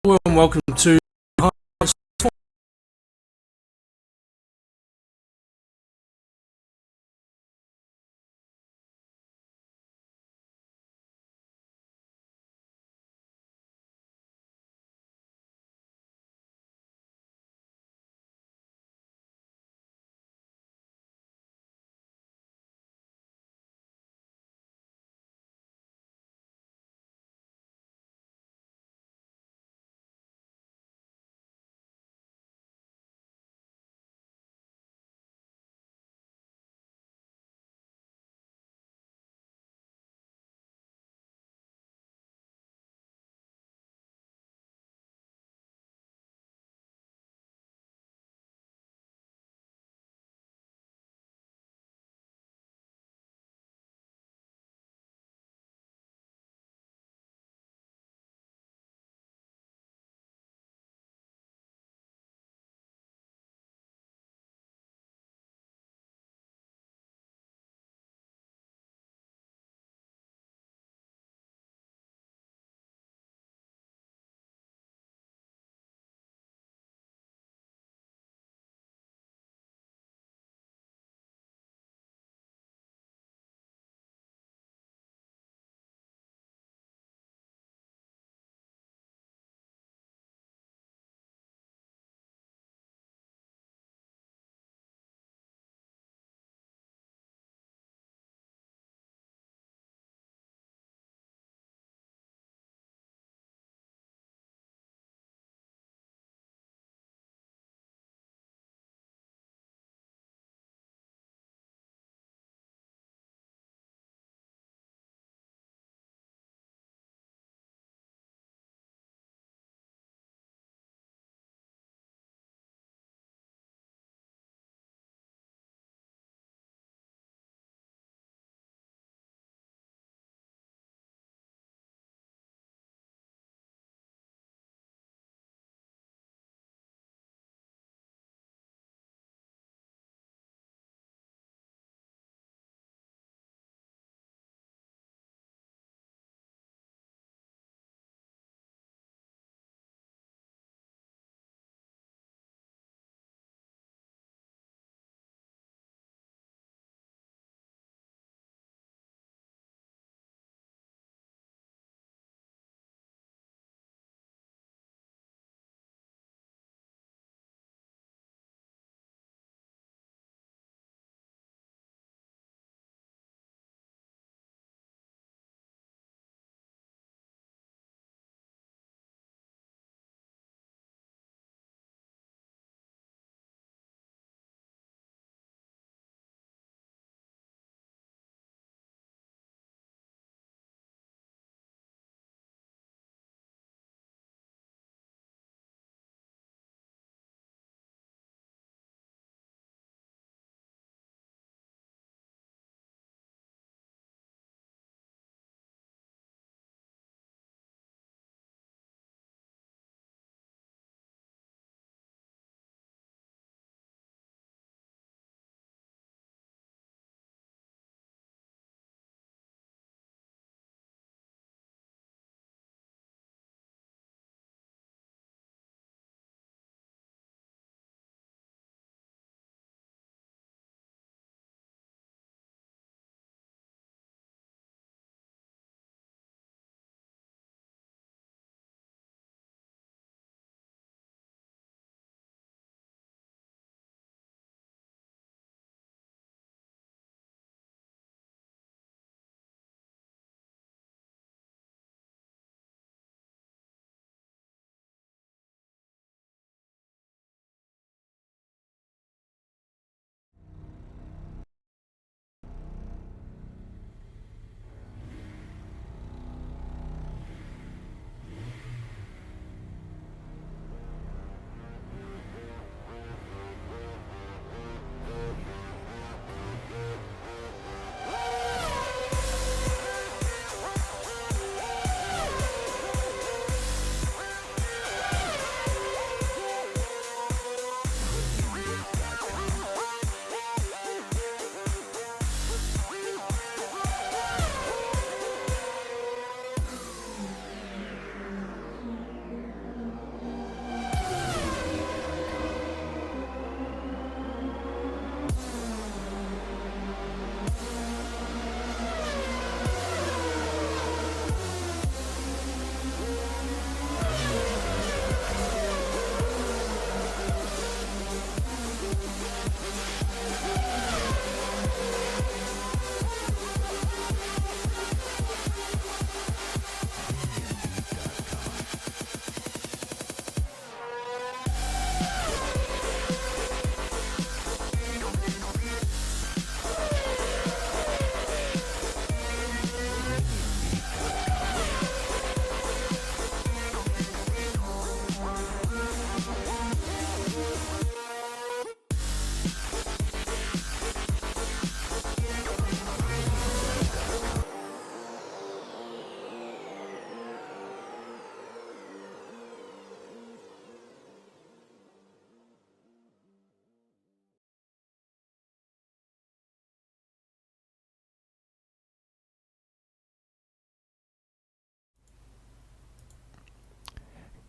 and welcome to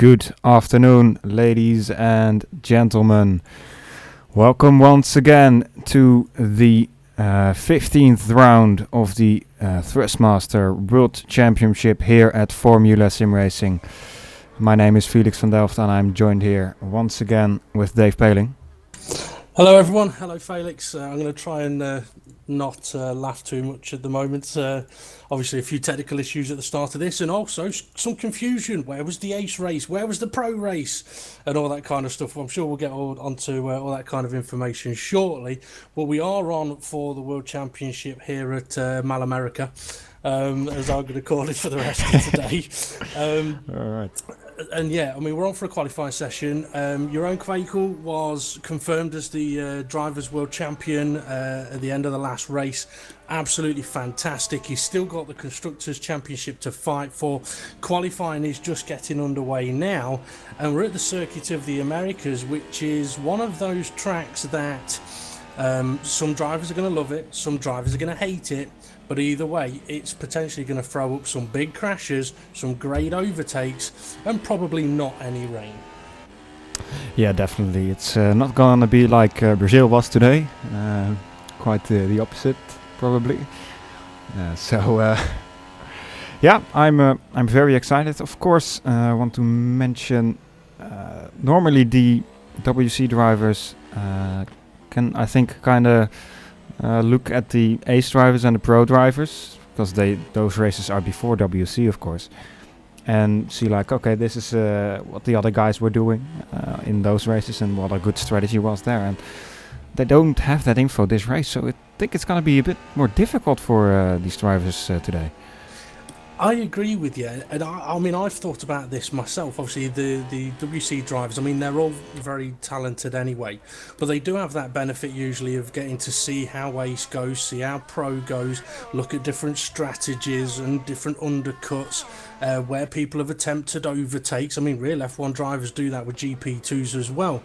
Good afternoon, ladies and gentlemen. Welcome once again to the 15th round of the Thrustmaster World Championship here at Formula SimRacing. My name is Felix van Delft and I'm joined here once again with Dave Paling. Hello everyone, hello Felix. I'm going to try and not laugh too much at the moment. Obviously a few technical issues at the start of this and also some confusion. Where was the Ace race? Where was the Pro race? And all that kind of stuff. I'm sure we'll get onto all that kind of information shortly. But we are on for the World Championship here at Mal America, as I'm going to call it for the rest of today. All right. And yeah, I mean, we're on for a qualifying session. Jong was confirmed as the Drivers' World Champion at the end of the last race. Absolutely fantastic. He's still got the Constructors' Championship to fight for. Qualifying is just getting underway now. And we're at the Circuit of the Americas, which is one of those tracks that some drivers are going to love it, some drivers are going to hate it. But either way, it's potentially going to throw up some big crashes, some great overtakes, and probably not any rain. Yeah, definitely. It's not going to be like Brazil was today. Quite the opposite, probably. Yeah, I'm very excited. Of course, I want to mention normally the WC drivers can, I think, kind of look at the ace drivers and the pro drivers, because those races are before WC, of course, and see like, okay, this is what the other guys were doing in those races and what a good strategy was there, and they don't have that info this race, so I think it's going to be a bit more difficult for these drivers today. I agree with you, and I mean, I've thought about this myself. Obviously, the WC drivers, I mean, they're all very talented anyway, but they do have that benefit usually of getting to see how Ace goes, see how Pro goes, look at different strategies and different undercuts, where people have attempted overtakes. I mean, real F1 drivers do that with GP2s as well.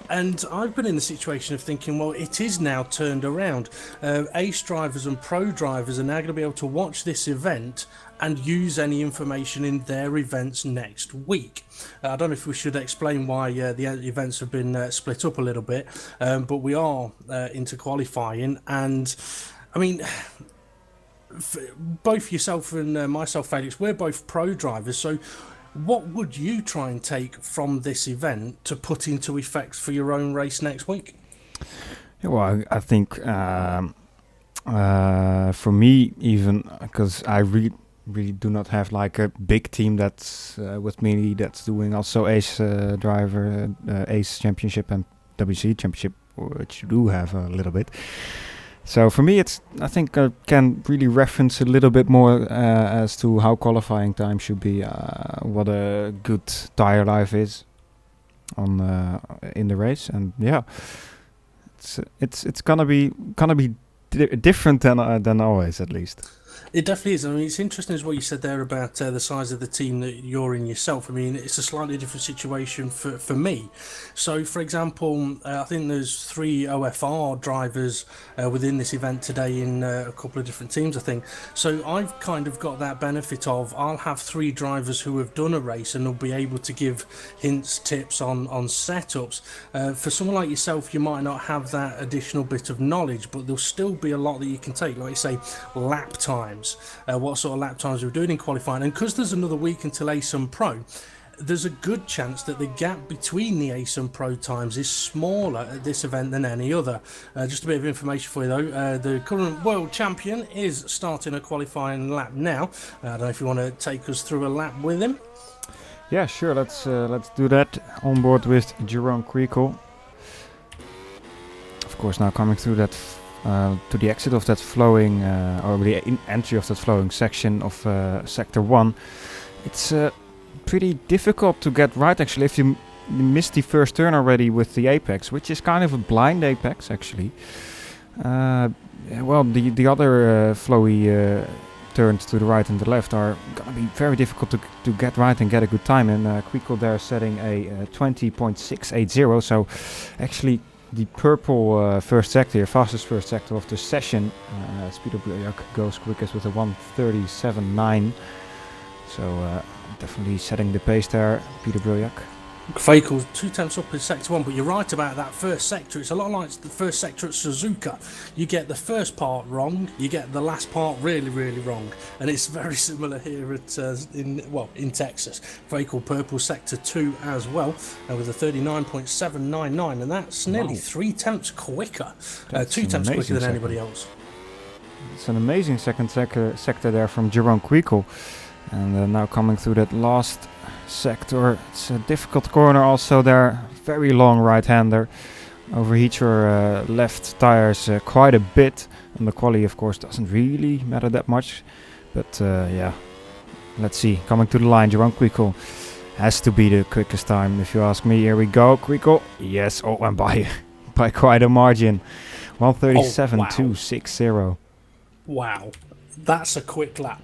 And I've been in the situation of thinking, well, it is now turned around. Ace drivers and pro drivers are now going to be able to watch this event and use any information in their events next week. I don't know if we should explain why the events have been split up a little bit, but we are into qualifying. And, I mean, both yourself and myself, Felix, we're both pro drivers, so what would you try and take from this event to put into effect for your own race next week? Yeah, well, I think for me, even because I really do not have like a big team that's with me that's doing also Ace driver, Ace Championship and WC Championship, which you do have a little bit. So for me, I think I can really reference a little bit more as to how qualifying time should be, what a good tire life is on in the race, and yeah, it's gonna be different than always, at least. It definitely is. I mean, it's interesting as what you said there about the size of the team that you're in yourself. I mean, it's a slightly different situation for me. So, for example, I think there's 3 OFR drivers within this event today in a couple of different teams, I think. So I've kind of got that benefit of I'll have 3 drivers who have done a race and they'll be able to give hints, tips on setups. For someone like yourself, you might not have that additional bit of knowledge, but there'll still be a lot that you can take, like you say, lap times. What sort of lap times we're doing in qualifying, and because there's another week until Ace and Pro, there's a good chance that the gap between the Ace and Pro times is smaller at this event than any other. Just a bit of information for you though, the current world champion is starting a qualifying lap now. I don't know if you want to take us through a lap with him. Yeah, sure, let's do that. On board with Jong. Of course, now coming through that to the exit of that flowing, or the entry of that flowing section of Sector 1. It's pretty difficult to get right, actually, if you missed the first turn already with the apex, which is kind of a blind apex, actually. Well, the other flowy turns to the right and the left are going to be very difficult to get right and get a good time. And Quico there setting a 20.680, so actually the purple first sector, fastest first sector of the session. Speed of Björk goes quickest with a 1:37.9. So definitely setting the pace there, Peter Briljak. Kvekel 2 tenths up in sector 1, but you're right about that first sector. It's a lot like the first sector at Suzuka. You get the first part wrong, you get the last part really, really wrong, and it's very similar here at in Texas. Kvekel purple sector 2 as well, with a 39.799, and that's nearly 3 tenths quicker, 2 tenths quicker than anybody else. It's an amazing second sector there from Jong Kvekel, and now coming through that last sector, it's a difficult corner also there, very long right-hander, overheat your left tires quite a bit, and the quali of course doesn't really matter that much, but yeah, let's see, coming to the line, Jong Kvekel has to be the quickest time if you ask me. Here we go, Kvekel, yes, and by quite a margin, 137.260. Wow, that's a quick lap.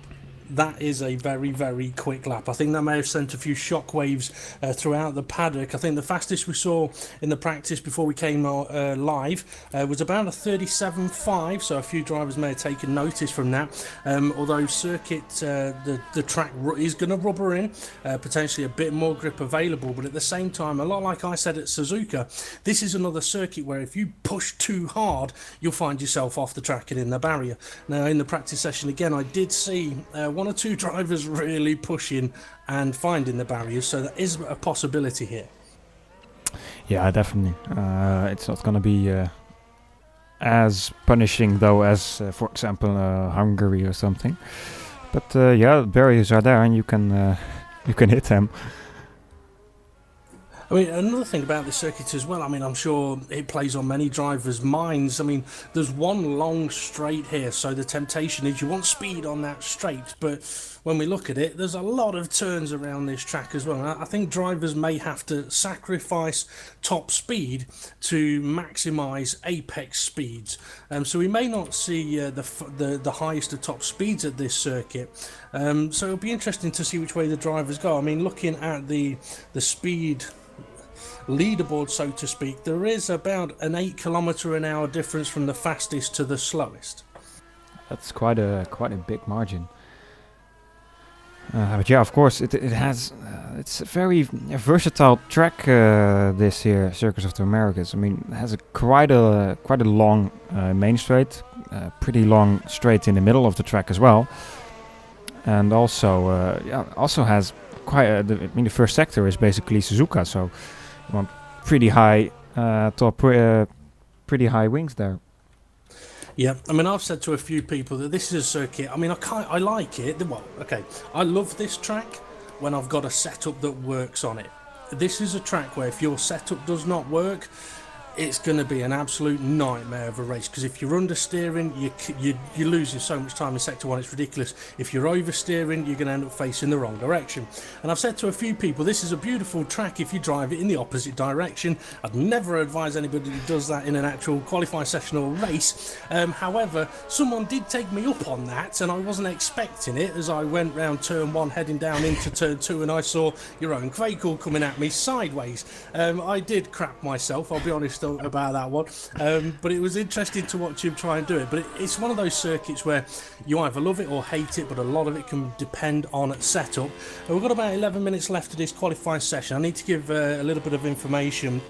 That is a very, very quick lap. I think that may have sent a few shockwaves throughout the paddock. I think the fastest we saw in the practice before we came live was about a 37.5, so a few drivers may have taken notice from that. Although circuit, the track is going to rubber in, potentially a bit more grip available, but at the same time, a lot like I said at Suzuka, this is another circuit where if you push too hard, you'll find yourself off the track and in the barrier. Now, in the practice session again, I did see one or two drivers really pushing and finding the barriers, so that is a possibility here. Yeah, definitely. It's not going to be as punishing though as, for example, Hungary or something. But yeah, barriers are there, and you can hit them. I mean, another thing about this circuit as well, I mean, I'm sure it plays on many drivers' minds. I mean, there's one long straight here, so the temptation is you want speed on that straight, but when we look at it, there's a lot of turns around this track as well. I think drivers may have to sacrifice top speed to maximise apex speeds. So we may not see the highest of top speeds at this circuit. So it'll be interesting to see which way the drivers go. I mean, looking at the speed leaderboard, so to speak, there is about an 8 km/h difference from the fastest to the slowest. That's quite a big margin. But yeah, of course, it has. It's a very versatile track. This here, Circus of the Americas. I mean, it has quite a long main straight, pretty long straight in the middle of the track as well, and also has quite. The first sector is basically Suzuka, so you want pretty high pretty high wings there. Yeah, I mean, I've said to a few people that this is a circuit. I mean, I like it. Well, okay, I love this track when I've got a setup that works on it. This is a track where if your setup does not work, it's going to be an absolute nightmare of a race, because if you're understeering, you're losing so much time in sector 1, it's ridiculous. If you're oversteering, you're going to end up facing the wrong direction. And I've said to a few people, this is a beautiful track if you drive it in the opposite direction. I'd never advise anybody who does that in an actual qualifying session or race. However, someone did take me up on that, and I wasn't expecting it as I went round turn 1 heading down into turn 2, and I saw Jong Kvekel coming at me sideways. I did crap myself, I'll be honest about that one, but it was interesting to watch him try and do it. But it's one of those circuits where you either love it or hate it, but a lot of it can depend on setup. And we've got about 11 minutes left of this qualifying session. I need to give a little bit of information.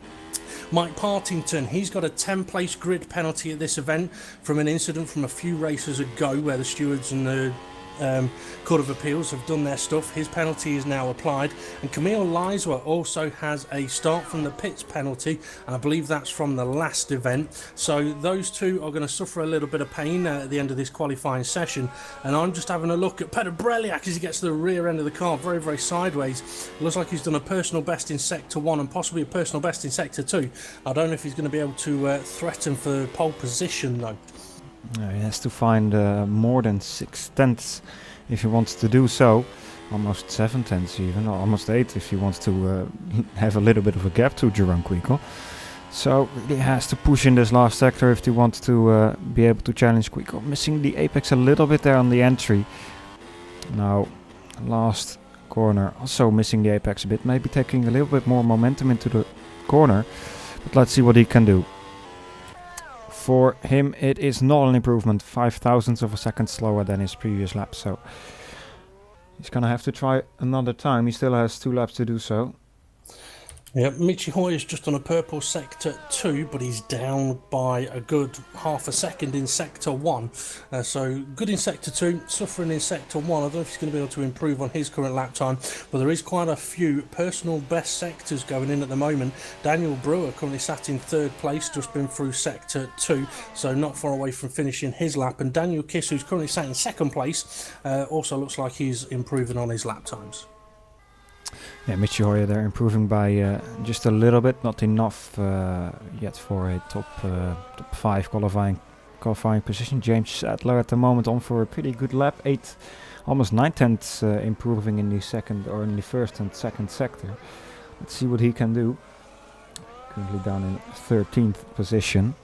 Mike Partington, he's got a 10-place grid penalty at this event from an incident from a few races ago where the stewards and the Court of Appeals have done their stuff. His penalty is now applied, and Camille Liswa also has a start from the pits penalty, and I believe that's from the last event. So those two are going to suffer a little bit of pain at the end of this qualifying session. And I'm just having a look at Peter Breliak as he gets to the rear end of the car, very, very sideways. It looks like he's done a personal best in sector 1 and possibly a personal best in sector 2. I don't know if he's going to be able to threaten for pole position though. He has to find more than 6 tenths if he wants to do so. Almost 7 tenths even, or almost 8 if he wants to have a little bit of a gap to Jong Kvekel. So he has to push in this last sector if he wants to be able to challenge Kvekel. Missing the apex a little bit there on the entry. Now, last corner, also missing the apex a bit. Maybe taking a little bit more momentum into the corner. But let's see what he can do. For him, it is not an improvement, 0.005 of a second slower than his previous lap. So He's going to have to try another time. He still has 2 laps to do so. Yeah, Michi Hoyer's just on a purple sector 2, but he's down by a good half a second in sector 1. So good in sector 2, suffering in sector 1. I don't know if he's going to be able to improve on his current lap time, but there is quite a few personal best sectors going in at the moment. Daniel Brewer currently sat in 3rd place, just been through sector 2, so not far away from finishing his lap. And Daniel Kiss, who's currently sat in 2nd place, also looks like he's improving on his lap times. Yeah, Michi Hoyer there improving by just a little bit, not enough yet for a top 5 qualifying position. James Sadler at the moment on for a pretty good lap, 8, almost 9/10 improving in the second or in the first and second sector. Let's see what he can do. Currently down in 13th position.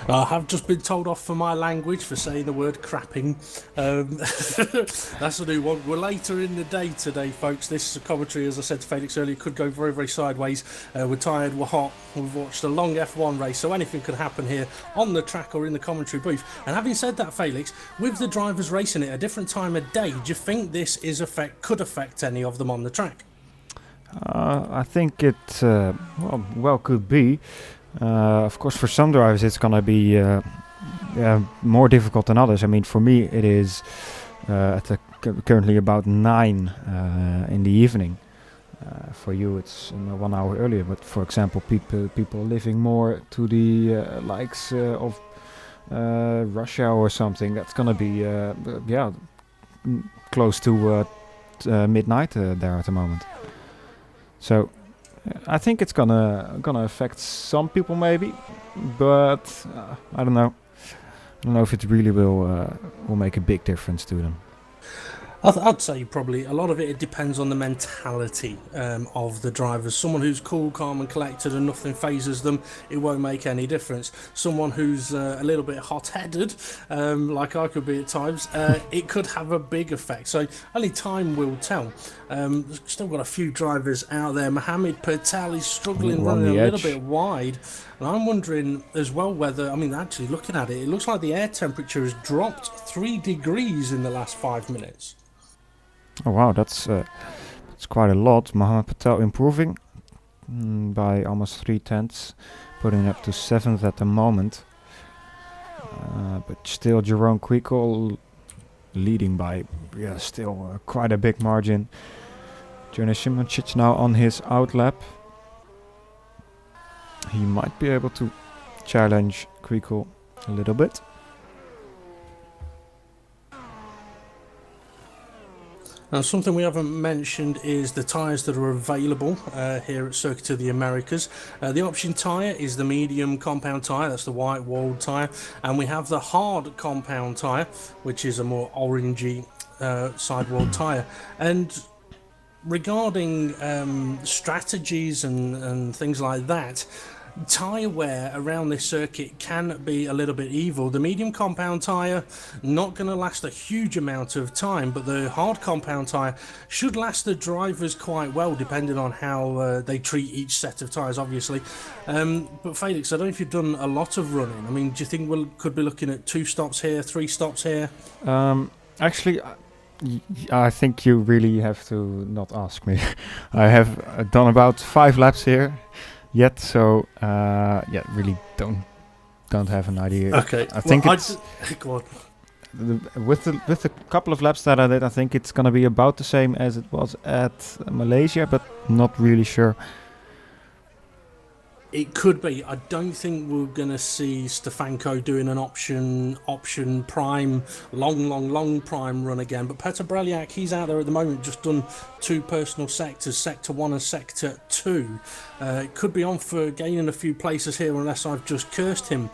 I have just been told off for my language for saying the word crapping. That's a new one. We're later in the day today, folks. This commentary, as I said to Felix earlier, could go very, very sideways. We're tired, we're hot, we've watched a long F1 race, so anything could happen here on the track or in the commentary booth. And having said that, Felix, with the drivers racing at a different time of day, do you think this could affect any of them on the track? I think it well could be. Of course, for some drivers it's gonna be more difficult than others. I mean, for me it is currently about 9 in the evening. For you it's 1 hour earlier, but for example people living more to the likes of Russia or something, that's gonna be close to midnight there at the moment. So I think it's gonna affect some people maybe, but I don't know. I don't know if it really will make a big difference to them. I'd say probably a lot of it depends on the mentality of the drivers. Someone who's cool, calm and collected and nothing phases them, it won't make any difference. Someone who's a little bit hot-headed, like I could be at times, it could have a big effect. So only time will tell. Still got a few drivers out there. Mohammed Patel is struggling, running a little bit wide. And I'm wondering as well whether, I mean, actually looking at it, it looks like the air temperature has dropped 3 degrees in the last 5 minutes. Oh wow, that's quite a lot. Mohammed Patel improving by almost 3/10, putting up to 7th at the moment. But still, Jerome Quickle leading by still quite a big margin. Jonas Simoncic now on his outlap. He might be able to challenge Quickle a little bit. Now, something we haven't mentioned is the tyres that are available here at Circuit of the Americas. The option tyre is the medium compound tyre, that's the white walled tyre, and we have the hard compound tyre, which is a more orangey sidewall tyre. And regarding strategies and things like that, tyre wear around this circuit can be a little bit evil. The medium compound tyre not going to last a huge amount of time, but the hard compound tyre should last the drivers quite well, depending on how they treat each set of tyres, obviously. But Felix, I don't know if you've done a lot of running. I mean, do you think we could be looking at 2 stops here, 3 stops here? Actually, I think you really have to not ask me. I have done about 5 laps here yet, so really don't have an idea. Okay, I think it's go on. With the couple of laps that I did, I think it's gonna be about the same as it was at Malaysia, but not really sure. It could be. I don't think we're going to see Stefanko doing an option prime, long prime run again. But Petr Breliak, he's out there at the moment, just done 2 personal sectors, Sector 1 and Sector 2. It could be on for gaining a few places here unless I've just cursed him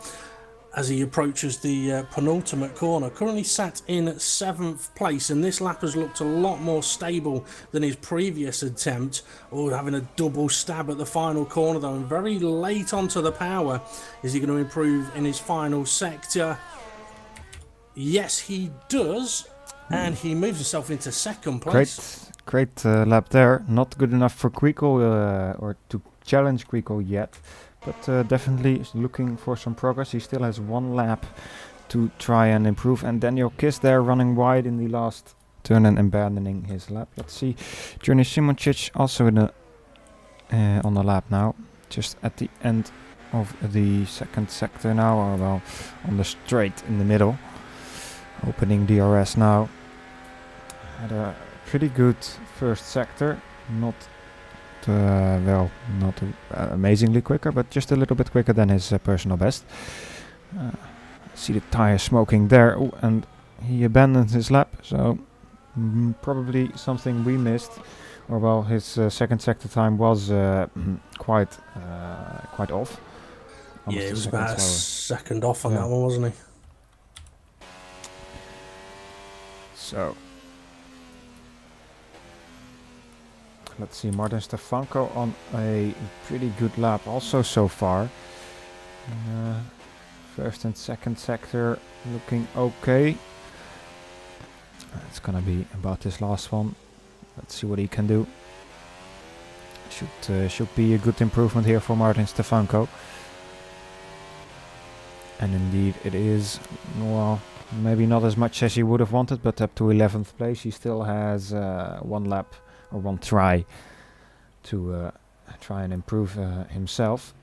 as he approaches the penultimate corner. Currently sat in 7th place, and this lap has looked a lot more stable than his previous attempt. Having a double stab at the final corner though, and very late onto the power. Is he going to improve in his final sector? Yes, he does, and he moves himself into 2nd place. Great lap there. Not good enough for Quickle or to challenge Quickle yet. But definitely looking for some progress. He still has 1 lap to try and improve. And Daniel Kiss there running wide in the last turn and abandoning his lap. Let's see, Johnny Simoncic also in on the lap now, just at the end of the second sector now, or well, on the straight in the middle. Opening DRS now. Had a pretty good first sector, not amazingly quicker, but just a little bit quicker than his personal best. See the tire smoking there. Ooh, and he abandoned his lap, so probably something we missed. Or well, his second sector time was quite off. Yeah, it was about a second off on that one, wasn't he? So let's see, Martin Stefanko on a pretty good lap also so far. First and second sector looking okay. It's gonna be about this last one. Let's see what he can do. Should be a good improvement here for Martin Stefanko. And indeed it is. Well, maybe not as much as he would have wanted, but up to 11th place. He still has one lap or one try to try and improve himself.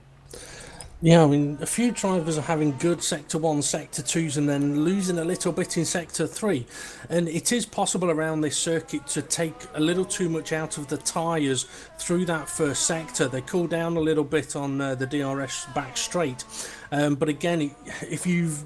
Yeah, I mean, a few drivers are having good Sector 1, Sector 2s and then losing a little bit in Sector 3. And it is possible around this circuit to take a little too much out of the tyres through that first sector. They cool down a little bit on the DRS back straight. But again, if you've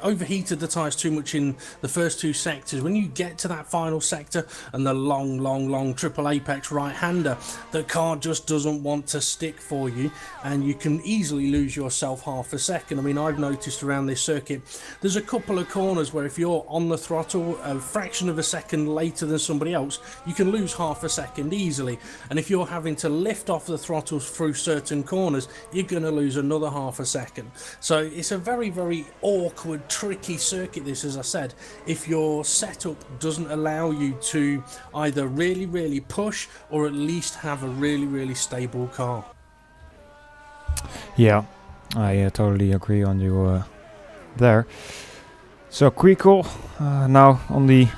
overheated the tyres too much in the first two sectors, when you get to that final sector and the long triple apex right-hander, the car just doesn't want to stick for you, and you can easily lose yourself half a second. I mean, I've noticed around this circuit, there's a couple of corners where if you're on the throttle a fraction of a second later than somebody else, you can lose half a second easily. And if you're having to lift off the throttle through certain corners, you're going to lose another half a second. So it's a very awkward, tricky circuit, this, as I said, if your setup doesn't allow you to either really push or at least have a really stable car. Yeah, I totally agree on you there. So Kwikel now on the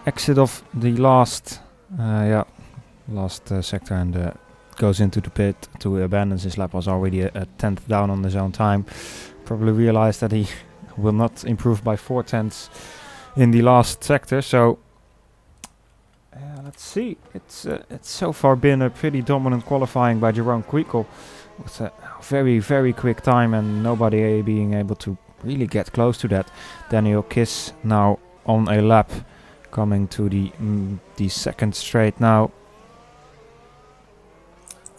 exit of the last sector and goes into the pit to abandon his lap. Was already a 10th down on his own time. Probably realized that he will not improve by 4/10 in the last sector. So let's see. It's so far been a pretty dominant qualifying by Jerome Kwikel with a very quick time and nobody being able to really get close to that. Daniel Kiss now on a lap, coming to the second straight now.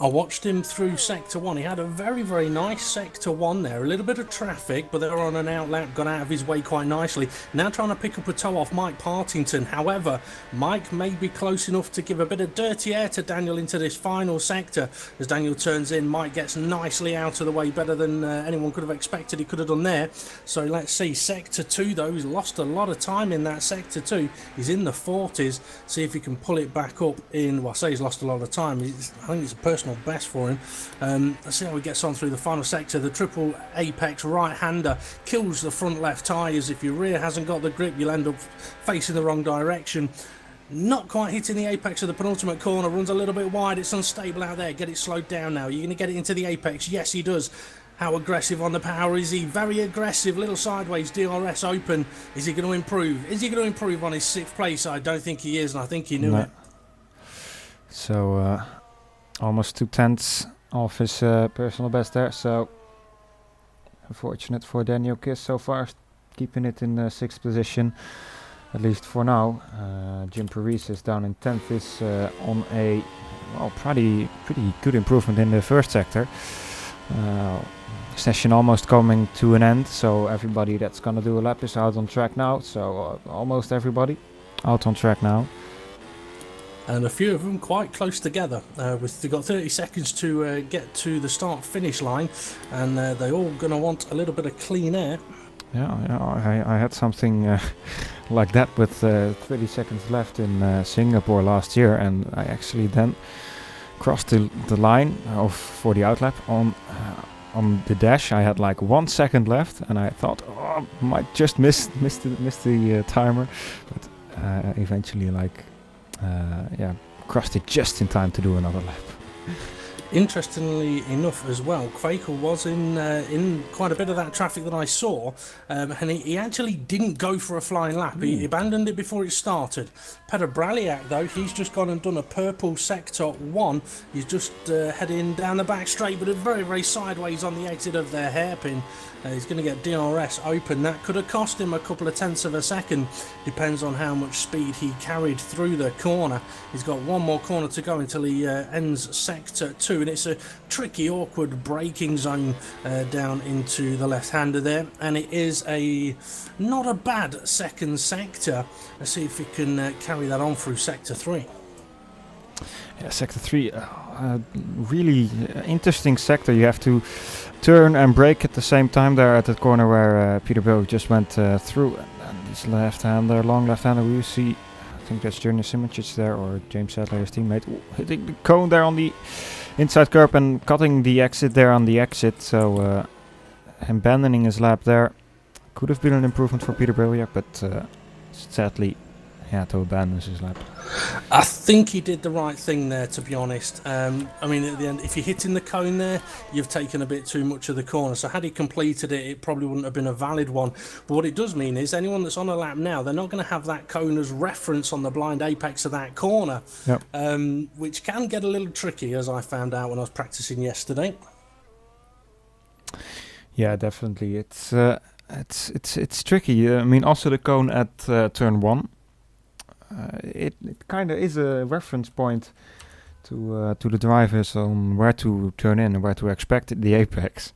I watched him through Sector 1. He had a very nice Sector 1 there. A little bit of traffic, but they were on an outlap, got out of his way quite nicely. Now trying to pick up a toe off Mike Partington. However, Mike may be close enough to give a bit of dirty air to Daniel into this final sector. As Daniel turns in, Mike gets nicely out of the way, better than anyone could have expected he could have done there. So let's see. Sector 2, though, he's lost a lot of time in that Sector 2. He's in the 40s. See if he can pull it back up in, well, I say he's lost a lot of time. I think it's a personal best for him. Let's see how he gets on through the final sector. The triple apex right-hander kills the front left tyres. If your rear hasn't got the grip, you'll end up facing the wrong direction. Not quite hitting the apex of the penultimate corner, runs a little bit wide. It's unstable out there. Get it slowed down now. You're going to get it into the apex. Yes, he does. How aggressive on the power is he? Very aggressive. Little sideways. DRS open. Is he going to improve? Is he going to improve on his 6th place? I don't think he is, and I think he knew it. So almost 2/10 off his personal best there. So unfortunate for Daniel Kiss so far, keeping it in the 6th position, at least for now. Jim Prix is down in 10th, is on a pretty good improvement in the first sector. Session almost coming to an end, so everybody that's gonna do a lap is out on track now. So almost everybody out on track now. And a few of them quite close together. They've got 30 seconds to get to the start-finish line, and they're all going to want a little bit of clean air. Yeah, I had something like that with 30 seconds left in Singapore last year, and I actually then crossed the line for the outlap on on the dash, I had like 1 second left, and I thought, oh, might just miss the timer, but eventually, crossed it just in time to do another lap. Interestingly enough as well, Quaker was in quite a bit of that traffic that I saw, and he actually didn't go for a flying lap. He abandoned it before it started. Peter Braliak, though, he's just gone and done a purple sector 1. He's just heading down the back straight, but very, very sideways on the exit of their hairpin. He's going to get DRS open. That could have cost him a couple of tenths of a second. Depends on how much speed he carried through the corner. He's got one more corner to go until he ends sector 2, and it's a tricky, awkward braking zone down into the left-hander there, and it is not a bad second sector. Let's see if he can carry that on through sector 3. Yeah, sector 3, really interesting sector. You have to turn and brake at the same time there at that corner where Peter Bill just went through. And this left-hander, long left-hander, we see, I think that's Junior Simoncic there, or James Sadler, his teammate, hitting the cone there on the inside curb and cutting the exit there on the exit. So abandoning his lap there could have been an improvement for Peter Braliak, but sadly he had to abandon his lap. I think he did the right thing there, to be honest. I mean, at the end, if you're hitting the cone there, you've taken a bit too much of the corner. So had he completed it, it probably wouldn't have been a valid one. But what it does mean is anyone that's on a lap now, they're not going to have that cone as reference on the blind apex of that corner, yep. Which can get a little tricky, as I found out when I was practicing yesterday. Yeah, definitely. It's tricky. I mean, also the cone at turn 1. It kind of is a reference point to the drivers on where to turn in and where to expect the apex.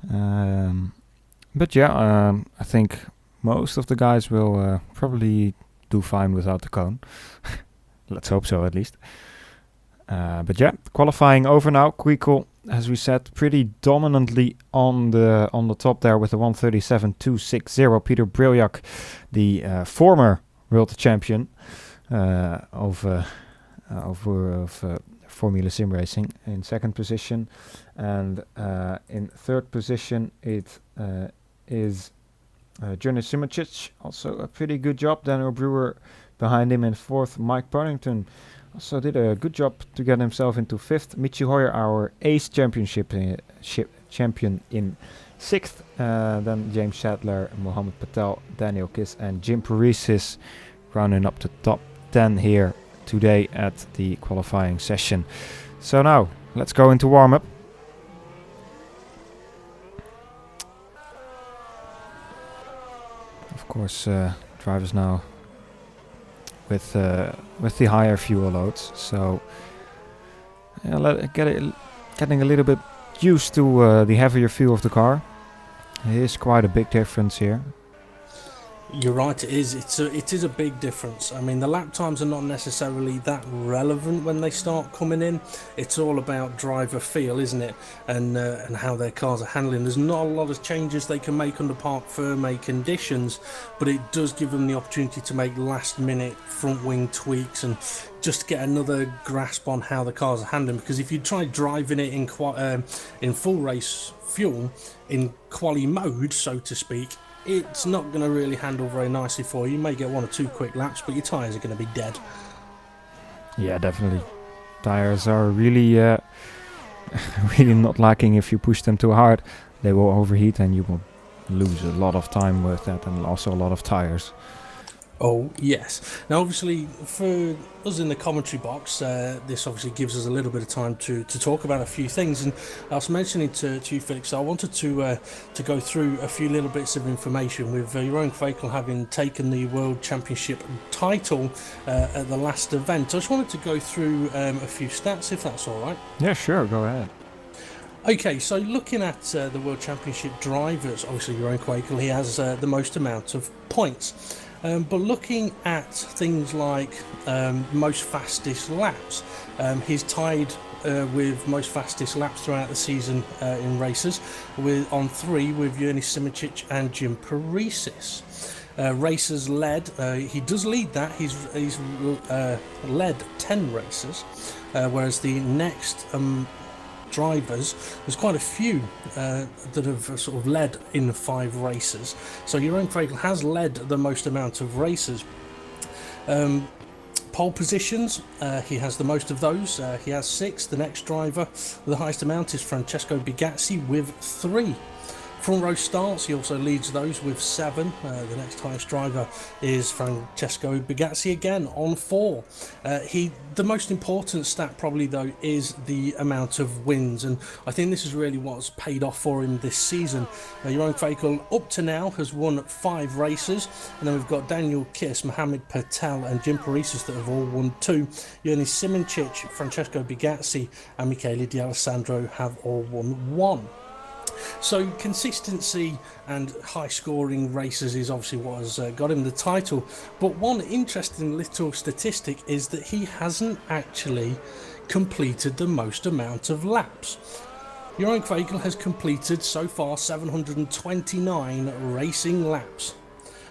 But yeah, I think most of the guys will probably do fine without the cone. Let's hope so, at least. But yeah, qualifying over now. Quickel, as we said, pretty dominantly on the top there with a 1:37.260. Peter Braliak, the former world champion of Formula SimRacing, in second position, and in third position it is Jonas Simoncic, also a pretty good job. Daniel Brewer behind him in fourth. Mike Parrington also did a good job to get himself into fifth. Michi Hoyer, our ACE championship champion, in sixth. Then James Sadler, Mohammed Patel, Daniel Kiss, and Jim Paresis rounding up the top 10 here today at the qualifying session. So now let's go into warm-up. Of course, drivers now with the higher fuel loads, so getting a little bit used to the heavier fuel of the car. It is quite a big difference here. You're right, it is. It is a big difference. I mean, the lap times are not necessarily that relevant when they start coming in. It's all about driver feel, isn't it? And how their cars are handling. There's not a lot of changes they can make under parc fermé conditions, but it does give them the opportunity to make last-minute front wing tweaks and just get another grasp on how the cars are handling. Because if you try driving it in full race fuel, in quali mode, so to speak, it's not going to really handle very nicely for you. You may get one or two quick laps, but your tyres are going to be dead. Yeah, definitely. Tyres are really really not liking if you push them too hard. They will overheat and you will lose a lot of time with that, and also a lot of tyres. Oh, yes. Now, obviously, for us in the commentary box, this obviously gives us a little bit of time to talk about a few things. And I was mentioning to you, Felix, I wanted to go through a few little bits of information with Jeroen Quakel having taken the World Championship title at the last event. I just wanted to go through a few stats, if that's all right. Yeah, sure, go ahead. Okay, so looking at the World Championship drivers, obviously Jeroen Quakel, he has the most amount of points. But looking at things like most fastest laps, he's tied with most fastest laps throughout the season in races, on 3 with Jonas Simoncic and Jim Paresis. Races led, he does lead that, he's led 10 races, whereas the next drivers, there's quite a few that have sort of led in 5 races. So Jong has led the most amount of races. Pole positions, he has the most of those. He has 6. The next driver with the highest amount is Francesco Bigazzi with 3. Front row starts, he also leads those with 7. The next highest driver is Francesco Bigazzi again on 4. The most important stat probably though is the amount of wins, and I think this is really what's paid off for him this season. Jong up to now has won 5 races, and then we've got Daniel Kiss, Mohamed Patel and Jim Parisas that have all won 2. Yerni Simoncic, Francesco Bigazzi and Michele D'Alessandro have all won 1. So consistency and high scoring races is obviously what has got him the title, but one interesting little statistic is that he hasn't actually completed the most amount of laps. Jong has completed so far 729 racing laps,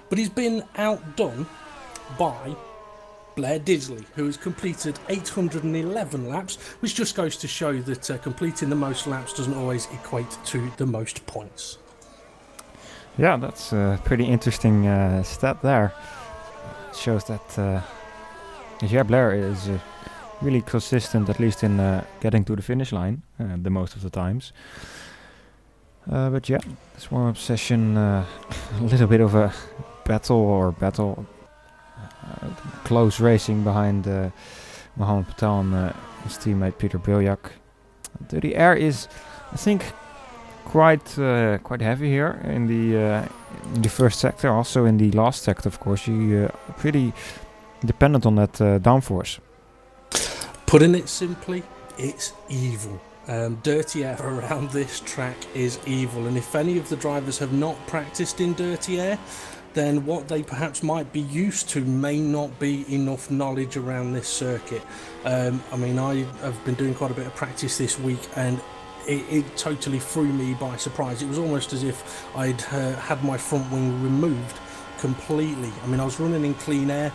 but he's been outdone by Blair Disley, who has completed 811 laps, which just goes to show that completing the most laps doesn't always equate to the most points. Yeah, that's a pretty interesting stat there. It shows that Blair is really consistent, at least in getting to the finish line the most of the times. But yeah, this warm-up session, a little bit of a battle, close racing behind Mohamed Patel and his teammate Peter Biljak. The air is, I think, quite heavy here in the first sector. Also in the last sector, of course, you pretty dependent on that downforce. Putting it simply, it's evil. Dirty air around this track is evil, and if any of the drivers have not practiced in dirty air, then what they perhaps might be used to may not be enough knowledge around this circuit. I have been doing quite a bit of practice this week, and it totally threw me by surprise. It was almost as if I'd had my front wing removed completely. I was running in clean air,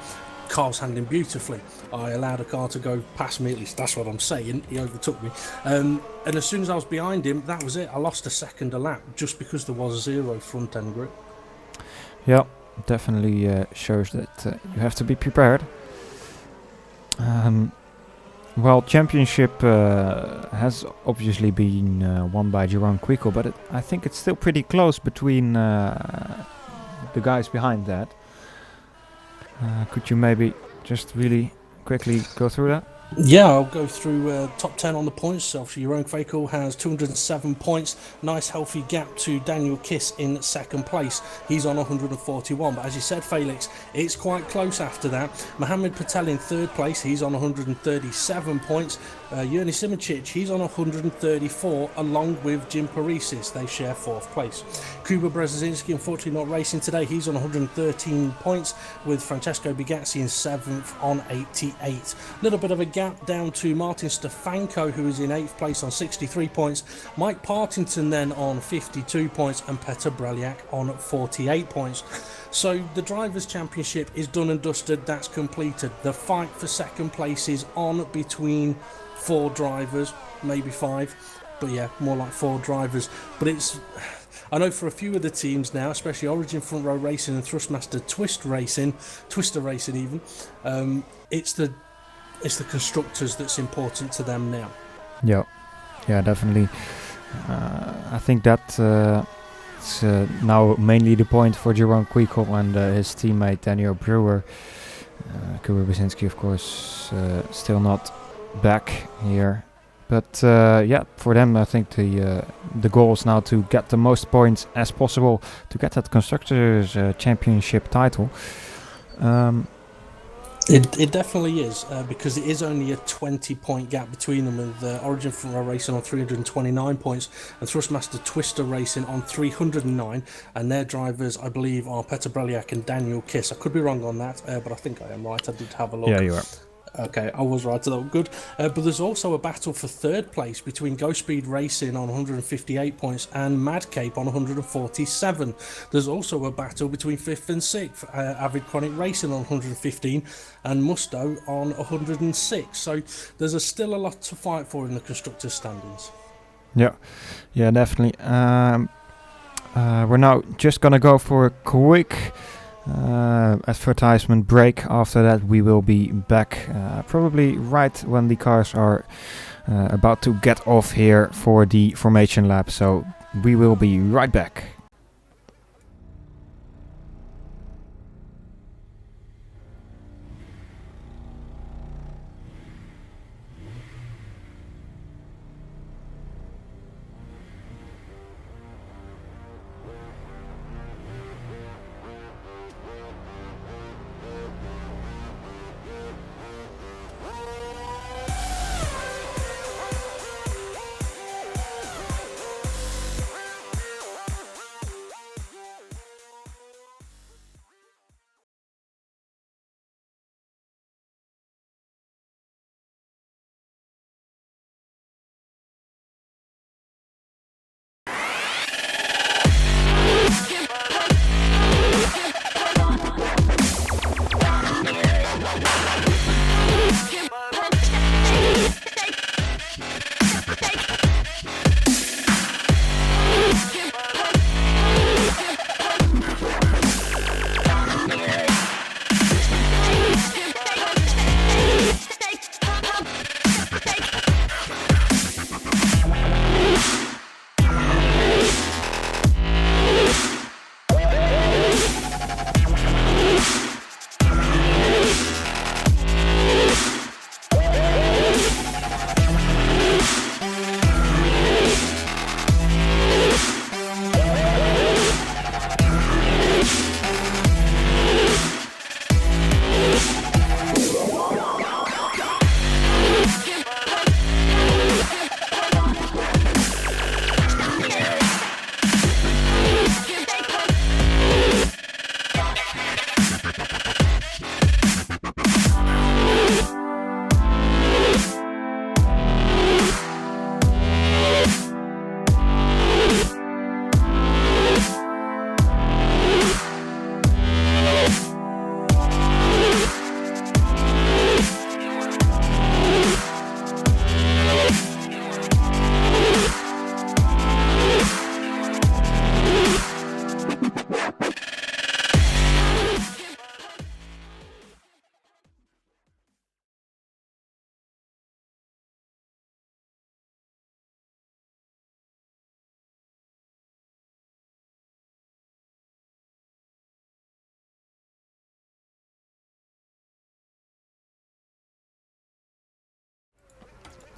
car was handling beautifully. I allowed a car to go past me, at least that's what I'm saying. He overtook me, and as soon as I was behind him, that was it. I lost a second a lap just because there was 0 front end grip. Yeah, definitely shows that you have to be prepared. Championship has obviously been won by Jong, but I think it's still pretty close between the guys behind that. Could you maybe just really quickly go through that? Yeah, I'll go through top 10 on the points. So obviously, Jong has 207 points. Nice healthy gap to Daniel Kiss in second place. He's on 141. But as you said, Felix, it's quite close after that. Mohamed Patel in third place. He's on 137 points. Yerni Simoncic, he's on 134, along with Jim Parisas. They share fourth place. Kuba Brzezinski, unfortunately not racing today. He's on 113 points, with Francesco Bigazzi in seventh on 88. A little bit of a gap down to Martin Stefanko, who is in 8th place on 63 points. Mike Partington then on 52 points, and Petr Breliak on 48 points. So the Drivers' Championship is done and dusted. That's completed. The fight for second place is on between 4 drivers, maybe 5, but yeah, more like 4 drivers. But I know for a few of the teams now, especially Origin Front Row Racing and Thrustmaster Twister Racing even, it's the constructors that's important to them now. Yeah, definitely. I think that it's now mainly the point for Jong and his teammate Daniel Brewer. Kuba Brzezinski, of course, still not back here. But for them, I think the goal is now to get the most points as possible to get that Constructors' Championship title. It definitely is, because it is only a 20-point gap between them, with Origin Front Row Racing on 329 points and Thrustmaster Twister Racing on 309, and their drivers, I believe, are Petr Breliak and Daniel Kiss. I could be wrong on that, but I think I am right. I did have a look. Yeah, you are. Okay, I was right, so good. But there's also a battle for third place between Go Speed Racing on 158 points and Mad Cape on 147. There's also a battle between 5th and 6th, Avid Chronic Racing on 115 and Musto on 106. So there's still a lot to fight for in the constructors' standings. Yeah, definitely. We're now just gonna go for a quick advertisement break. After that, we will be back probably right when the cars are about to get off here for the formation lap. So we will be right back.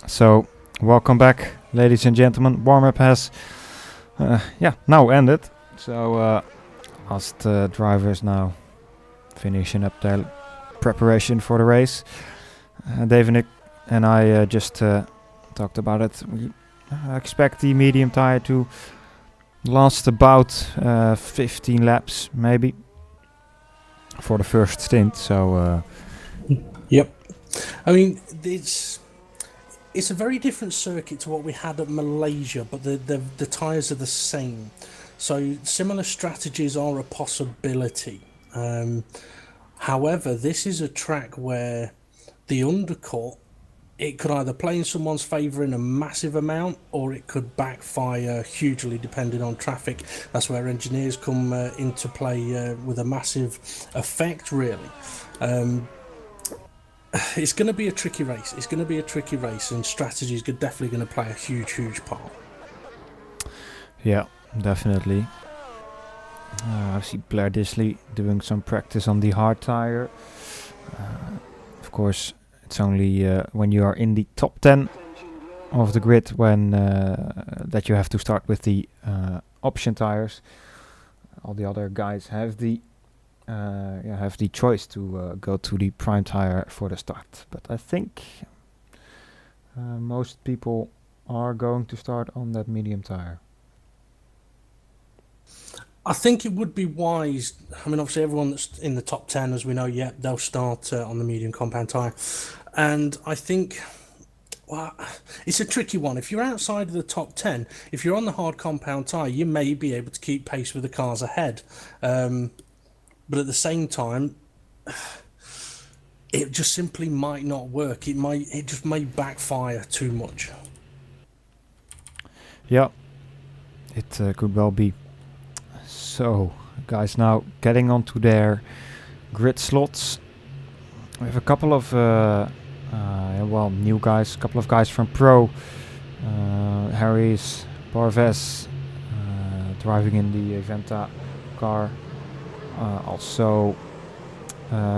So, welcome back, ladies and gentlemen. Warm-up has, now ended. So, us the drivers now finishing up their preparation for the race. David and I just talked about it. We expect the medium tire to last about 15 laps, maybe, for the first stint. So, Yep. I mean, it's a very different circuit to what we had at Malaysia, but the tyres are the same. So similar strategies are a possibility. However, this is a track where the undercut, it could either play in someone's favour in a massive amount, or it could backfire hugely depending on traffic. That's where engineers come into play with a massive effect, really. It's going to be a tricky race. And strategy is definitely going to play a huge part. Yeah, definitely. I see Blair Disley doing some practice on the hard tire. Of course, it's only when you are in the top 10 of the grid when that you have to start with the option tires. All the other guys have the choice to go to the prime tire for the start. But I think most people are going to start on that medium tire. I think it would be wise. I mean, obviously, everyone that's in the top 10, as we know, they'll start on the medium compound tyre. And I think, well, it's a tricky one. If you're outside of the top 10, if you're on the hard compound tyre, you may be able to keep pace with the cars ahead. But at the same time, it just simply might not work. It just may backfire too much. Yeah, it could well be. So, guys, now getting onto their grid slots. We have a couple of new guys, a couple of guys from Pro. Harry's, Barves, driving in the Aventa car. Also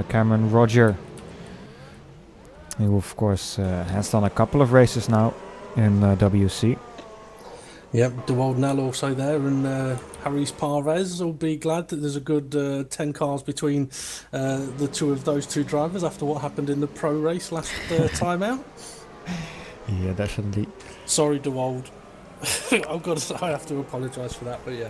Cameron Roger, who of course has done a couple of races now in WC. Yep, DeWald Nell also there, and Harry's Parvez will be glad that there's a good 10 cars between the two of those two drivers after what happened in the Pro race last time out. Yeah, definitely. Sorry, DeWald. I have to apologise for that, but yeah.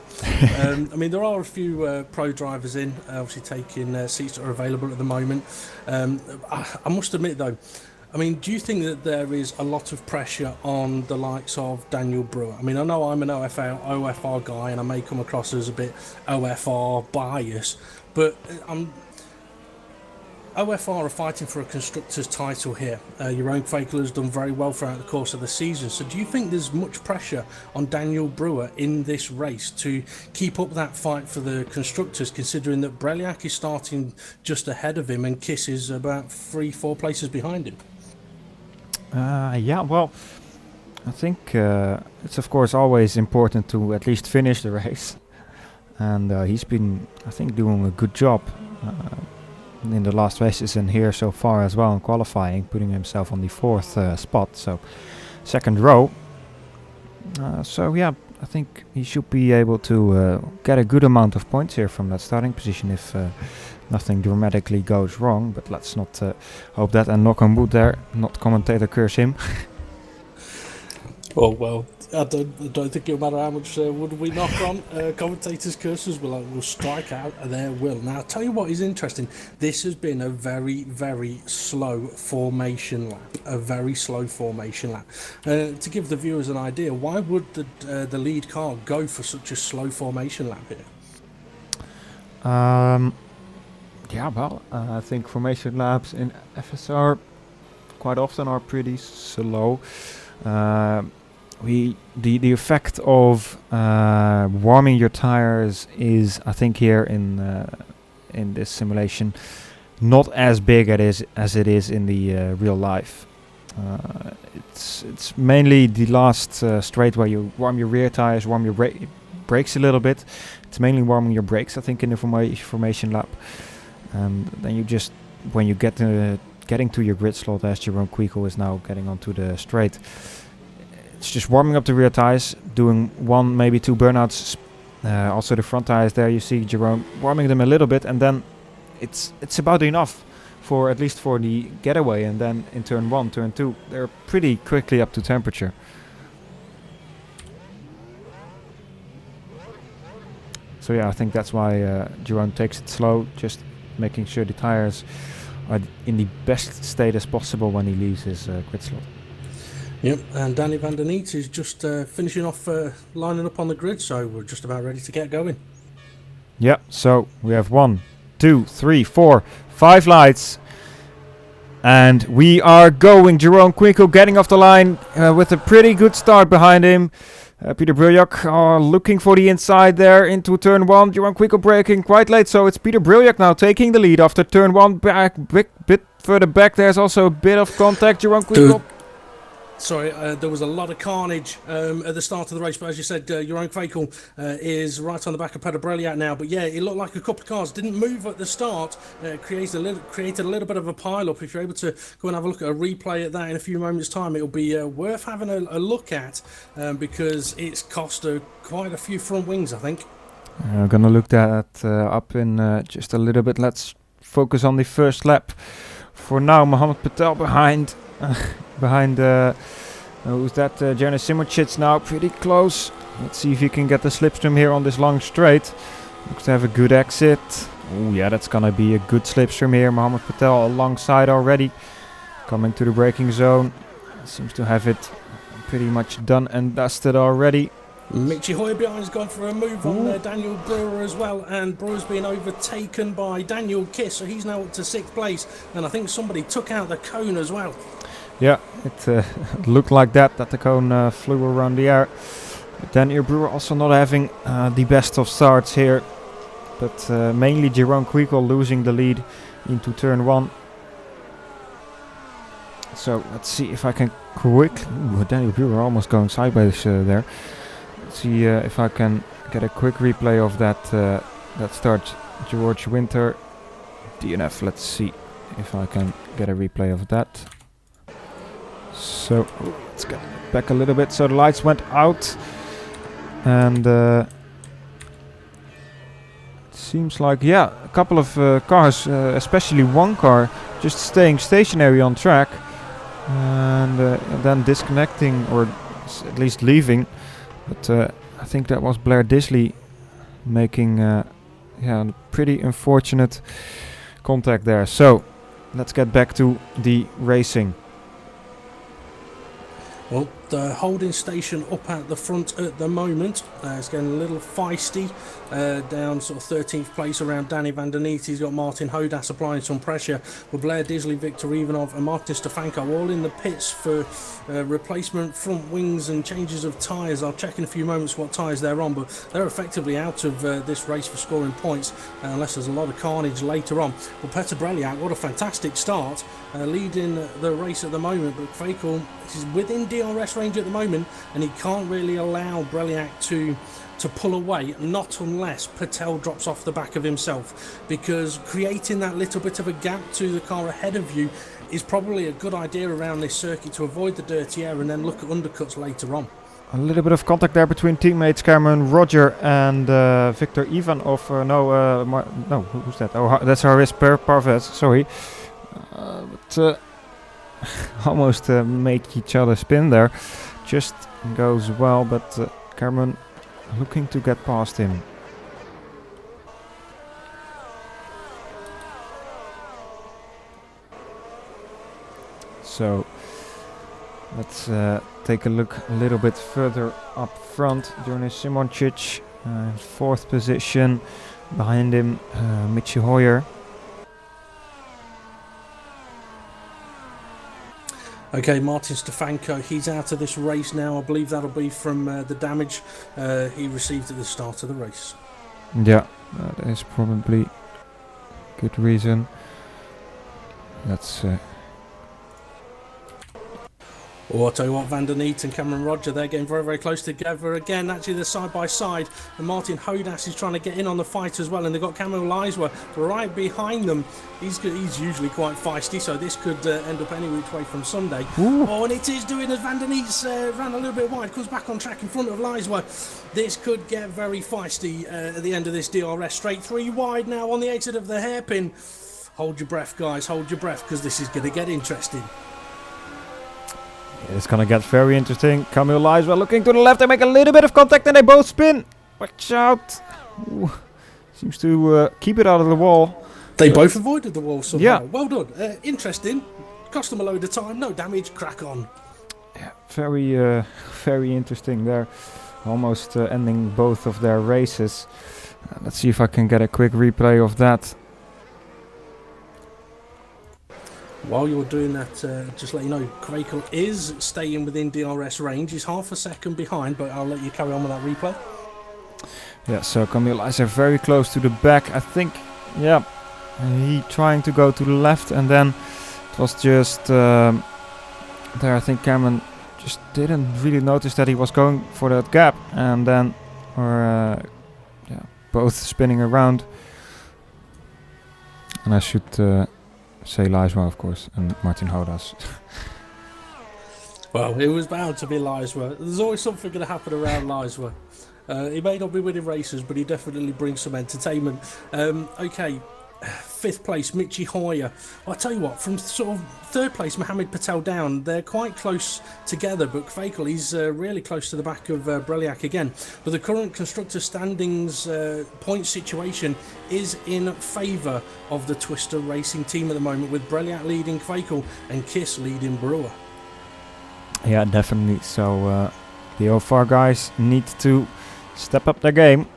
I mean, there are a few Pro drivers in, obviously taking seats that are available at the moment. I must admit, though, I mean, do you think that there is a lot of pressure on the likes of Daniel Brewer? I mean, I know I'm an OFR guy, and I may come across as a bit OFR biased, but OFR are fighting for a constructor's title here. Jong has done very well throughout the course of the season. So do you think there's much pressure on Daniel Brewer in this race to keep up that fight for the constructors, considering that Breliak is starting just ahead of him and Kiss is about 3-4 places behind him? Yeah, well, I think it's of course always important to at least finish the race. And he's been, I think, doing a good job in the last races and here so far as well in qualifying, putting himself on the 4th spot, so 2nd row. So yeah, I think he should be able to get a good amount of points here from that starting position if nothing dramatically goes wrong, but let's not hope that, and knock on wood there, not commentator curse him. Oh well, I don't think it'll matter how much wood we knock on. Commentators' curses will strike out their will. Now, I'll tell you what is interesting. This has been a very, very slow formation lap. A very slow formation lap. To give the viewers an idea, why would the lead car go for such a slow formation lap here? Yeah, well, I think formation laps in FSR quite often are pretty slow. The effect of warming your tires is, I think, here in this simulation not as big as it is in the real life. It's mainly the last straight where you warm your rear tires, warm your brakes a little bit. It's mainly warming your brakes, I think, in the formation lap. And then you just, when you getting to your grid slot, as Jerome Quico is now getting onto the straight, it's just warming up the rear tires, doing 1, maybe 2 burnouts. Also the front tires there, you see Jerome warming them a little bit, and then it's about enough for at least for the getaway. And then in turn 1, turn 2, they're pretty quickly up to temperature. So yeah, I think that's why Jerome takes it slow, just making sure the tires are in the best state as possible when he leaves his grid slot. Yep, and Danny van der Neet is just finishing off lining up on the grid, so we're just about ready to get going. Yeah, so we have 1, 2, 3, 4, 5 lights. And we are going. Jerome Quico getting off the line with a pretty good start behind him. Peter Briljak are looking for the inside there into turn 1. Jerome Quico braking quite late, so it's Peter Briljak now taking the lead after turn 1. Bit further back, there's also a bit of contact. Jerome Quico. Sorry, there was a lot of carnage at the start of the race, but as you said, Jong is right on the back of Peter Breliak now. But yeah, it looked like a couple of cars didn't move at the start, created a little bit of a pile-up. If you're able to go and have a look at a replay at that in a few moments' time, it'll be worth having a look at because it's cost quite a few front wings, I think. I'm going to look that up in just a little bit. Let's focus on the first lap. For now, Mohammed Patel behind... who's that? Jonas Simmerchits now pretty close. Let's see if he can get the slipstream here on this long straight. Looks to have a good exit. Oh yeah, that's gonna be a good slipstream here. Mohammed Patel alongside already. Coming to the braking zone. Seems to have it pretty much done and dusted already. Michi Hoyer behind has gone for a move on Daniel Brewer as well, and Brewer's been overtaken by Daniel Kiss, so he's now up to 6th place, and I think somebody took out the cone as well. Yeah, it looked like that the cone flew around the air. Daniel Brewer also not having the best of starts here, but mainly Jerome Quickle losing the lead into turn 1. So let's see if I can quickly... Daniel Brewer almost going sideways there. Let's see if I can get a quick replay of that start. George Winter, DNF. Let's see if I can get a replay of that. So let's get back a little bit. So the lights went out, and it seems like, yeah, a couple of cars, especially one car, just staying stationary on track, and then disconnecting, or at least leaving. But I think that was Blair Disley making a pretty unfortunate contact there. So let's get back to the racing. Well, the holding station up at the front at the moment. It's getting a little feisty. Down sort of 13th place around Danny van der Neet. He's got Martin Hodas applying some pressure. With Blair Disley, Victor Ivanov and Martin Stefanko all in the pits for replacement front wings and changes of tyres. I'll check in a few moments what tyres they're on, but they're effectively out of this race for scoring points unless there's a lot of carnage later on. But Petr Breliak, what a fantastic start, leading the race at the moment, but Fakel is within DRS range at the moment, and he can't really allow Breliak to pull away, not unless Patel drops off the back of himself, because creating that little bit of a gap to the car ahead of you is probably a good idea around this circuit to avoid the dirty air and then look at undercuts later on. A little bit of contact there between teammates Cameron Roger and Victor Ivanov. No, who's that? Oh, that's Haris Parvez, sorry. But almost make each other spin there. Just goes well, but Cameron looking to get past him. So let's take a look a little bit further up front. Jonas Simoncic, 4th position. Behind him, Mitchie Hoyer. Okay, Martin Stefanko, he's out of this race now. I believe that'll be from the damage he received at the start of the race. Yeah, that is probably good reason. Let's... I'll tell you what, Van der Neet and Cameron Roger, they're getting very, very close together again. Actually, they're side by side, and Martin Hodas is trying to get in on the fight as well, and they've got Camille Liswa right behind them. He's usually quite feisty, so this could end up any which way from Sunday. Ooh. Oh, and it is doing as Van der Neet's ran a little bit wide, comes back on track in front of Liswa. This could get very feisty at the end of this DRS. Straight 3 wide now on the exit of the hairpin. Hold your breath, guys, hold your breath, because this is going to get interesting. It's gonna get very interesting. Camille Liswa looking to the left. They make a little bit of contact and they both spin. Watch out. Ooh. Seems to keep it out of the wall. They both avoided the wall somehow. Yeah. Well done. Interesting. Cost them a load of time. No damage. Crack on. Yeah, very interesting there. Almost ending both of their races. Let's see if I can get a quick replay of that. While you're doing that, just let you know, Krakel is staying within DRS range. He's half a second behind, but I'll let you carry on with that replay. Yeah, so Camille is very close to the back. I think, yeah, he trying to go to the left, and then it was just there. I think Cameron just didn't really notice that he was going for that gap, and then both spinning around. And I should say Liswa, of course, and Martin Hodas. Well, it was bound to be Liswa. There's always something going to happen around Liswa. He may not be winning races, but he definitely brings some entertainment. Okay, 5th place, Mitchie Hoyer. Well, I'll tell you what, from sort of 3rd place, Mohamed Patel down, they're quite close together, but Fakel, he's really close to the back of Breliak again. But the current constructor standings point situation is in favour of the Twister Racing team at the moment, with Breliak leading Fakel and Kiss leading Brewer. Yeah, definitely. So the OFR guys need to step up their game.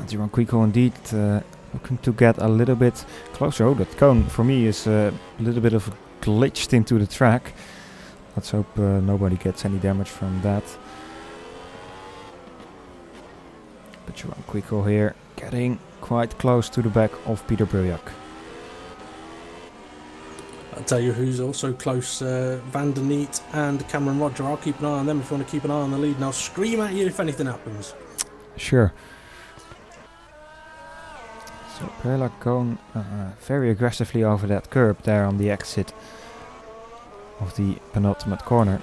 Jerome Quico indeed looking to get a little bit closer. Oh, that cone for me is a little bit of glitched into the track. Let's hope nobody gets any damage from that. But João Quico here getting quite close to the back of Peter Briljak. I'll tell you who's also close, Van der Neet and Cameron Roger. I'll keep an eye on them if you want to keep an eye on the lead, and I'll scream at you if anything happens. Sure. So Briljak going very aggressively over that curb there on the exit of the penultimate corner.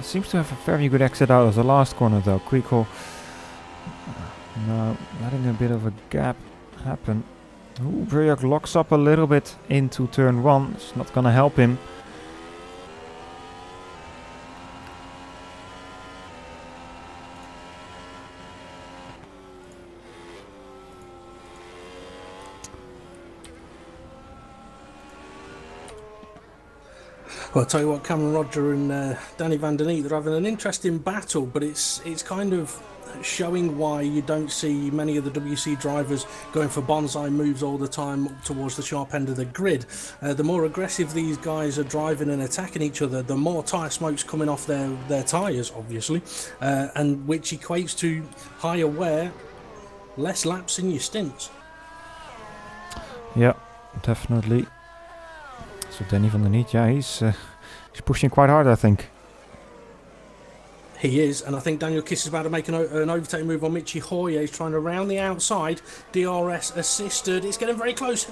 Seems to have a very good exit out of the last corner though. Quico now letting a bit of a gap happen. Ooh, Briljak locks up a little bit into turn 1. It's not gonna help him. Well, I'll tell you what, Cameron Roger and Danny Van der Neet, they're having an interesting battle, but it's kind of showing why you don't see many of the WC drivers going for bonsai moves all the time towards the sharp end of the grid. The more aggressive these guys are driving and attacking each other, the more tyre smoke's coming off their tyres, obviously, and which equates to higher wear, less laps in your stints. Yeah, definitely. So Danny Van der Neet, yeah, he's pushing quite hard, I think. He is, and I think Daniel Kiss is about to make an overtake move on Michi Hoyer. He's trying to round the outside. DRS assisted. It's getting very close.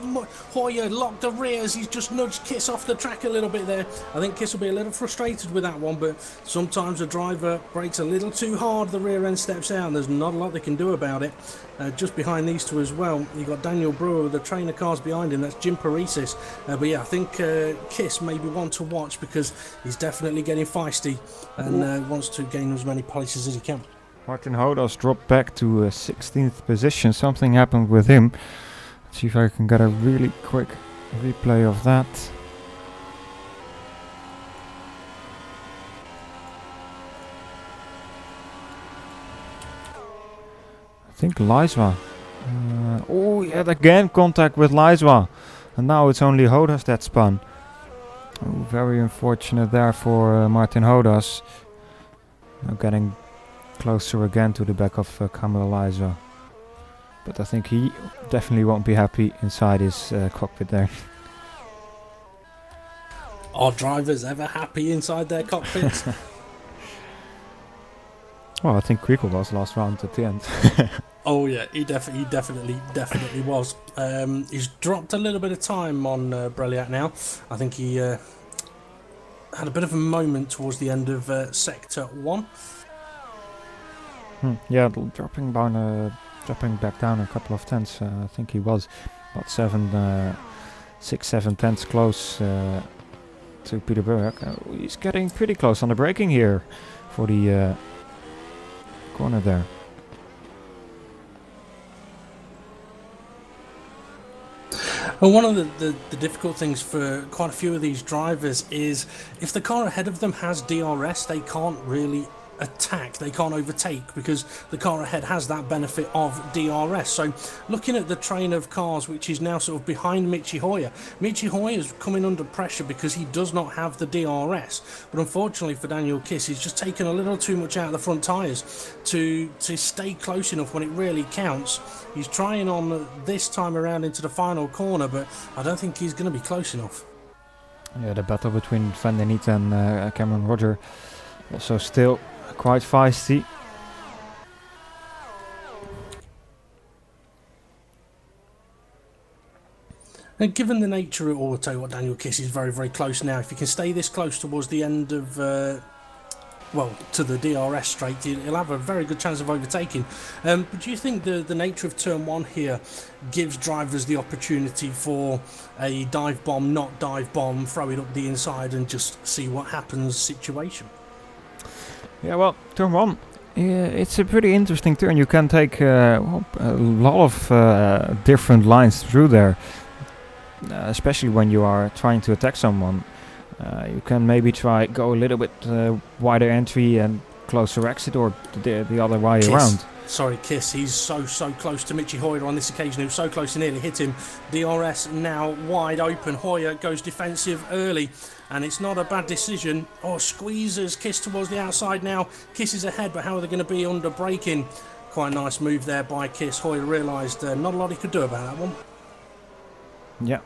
Hoyer locked the rears. He's just nudged Kiss off the track a little bit there. I think Kiss will be a little frustrated with that one, but sometimes a driver brakes a little too hard. The rear end steps out, and there's not a lot they can do about it. Just behind these two as well, you've got Daniel Brewer with the trainer cars behind him. That's Jim Parisis. But yeah, I think Kiss may be one to watch because he's definitely getting feisty and wants to gain as many places as he can. Martin Hodas dropped back to 16th position. Something happened with him. Let's see if I can get a really quick replay of that. I think Leiswa. Oh, yet again contact with Leiswa. And now it's only Hodas that spun. Oh, very unfortunate there for Martin Hodas. Now getting closer again to the back of Kamil Leiswa. But I think he definitely won't be happy inside his cockpit there. Are drivers ever happy inside their cockpits? Well, I think Quico was last round at the end. Oh yeah, he definitely was. He's dropped a little bit of time on Briljak now. I think he had a bit of a moment towards the end of Sector 1. Yeah, dropping back down a couple of tenths. I think he was about 6-7 tenths close to Peter Briljak. He's getting pretty close on the braking here for the corner there. Well, one of the difficult things for quite a few of these drivers is if the car ahead of them has DRS, they can't really attack, they can't overtake because the car ahead has that benefit of DRS. So looking at the train of cars which is now sort of behind Michi Hoyer is coming under pressure because he does not have the DRS, but unfortunately for Daniel Kiss, he's just taken a little too much out of the front tyres to stay close enough when it really counts. He's trying on this time around into the final corner, but I don't think he's going to be close enough. Yeah, the battle between Van der Neet and Cameron Roger also still quite feisty. And given the nature of it all, I'll tell you what, Daniel Kiss is very, very close now. If he can stay this close towards the end of, to the DRS straight, he'll have a very good chance of overtaking. But do you think the nature of turn 1 here gives drivers the opportunity for a dive bomb, not dive bomb, throw it up the inside and just see what happens situation? Yeah, well, turn 1, it's a pretty interesting turn. You can take a lot of different lines through there, especially when you are trying to attack someone. You can maybe go a little bit wider entry and closer exit, or the other way around. Sorry, Kiss, he's so close to Michi Hoyer on this occasion. He was so close to nearly hit him. DRS now wide open. Hoyer goes defensive early, and it's not a bad decision. Oh, squeezes Kiss towards the outside now. Kiss is ahead, but how are they going to be under braking? quite a nice move there by Kiss. Hoyer realised not a lot he could do about that one. Yeah,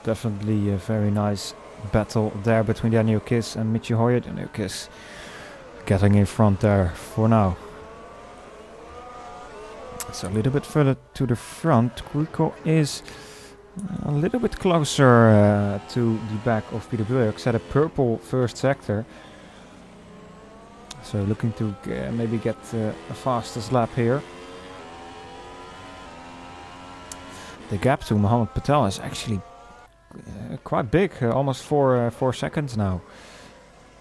definitely a very nice battle there between Daniel Kiss and Mitchie Hoyer. Daniel Kiss getting in front there for now. So a little bit further to the front. Kuiko is a little bit closer to the back of Peter Burks at a purple first sector. So looking to maybe get a fastest lap here. The gap to Mohammed Patel is actually quite big, almost 4 seconds now.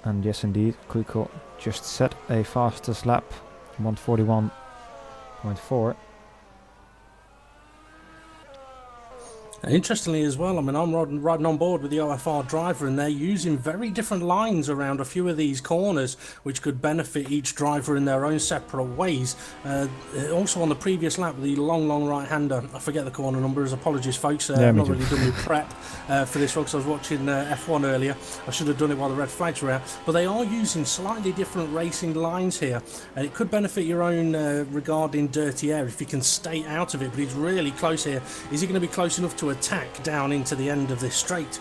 And yes, indeed, Kuiko just set a fastest lap, 1:41.4. Interestingly as well, I mean, I'm riding on board with the OFR driver, and they're using very different lines around a few of these corners, which could benefit each driver in their own separate ways. Also on the previous lap, the long right-hander, I forget the corner numbers, apologies folks, I've not really done my prep for this one because I was watching F1 earlier. I should have done it while the red flags were out, but they are using slightly different racing lines here, and it could benefit your own regarding dirty air if you can stay out of it. But he's really close here. Is he going to be close enough to attack down into the end of this straight?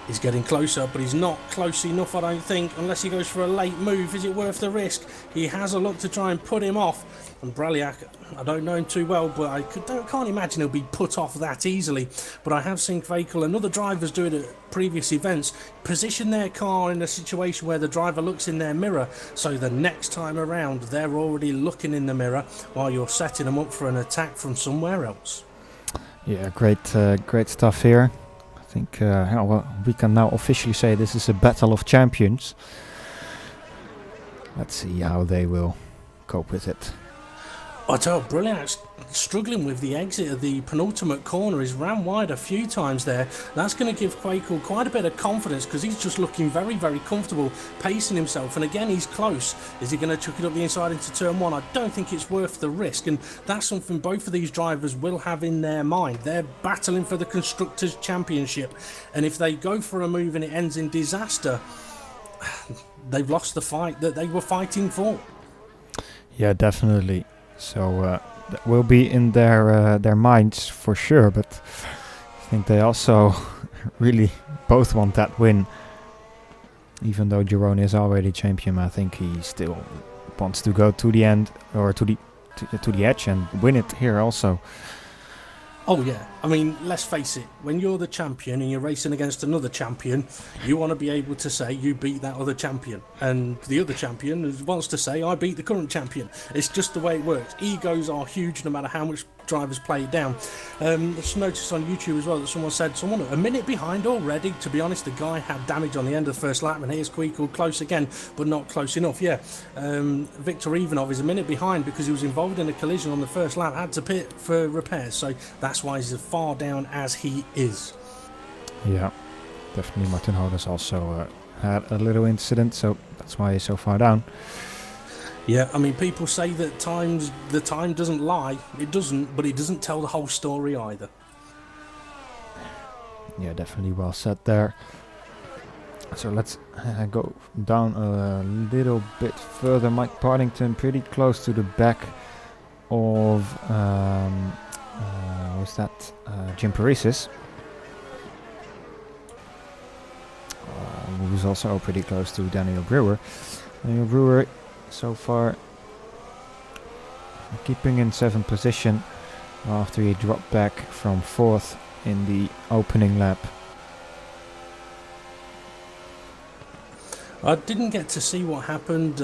He's getting closer, but he's not close enough, I don't think, unless he goes for a late move. Is it worth the risk? He has a look to try and put him off. And Braliak, I don't know him too well, but I can't imagine he'll be put off that easily. But I have seen Kvekel and other drivers do it at previous events, position their car in a situation where the driver looks in their mirror, so the next time around they're already looking in the mirror while you're setting them up for an attack from somewhere else. Yeah, great stuff here. I think well, we can now officially say this is a battle of champions. Let's see how they will cope with it. I tell you, Brilliant's struggling with the exit of the penultimate corner. He's ran wide a few times there. That's going to give Quakel quite a bit of confidence because he's just looking very, very comfortable, pacing himself. And again, he's close. Is he going to chuck it up the inside into turn one? I don't think it's worth the risk. And that's something both of these drivers will have in their mind. They're battling for the Constructors' Championship. And if they go for a move and it ends in disaster, they've lost the fight that they were fighting for. Yeah, definitely. So that will be in their minds for sure, but I think they also really both want that win. Even though Jerome is already champion, I think he still wants to go to the end or to the edge and win it here also. Oh yeah, I mean, let's face it, when you're the champion and you're racing against another champion, you want to be able to say you beat that other champion, and the other champion wants to say I beat the current champion. It's just the way it works. Egos are huge no matter how much drivers play it down. I just noticed on YouTube as well that someone said someone a minute behind already. To be honest, the guy had damage on the end of the first lap, and here's Queekle close again, but not close enough. Yeah, Viktor Ivanov is a minute behind because he was involved in a collision on the first lap, had to pit for repairs, so that's why he's as far down as he is. Yeah, definitely. Martin Hodes also had a little incident, so that's why he's so far down. Yeah, I mean, people say that the time doesn't lie. It doesn't, but it doesn't tell the whole story either. Yeah, definitely well said there. So let's go down a little bit further. Mike Partington pretty close to the back of Jim Parisis, who's also pretty close to Daniel Brewer. Daniel Brewer so far keeping in 7th position after he dropped back from 4th in the opening lap. I didn't get to see what happened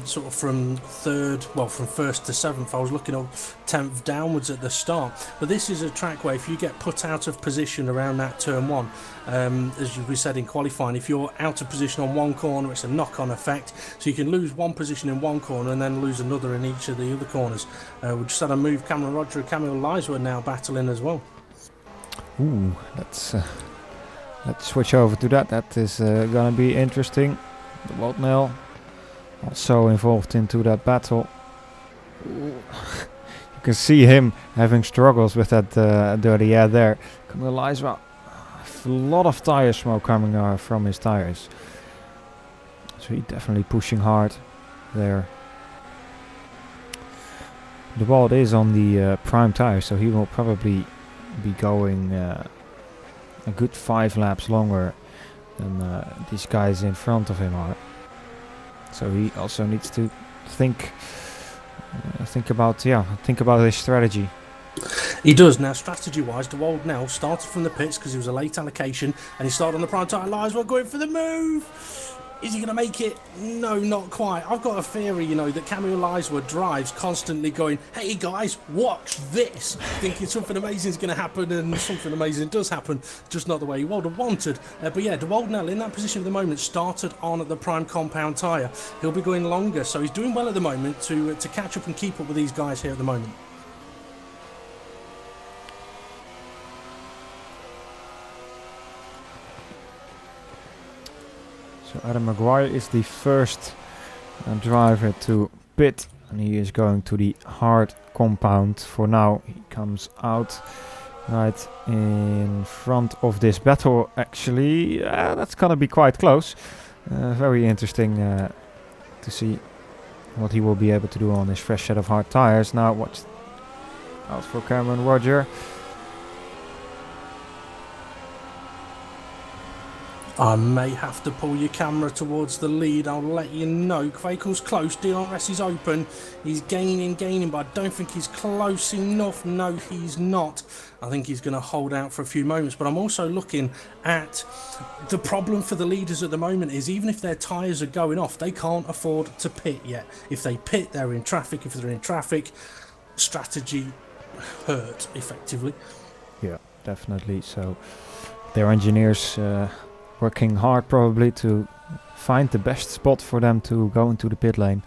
sort of from 1st to 7th. I was looking up 10th downwards at the start. But this is a track where if you get put out of position around that turn one, as we said in qualifying, if you're out of position on one corner, it's a knock-on effect. So you can lose one position in one corner and then lose another in each of the other corners. We just had a move. Cameron Roger and Camille Lies were now battling as well. Ooh, let's switch over to that. That is going to be interesting. The Waldnell also involved into that battle. You can see him having struggles with that dirty air there. Camille Lies, well, a lot of tire smoke coming from his tires. So he's definitely pushing hard. there. The Wald is on the prime tire, so he will probably be going a good 5 laps longer than these guys in front of him are. So he also needs to think about his strategy. He does. Now, strategy-wise, De Wald now started from the pits because he was a late allocation, and he started on the prime tyre. We're going for the move. Is he going to make it? No, not quite. I've got a theory, that Camille Liswa drives constantly going, hey guys, watch this, thinking something amazing is going to happen, and something amazing does happen, just not the way he would have wanted. But yeah, De Wald now in that position at the moment, started on the prime compound tyre. He'll be going longer, so he's doing well at the moment to catch up and keep up with these guys here at the moment. So Adam Maguire is the first driver to pit, and he is going to the hard compound for now. He comes out right in front of this battle, actually. That's gonna be quite close. Very interesting to see what he will be able to do on his fresh set of hard tires. Now watch out for Cameron Roger. I may have to pull your camera towards the lead. I'll let you know. Quakel's close. DRS is open. He's gaining, but I don't think he's close enough. No, he's not. I think he's going to hold out for a few moments. But I'm also looking at the problem for the leaders at the moment is even if their tyres are going off, they can't afford to pit yet. If they pit, they're in traffic. If they're in traffic, strategy hurt, effectively. Yeah, definitely. So their engineers... working hard probably to find the best spot for them to go into the pit lane.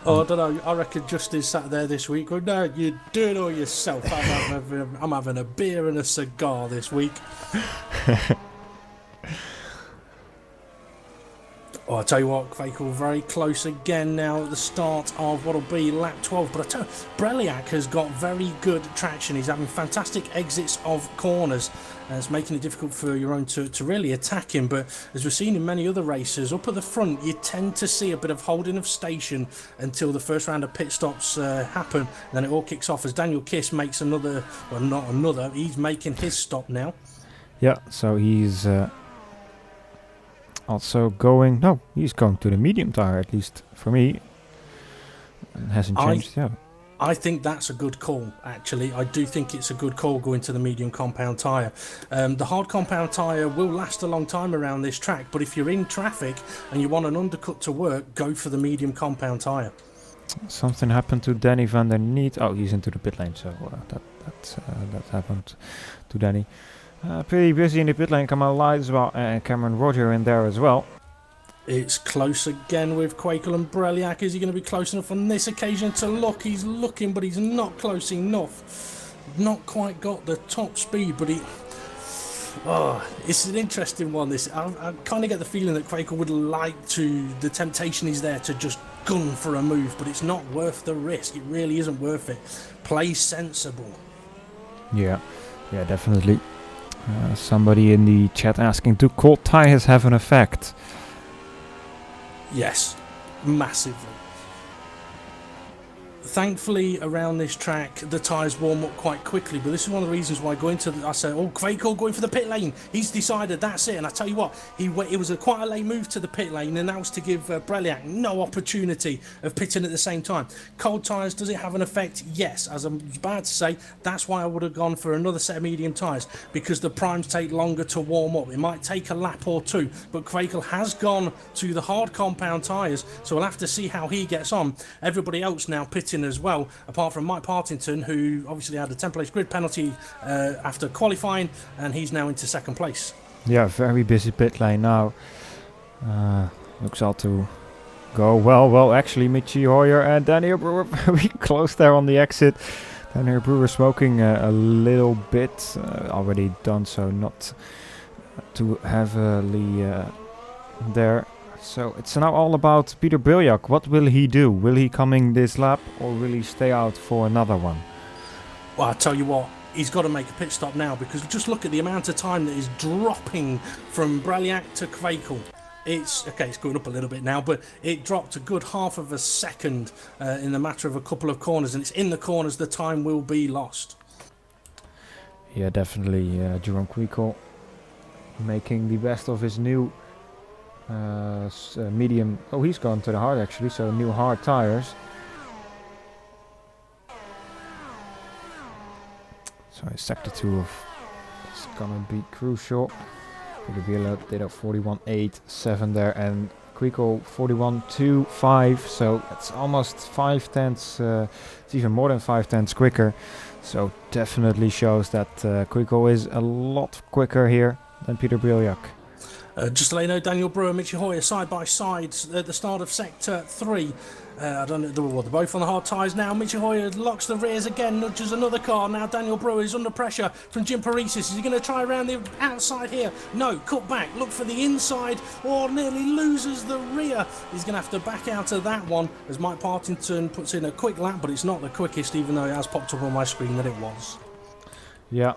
Oh, I don't know. I reckon Justin sat there this week going, no, you do it all yourself. I'm having a beer and a cigar this week. Oh, I tell you what, Quakel very close again now at the start of what'll be lap 12. But I tell you, Breliak has got very good traction. He's having fantastic exits of corners. It's making it difficult for your own to really attack him. But as we've seen in many other races, up at the front, you tend to see a bit of holding of station until the first round of pit stops happen. And then it all kicks off as Daniel Kiss makes another, well, not another, he's making his stop now. Yeah, so he's... also going... No, he's going to the medium tire, at least for me. It hasn't changed, yeah. I think that's a good call, actually. I do think it's a good call going to the medium compound tyre. The hard compound tyre will last a long time around this track, but if you're in traffic and you want an undercut to work, go for the medium compound tyre. Something happened to Danny van der Niet. Oh, he's into the pit lane, so that happened to Danny. Pretty busy in the pit lane. Kamal Liswa and Cameron Roger in there as well. It's close again with Quakel and Breliak. Is he going to be close enough on this occasion to look? He's looking, but he's not close enough. Not quite got the top speed, but it's an interesting one. I kind of get the feeling that Quakel would like to. The temptation is there to just gun for a move, but it's not worth the risk. It really isn't worth it. Play sensible. Yeah, definitely. Somebody in the chat asking, do cold tires have an effect? Yes, massively. Thankfully, around this track, the tyres warm up quite quickly, but this is one of the reasons why I say, Quakel going for the pit lane. He's decided that's it, and I tell you what, it was quite a late move to the pit lane, and that was to give Breliak no opportunity of pitting at the same time. Cold tyres, does it have an effect? Yes. As I was about to say, that's why I would have gone for another set of medium tyres, because the primes take longer to warm up. It might take a lap or two, but Quakel has gone to the hard compound tyres, so we'll have to see how he gets on. Everybody else now pitting as well, apart from Mike Partington, who obviously had a 10-place grid penalty after qualifying, and he's now into second place. Yeah, very busy pit lane now. Looks all to go well. Actually, Michi Hoyer and Daniel Brewer very close there on the exit. Daniel Brewer smoking a little bit, already done so, not too heavily there. So it's now all about Peter Biljak. What will he do? Will he coming this lap, or will he stay out for another one? Well, I tell you what, he's got to make a pit stop now, because just look at the amount of time that is dropping from Breliak to Quakel. It's okay, it's going up a little bit now, but it dropped a good half of a second in the matter of a couple of corners, and it's in the corners the time will be lost. Yeah, definitely. Jerome Quickle making the best of his new medium. Oh, he's gone to the hard actually, so new hard tires. So sector 2 is gonna be crucial. It'll be a little bit of 41.87 there, and Quickle 41.25. So it's almost 5/10. It's even more than 5/10 quicker. So definitely shows that Quickle is a lot quicker here than Peter Briljak. Just to let you know, Daniel Brewer and Michi Hoyer side by side at the start of sector 3. I don't know, they're both on the hard tyres now. Michi Hoyer locks the rears again, nudges another car. Now Daniel Brewer is under pressure from Jim Paresis. Is he going to try around the outside here? No, cut back, look for the inside, or nearly loses the rear. He's going to have to back out of that one as Mike Partington puts in a quick lap, but it's not the quickest, even though it has popped up on my screen that it was. Yeah.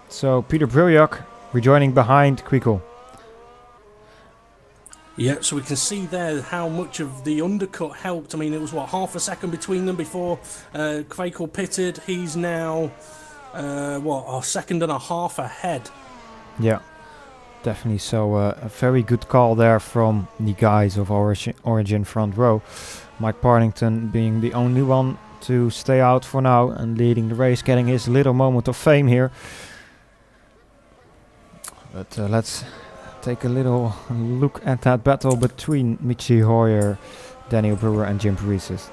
So Peter Briljak rejoining behind Quickle. Yeah, so we can see there how much of the undercut helped. I mean, it was, what, half a second between them before Quickle pitted. He's now, a second and a half ahead. Yeah, definitely. So a very good call there from the guys of Origin front row. Mike Partington being the only one to stay out for now and leading the race, getting his little moment of fame here. But let's take a little look at that battle between Michi Hoyer, Daniel Brewer and Jim Paresis.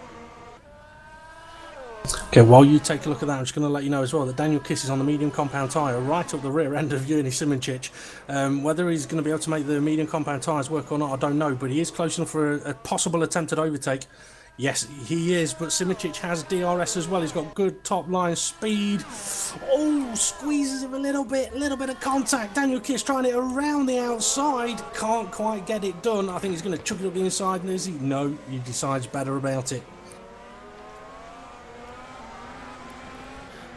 Okay, while you take a look at that, I'm just going to let you know as well that Daniel Kiss is on the medium compound tyre right up the rear end of Yuri Simoncic. Whether he's going to be able to make the medium compound tyres work or not, I don't know, but he is close enough for a possible attempted overtake. Yes, he is, but Simoncic has DRS as well. He's got good top line speed. Oh, squeezes him a little bit of contact. Daniel Kiss trying it around the outside. Can't quite get it done. I think he's going to chuck it up the inside, and is he? No, he decides better about it.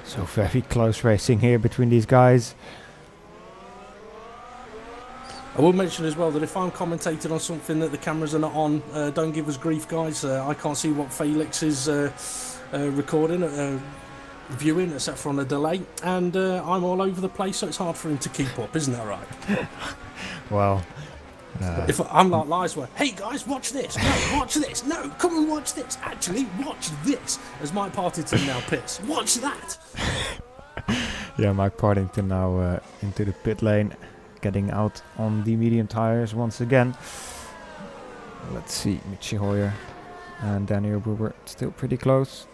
So very close racing here between these guys. I will mention as well that if I'm commentating on something that the cameras are not on, don't give us grief, guys. I can't see what Felix is recording, viewing, except for on a delay. And I'm all over the place, so it's hard for him to keep up, isn't that right? Well, if I'm like Liza, hey guys, watch this. No, watch this. No, come and watch this. Actually, watch this. As Mike Partington now pits. Watch that. Yeah, Mike Partington now into the pit lane. Getting out on the medium tires once again. Let's see, Michi Hoyer and Daniel Brewer still pretty close.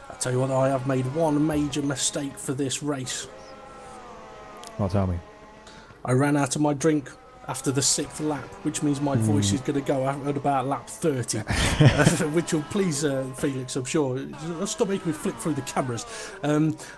I tell you what, I have made one major mistake for this race. Well, tell me. I ran out of my drink after the 6th lap, which means my voice is going to go at about lap 30, which will please Felix, I'm sure. Stop making me flip through the cameras.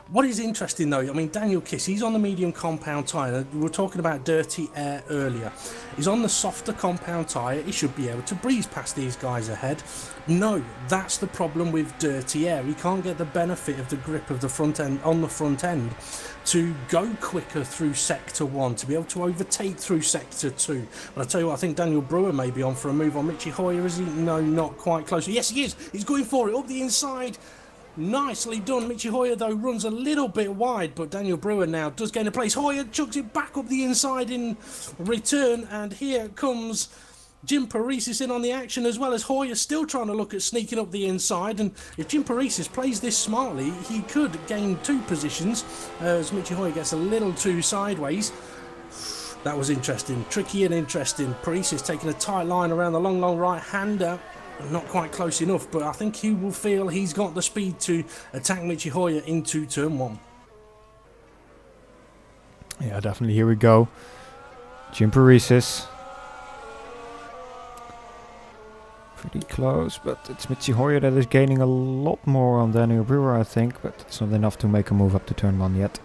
What is interesting though, I mean, Daniel Kiss, he's on the medium compound tyre. We were talking about dirty air earlier. He's on the softer compound tyre. He should be able to breeze past these guys ahead. No, that's the problem with dirty air. He can't get the benefit of the grip of the front end on the front end to go quicker through sector 1, to be able to overtake through sector 2. But I tell you what, I think Daniel Brewer may be on for a move on Michi Hoyer, is he? No, not quite close. Yes, he is. He's going for it up the inside. Nicely done. Michi Hoyer, though, runs a little bit wide, but Daniel Brewer now does gain a place. Hoyer chucks it back up the inside in return, and here comes Jim Paresis in on the action, as well as Hoyer still trying to look at sneaking up the inside. And if Jim Paresis plays this smartly, he could gain 2 positions as Michi Hoyer gets a little too sideways. That was interesting, tricky and interesting. Paresis taking a tight line around the long right-hander. Not quite close enough, but I think he will feel he's got the speed to attack Michi Hoyer into turn 1. Yeah, definitely. Here we go. Jim Paresis. Pretty close, but it's Michi Hoyer that is gaining a lot more on Daniel Brewer, I think, but it's not enough to make a move up to turn 1 yet.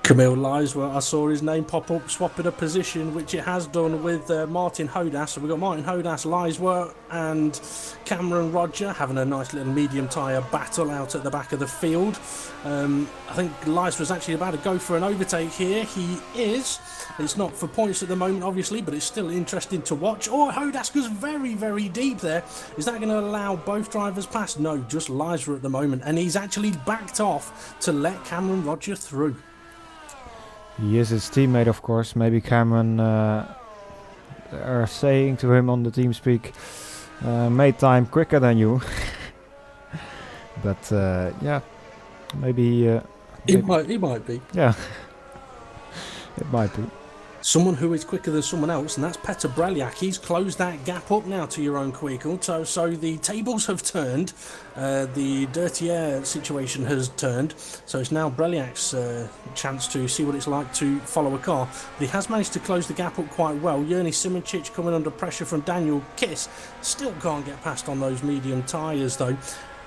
Camille Leisworth, I saw his name pop up, swapping a position, which it has done with Martin Hodas. So we've got Martin Hodas, Leisworth, and Cameron Roger having a nice little medium tyre battle out at the back of the field. I think Leisworth's actually about to go for an overtake here. He is. It's not for points at the moment, obviously, but it's still interesting to watch. Oh, Hodas goes very, very deep there. Is that going to allow both drivers past? No, just Leisworth at the moment. And he's actually backed off to let Cameron Roger through. He is his teammate, of course. Maybe Cameron are saying to him on the TeamSpeak, made time quicker than you. But yeah, maybe he might be. Yeah, it might be. Someone who is quicker than someone else, and that's Petr Breliak. He's closed that gap up now to your own vehicle. So the tables have turned. The dirty air situation has turned. So it's now Breliak's chance to see what it's like to follow a car. But he has managed to close the gap up quite well. Yerny Simoncic coming under pressure from Daniel Kiss. Still can't get past on those medium tyres though.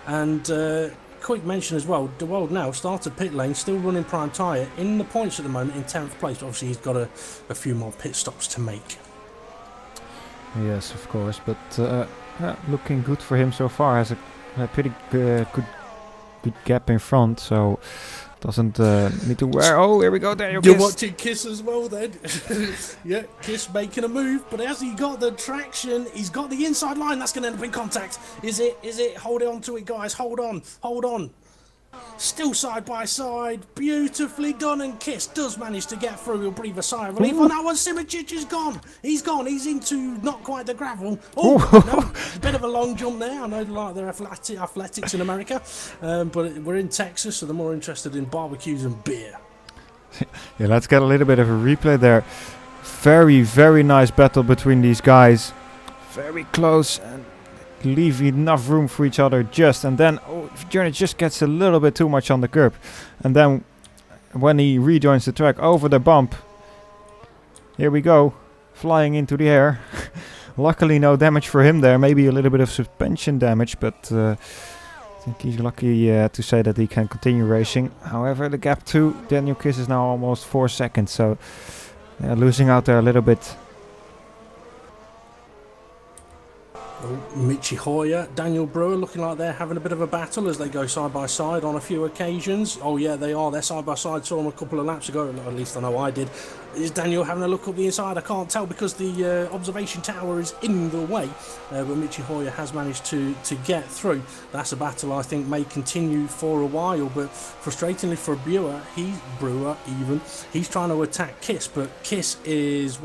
And quick mention as well, De Wilde now started pit lane, still running prime tyre, in the points at the moment in 10th place. But obviously he's got a few more pit stops to make. Yes, of course, but looking good for him so far. Has a pretty good gap in front, so doesn't need to wear. Oh, here we go, Daniel Kiss. You're watching Kiss as well then. Yeah, Kiss making a move, but has he got the traction? He's got the inside line. That's going to end up in contact. Is it? Hold on to it, guys. Hold on. Still side by side. Beautifully done, and Kiss does manage to get through. He'll breathe a sigh of relief. Oh, that one, Simoncic is gone. He's gone. He's into not quite the gravel. Oh, no, a bit of a long jump there. I know they like their athletics in America, but we're in Texas, so they're more interested in barbecues and beer. Yeah, let's get a little bit of a replay there. Very, very nice battle between these guys. Very close and leave enough room for each other and then Journey just gets a little bit too much on the curb, and then when he rejoins the track over the bump, here we go, flying into the air. Luckily no damage for him there, maybe a little bit of suspension damage, but I think he's lucky to say that he can continue racing. However, the gap to Daniel Kiss is now almost 4 seconds, so losing out there a little bit. Michi Hoyer, Daniel Brewer looking like they're having a bit of a battle as they go side by side on a few occasions. Oh yeah, they are. They're side by side. Saw them a couple of laps ago, at least I know I did. Is Daniel having a look up the inside? I can't tell because the observation tower is in the way. But Michi Hoyer has managed to get through. That's a battle I think may continue for a while. But frustratingly for Brewer, he's trying to attack Kiss, but Kiss is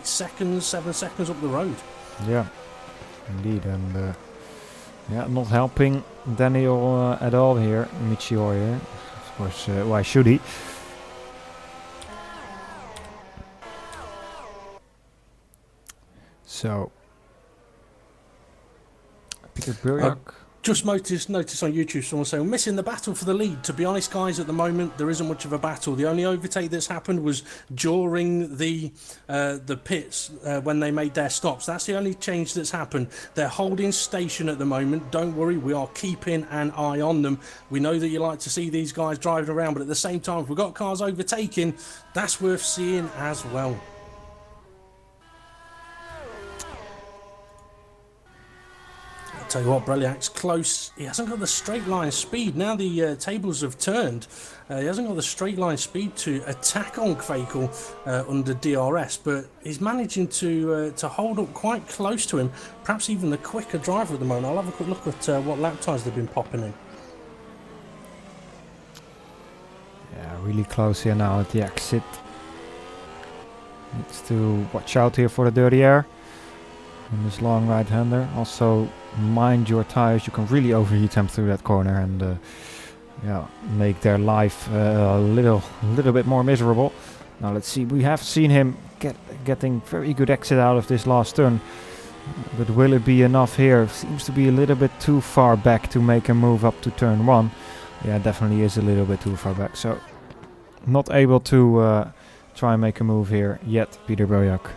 7 seconds up the road. Yeah. Indeed, and not helping Daniel at all here, Michi Hoyer. Of course, why should he? So, Petr Breliak. Just noticed on YouTube someone saying, missing the battle for the lead. To be honest, guys, at the moment, there isn't much of a battle. The only overtake that's happened was during the pits when they made their stops. That's the only change that's happened. They're holding station at the moment. Don't worry, we are keeping an eye on them. We know that you like to see these guys driving around, but at the same time, if we've got cars overtaking, that's worth seeing as well. Tell you what, Breliak's close. He hasn't got the straight line speed. Now the tables have turned. He hasn't got the straight line speed to attack on Kvekel under DRS, but he's managing to hold up quite close to him. Perhaps even the quicker driver at the moment. I'll have a quick look at what lap times they've been popping in. Yeah, really close here now at the exit. Needs to watch out here for the dirty air. And this long right-hander. Also, mind your tires. You can really overheat them through that corner and make their life a little bit more miserable. Now let's see. We have seen him getting very good exit out of this last turn. But will it be enough here? Seems to be a little bit too far back to make a move up to turn 1. Yeah, definitely is a little bit too far back. So, not able to try and make a move here yet, Petr Breliak.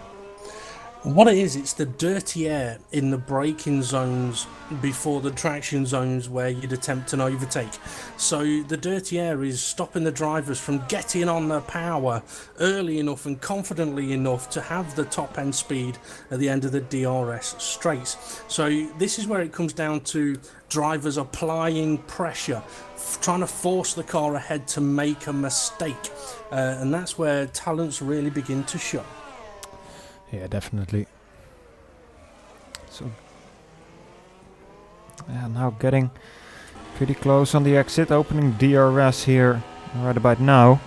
What it is, it's the dirty air in the braking zones before the traction zones where you'd attempt an overtake. So the dirty air is stopping the drivers from getting on the power early enough and confidently enough to have the top end speed at the end of the DRS straights. So this is where it comes down to drivers applying pressure, trying to force the car ahead to make a mistake. And that's where talents really begin to show. Yeah, definitely. So, yeah, now getting pretty close on the exit, opening DRS here right about now.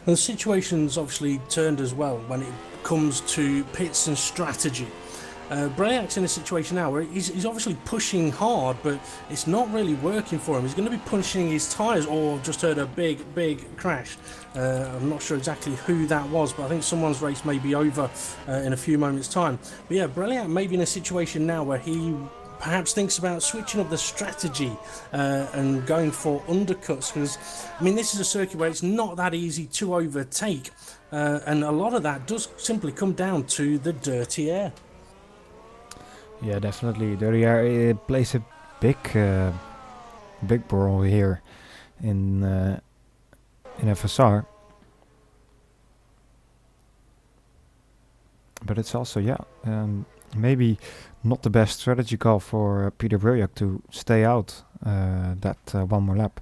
The situation's obviously turned as well when it comes to pits and strategy. Brayak's in a situation now where he's obviously pushing hard, but it's not really working for him. He's going to be punching his tyres. Oh, I've just heard a big crash. I'm not sure exactly who that was, but I think someone's race may be over in a few moments' time. But yeah, Brayak may be in a situation now where he perhaps thinks about switching up the strategy and going for undercuts, because I mean, this is a circuit where it's not that easy to overtake, and a lot of that does simply come down to the dirty air. Yeah, definitely. Dirty air plays a big role here in FSR, but it's also maybe not the best strategy call for Peter Brujak to stay out that one more lap.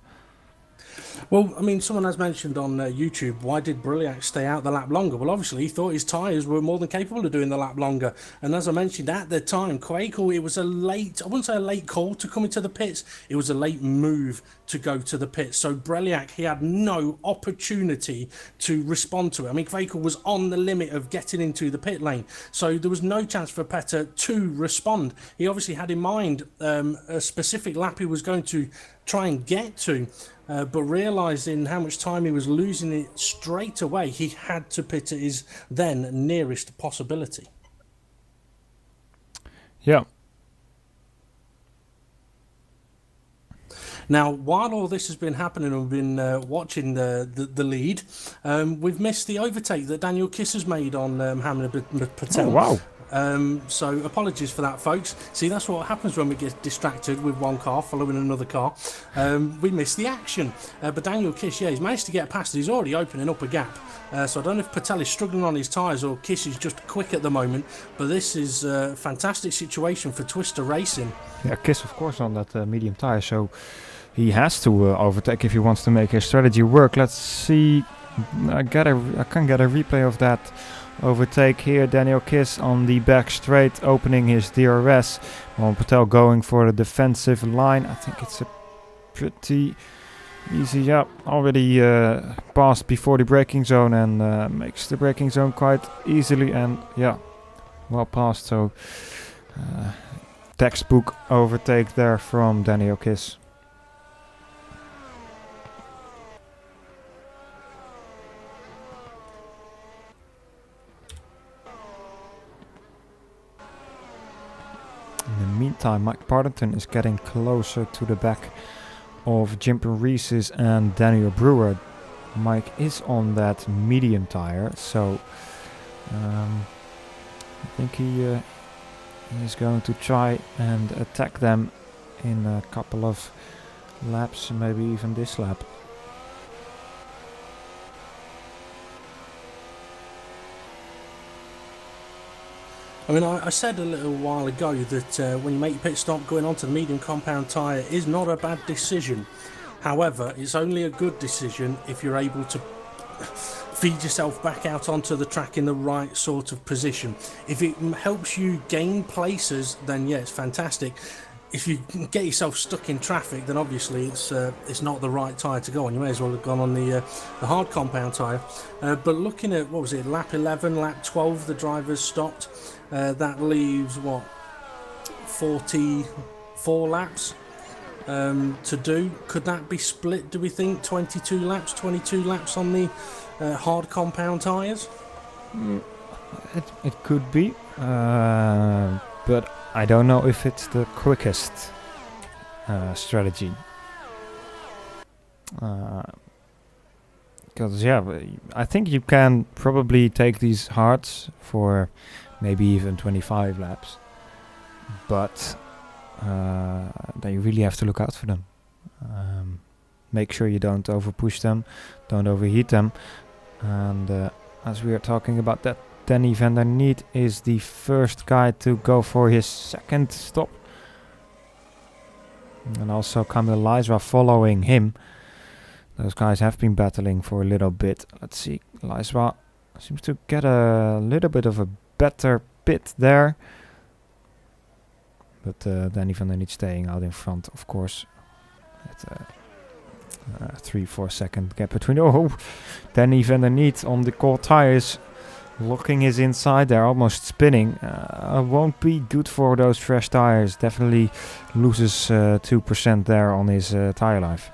Well, I mean, someone has mentioned on YouTube, why did Brujak stay out the lap longer? Well, obviously, he thought his tyres were more than capable of doing the lap longer. And as I mentioned, at the time, Quakel, it was I wouldn't say a late call to come into the pits, it was a late move to go to the pits. So Brujak, he had no opportunity to respond to it. I mean, Quakel was on the limit of getting into the pit lane, so there was no chance for Petter to respond. He obviously had in mind a specific lap he was going to try and get to, but realising how much time he was losing it straight away, he had to pit at his then nearest possibility. Yeah. Now, while all this has been happening and we've been watching the lead, we've missed the overtake that Daniel Kiss has made on Hamna Patel. Oh, wow. So apologies for that, folks. See, that's what happens when we get distracted with one car following another car. We miss the action. But Daniel Kiss, yeah, he's managed to get past it. He's already opening up a gap. So I don't know if Patel is struggling on his tyres or Kiss is just quick at the moment. But this is a fantastic situation for Twister Racing. Yeah, Kiss, of course, on that medium tyre. So he has to overtake if he wants to make his strategy work. Let's see. I can get a replay of that overtake here. Daniel Kiss on the back straight, opening his DRS. While Patel going for the defensive line. I think it's a pretty easy, yeah, already passed before the braking zone and makes the braking zone quite easily, and yeah, well passed. So textbook overtake there from Daniel Kiss. In the meantime, Mike Partington is getting closer to the back of Jimper Reeses and Daniel Brewer. Mike is on that medium tire, so I think he is going to try and attack them in a couple of laps, maybe even this lap. I mean, I said a little while ago that when you make your pit stop, going onto the medium compound tyre is not a bad decision. However, it's only a good decision if you're able to feed yourself back out onto the track in the right sort of position. If it helps you gain places, then yeah, it's fantastic. If you get yourself stuck in traffic, then obviously it's not the right tyre to go on. You may as well have gone on the hard compound tyre. But looking at, what was it, lap 11, lap 12, the drivers stopped. That leaves, 44 laps? to do. Could that be split, do we think? 22 laps on the hard compound tyres? It could be, but I don't know if it's the quickest strategy. Because I think you can probably take these hards for maybe even 25 laps, but then you really have to look out for them. Make sure you don't overpush them, don't overheat them, and as we are talking about that, Danny van der Niet is the first guy to go for his second stop, and also Camille Leisra following him. Those guys have been battling for a little bit. Let's see, Leisra seems to get a little bit of a better pit there. But Danny van der Niet staying out in front, of course. At 3-4 second gap between. Oh, Danny van der Niet on the cold tires. Locking his inside there, almost spinning. Won't be good for those fresh tires. Definitely loses 2% there on his tire life.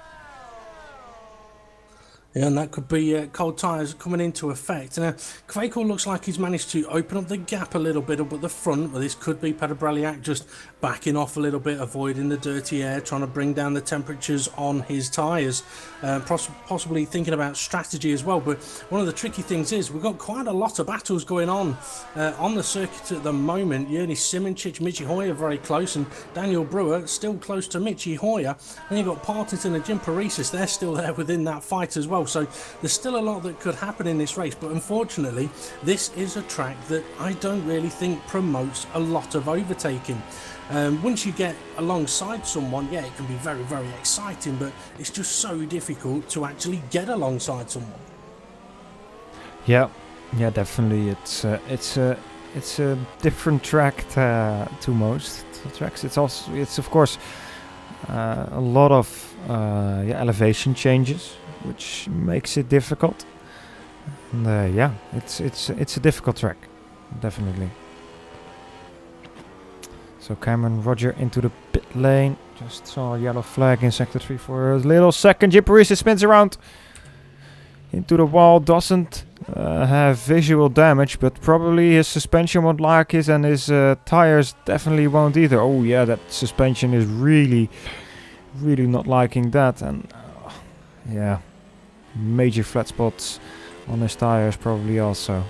Yeah, and that could be cold tyres coming into effect. Now, Kvekel looks like he's managed to open up the gap a little bit up at the front, but this could be Peter Breliak just backing off a little bit, avoiding the dirty air, trying to bring down the temperatures on his tyres. Possibly thinking about strategy as well, but one of the tricky things is we've got quite a lot of battles going on the circuit at the moment. Jurni Simoncic, Michi Hoyer very close, and Daniel Brewer still close to Michi Hoyer. Then you've got Partington and Jim Paresis, they're still there within that fight as well. So there's still a lot that could happen in this race, but unfortunately this is a track that I don't really think promotes a lot of overtaking. Once you get alongside someone, yeah, it can be very, very exciting, but it's just so difficult to actually get alongside someone. Yeah, definitely. It's a different track to most tracks. It's of course a lot of elevation changes, which makes it difficult. And it's a difficult track, definitely. So Cameron Roger into the pit lane. Just saw a yellow flag in sector 3 for a little second. Jim Paresis spins around into the wall. Doesn't have visual damage, but probably his suspension won't like it, and his tires definitely won't either. Oh yeah, that suspension is really not liking that, and major flat spots on his tires probably also.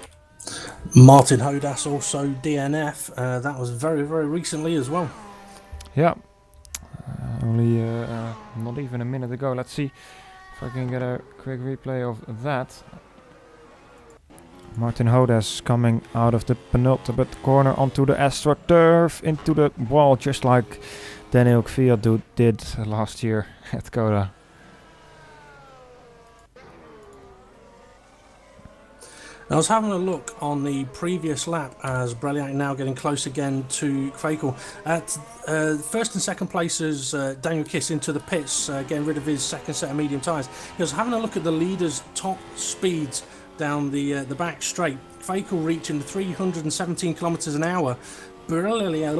Martin Hodas also DNF. That was very, very recently as well. Yeah, only not even a minute ago. Let's see if I can get a quick replay of that. Martin Hodas coming out of the penultimate corner onto the AstroTurf into the wall, just like Daniel Kvyat did last year at Coda. I was having a look on the previous lap as Breliak now getting close again to Kvekel. At first and second places, Daniel Kiss into the pits, getting rid of his second set of medium tyres. He was having a look at the leaders' top speeds down the back straight. Kvekel reaching 317 kilometres an hour. Breliak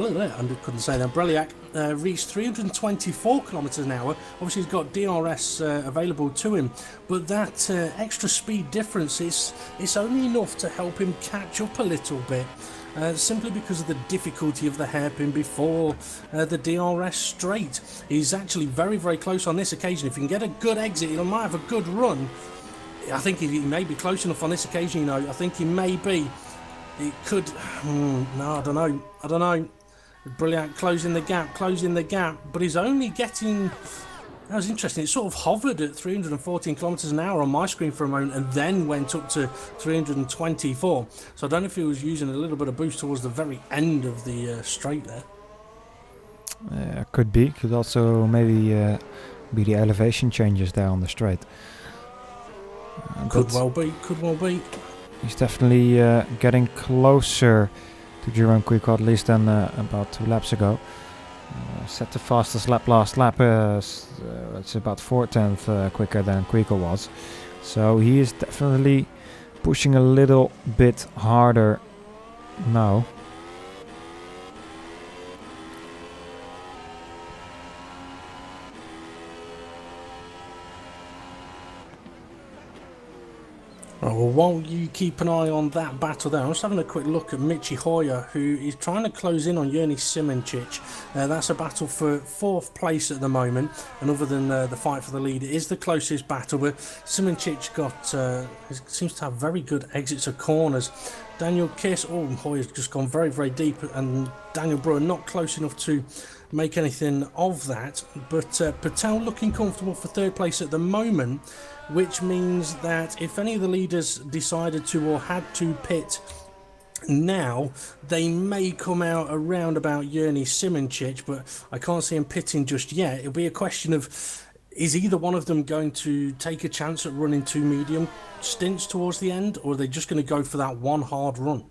reached 324 kilometres an hour. Obviously, he's got DRS available to him, but that extra speed difference it's only enough to help him catch up a little bit. Simply because of the difficulty of the hairpin before the DRS straight. He's actually very, very close on this occasion. If he can get a good exit, he might have a good run. I think he may be close enough on this occasion, I think he may be. It could... no, I don't know. Brilliant, closing the gap, but he's only getting... That was interesting. It sort of hovered at 314 kilometres an hour on my screen for a moment and then went up to 324. So I don't know if he was using a little bit of boost towards the very end of the straight there. Could be. Could also maybe be the elevation changes there on the straight. Could well be. He's definitely getting closer to Jerome Quico, at least than about 2 laps ago. Set the fastest lap last lap. It's about 4/10 quicker than Quico was. So he is definitely pushing a little bit harder now. Right, well, while you keep an eye on that battle there, I'm just having a quick look at Michi Hoyer, who is trying to close in on Yerny Simoncic. That's a battle for 4th place at the moment, and other than the fight for the lead, it is the closest battle, but Simoncic seems to have very good exits of corners. Daniel Kiss, Hoyer's just gone very, very deep, and Daniel Brewer not close enough to make anything of that, but Patel looking comfortable for 3rd place at the moment, which means that if any of the leaders decided to or had to pit now, they may come out around about Yerny Simoncic, but I can't see him pitting just yet. It'll be a question of, is either one of them going to take a chance at running 2 medium stints towards the end, or are they just going to go for that one hard run?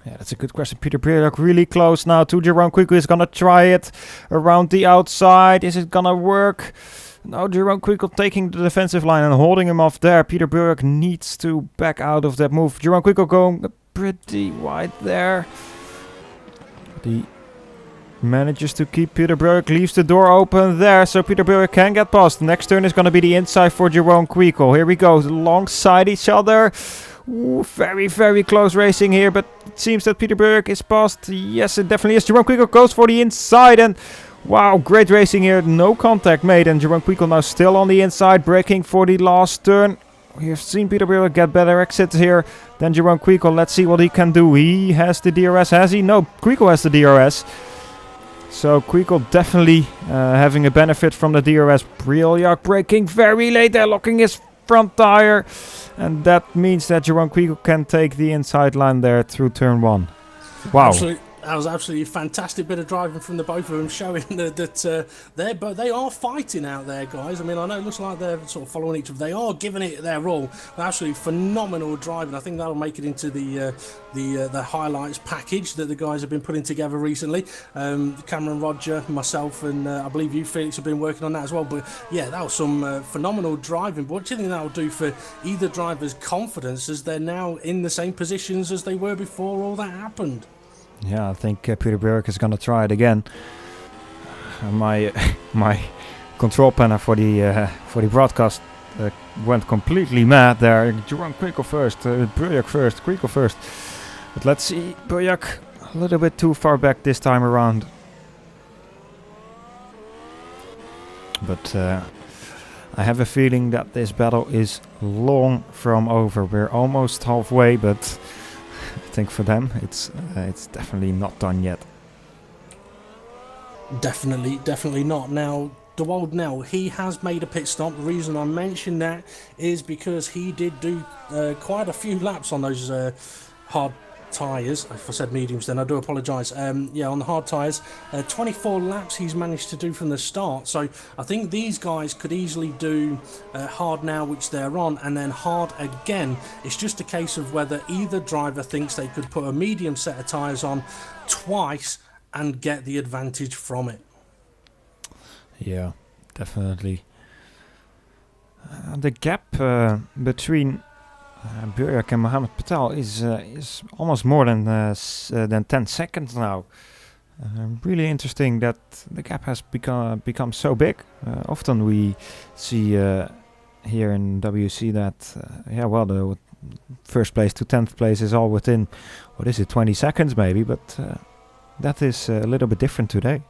Yeah, that's a good question. Peter Breuk really close now to Jerome Quickly. Is going to try it around the outside. Is it going to work? No, Jerome Quickle taking the defensive line and holding him off there. Peter Breuk needs to back out of that move. Jerome Quickle going pretty wide there. He manages to keep Peter Breuk, leaves the door open there, so Peter Breuk can get past. Next turn is going to be the inside for Jerome Quickle. Here we go, alongside each other. Ooh, very, very close racing here, but it seems that Peter Breuk is past. Yes, it definitely is. Jerome Quickle goes for the inside, and wow, great racing here. No contact made, and Jerome Quickle now still on the inside, braking for the last turn. We have seen Peter Breuk get better exits here than Jerome Quickle. Let's see what he can do. He has the DRS, has he? No, Quickle has the DRS. So Quickle definitely having a benefit from the DRS. Briljak braking very late there, locking his front tire. And that means that Jerome Quickle can take the inside line there through turn 1. Wow. That was absolutely a fantastic bit of driving from the both of them, showing that they are fighting out there, guys. I mean, I know it looks like they're sort of following each other. They are giving it their all. Absolutely phenomenal driving. I think that'll make it into the highlights package that the guys have been putting together recently. Cameron, Roger, myself, and I believe you, Felix, have been working on that as well. But yeah, that was some phenomenal driving. But what do you think that will do for either driver's confidence as they're now in the same positions as they were before all that happened? Yeah, I think Peter Breuk is going to try it again. My control panel for the broadcast went completely mad there. Jerome Quickle first, Breuk first, Quickle first. But let's see, Breuk a little bit too far back this time around. But I have a feeling that this battle is long from over. We're almost halfway, but I think for them it's definitely not done yet. Definitely not. Now, DeWald Nell, he has made a pit stop. The reason I mention that is because he did do quite a few laps on those hard tyres. If I said mediums then I do apologise. Yeah, on the hard tyres, 24 laps he's managed to do from the start. So I think these guys could easily do hard now, which they're on, and then hard again. It's just a case of whether either driver thinks they could put a medium set of tyres on twice and get the advantage from it. Yeah, definitely. The gap between Breuk and Mohammed Patel is almost more than 10 seconds now. Really interesting that the gap has become so big. Often we see here in WC that the first place to 10th place is all within 20 seconds maybe, but that is a little bit different today.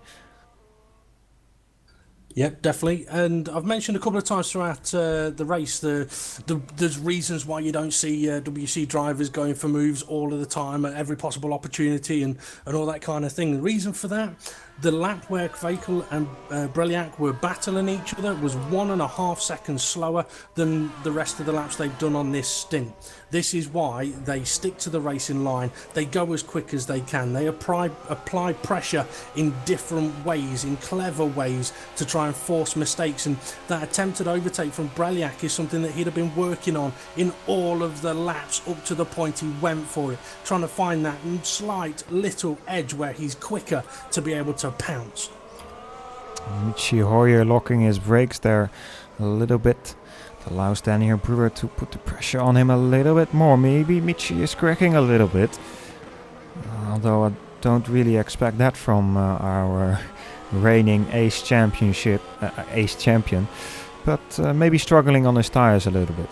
Yep, definitely. And I've mentioned a couple of times throughout the race there's reasons why you don't see WC drivers going for moves all of the time at every possible opportunity and all that kind of thing. The reason for that, the lap where Kvekel and Briljak were battling each other was 1.5 seconds slower than the rest of the laps they've done on this stint. This is why they stick to the racing line. They go as quick as they can. They apply pressure in different ways, in clever ways, to try and force mistakes. And that attempted overtake from Briljak is something that he'd have been working on in all of the laps up to the point he went for it, trying to find that slight little edge where he's quicker to be able to pounce. Michi Hoyer locking his brakes there a little bit. Allows Daniel Brewer to put the pressure on him a little bit more. Maybe Michi is cracking a little bit. Although I don't really expect that from our reigning ace champion. But maybe struggling on his tires a little bit.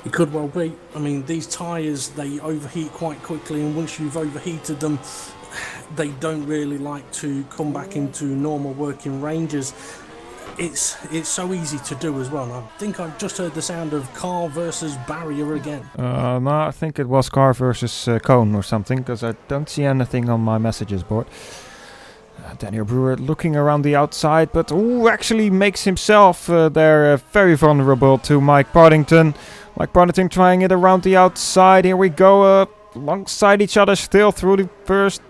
It could well be. I mean, these tyres, they overheat quite quickly, and once you've overheated them, they don't really like to come back into normal working ranges. It's so easy to do as well. I think I've just heard the sound of car versus barrier again. No, I think it was car versus cone or something, because I don't see anything on my messages board. Daniel Brewer looking around the outside, but actually makes himself there very vulnerable to Mike Partington. Mike Partington trying it around the outside. Here we go, alongside each other still through the first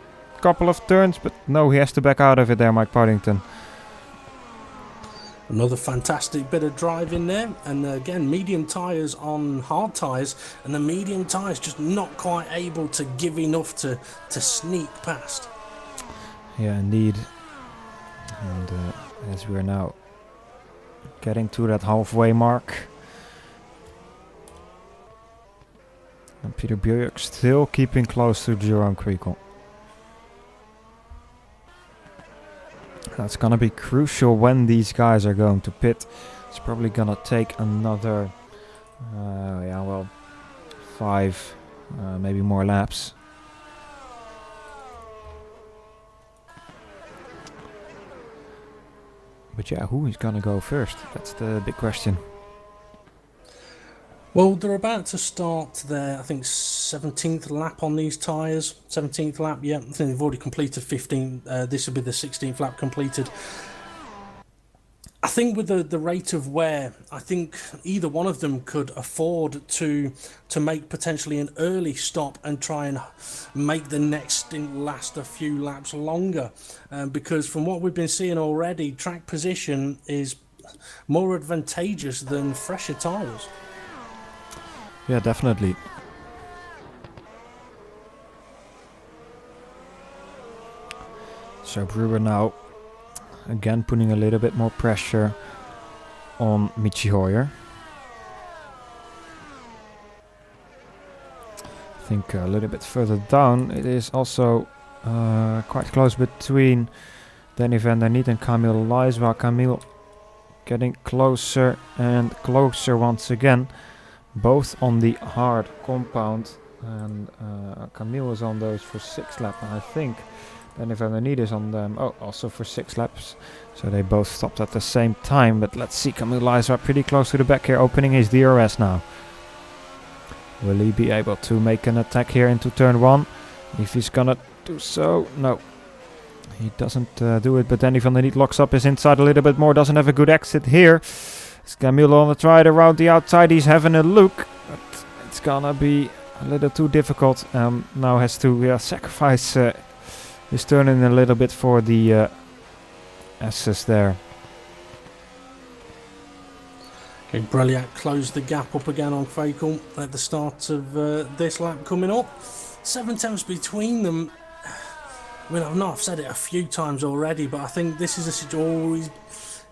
couple of turns, but no, he has to back out of it there, Mike Partington. Another fantastic bit of driving there, and again, medium tyres on hard tyres, and the medium tyres just not quite able to give enough to sneak past. Yeah, indeed. And as we are now getting to that halfway mark, and Peter Björk still keeping close to Jerome Kriegel. That's gonna be crucial when these guys are going to pit. It's probably gonna take another, 5, maybe more laps. But yeah, who is gonna go first? That's the big question. Well, they're about to start their, I think, 17th lap on these tyres. 17th lap, yeah. I think they've already completed 15. This will be the 16th lap completed. I think with the rate of wear, I think either one of them could afford to make potentially an early stop and try and make the next stint last a few laps longer. Because from what we've been seeing already, track position is more advantageous than fresher tyres. Yeah, definitely. So Brewer now again putting a little bit more pressure on Michi Hoyer. I think a little bit further down it is also quite close between Danny van der Niet and Camille Lies, while Camille getting closer and closer once again. Both on the hard compound, and Camille is on those for 6 laps, and I think Danny van der Niet is on them also for 6 laps. So they both stopped at the same time, but let's see, Camille Lies are pretty close to the back here, opening his DRS now. Will he be able to make an attack here into turn 1? If he's gonna do so, no. He doesn't do it, but Danny van der Niet locks up his inside a little bit more, doesn't have a good exit here. It's Camille on the try around the outside, he's having a look, but it's gonna be a little too difficult. Now has to sacrifice his turn in a little bit for the S's there. Okay, Breliak closed the gap up again on Fakel at the start of this lap coming up. 7 tenths between them. I mean, I've said it a few times already, but I think this is a situation.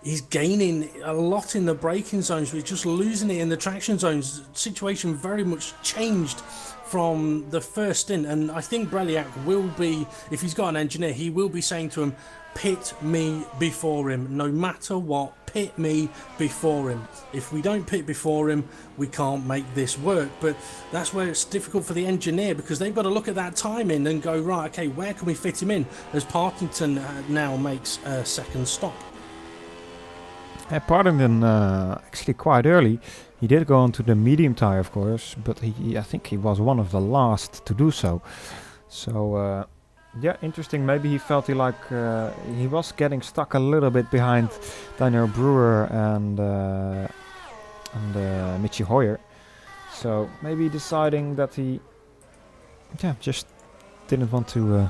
He's gaining a lot in the braking zones, but he's just losing it in the traction zones. The situation very much changed from the first stint, and I think Breliak will be, if he's got an engineer, he will be saying to him, pit me before him, no matter what, pit me before him. If we don't pit before him, we can't make this work. But that's where it's difficult for the engineer, because they've got to look at that timing and go, right, okay, where can we fit him in, as Partington now makes a second stop. Partington actually quite early. He did go onto the medium tire, of course, but I think he was one of the last to do so. So yeah, interesting. Maybe he felt he was getting stuck a little bit behind Daniel Brewer and Michi Hoyer. So maybe deciding that he just didn't want to.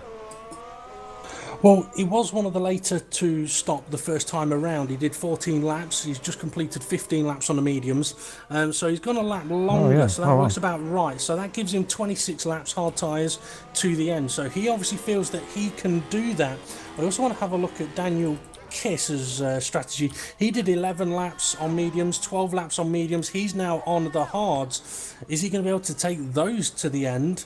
Well, he was one of the later to stop the first time around. He did 14 laps. He's just completed 15 laps on the mediums. So he's gone a lap longer, so that works about right. So that gives him 26 laps, hard tyres, to the end. So he obviously feels that he can do that. I also want to have a look at Daniel Kiss's strategy. He did 11 laps on mediums, 12 laps on mediums. He's now on the hards. Is he going to be able to take those to the end?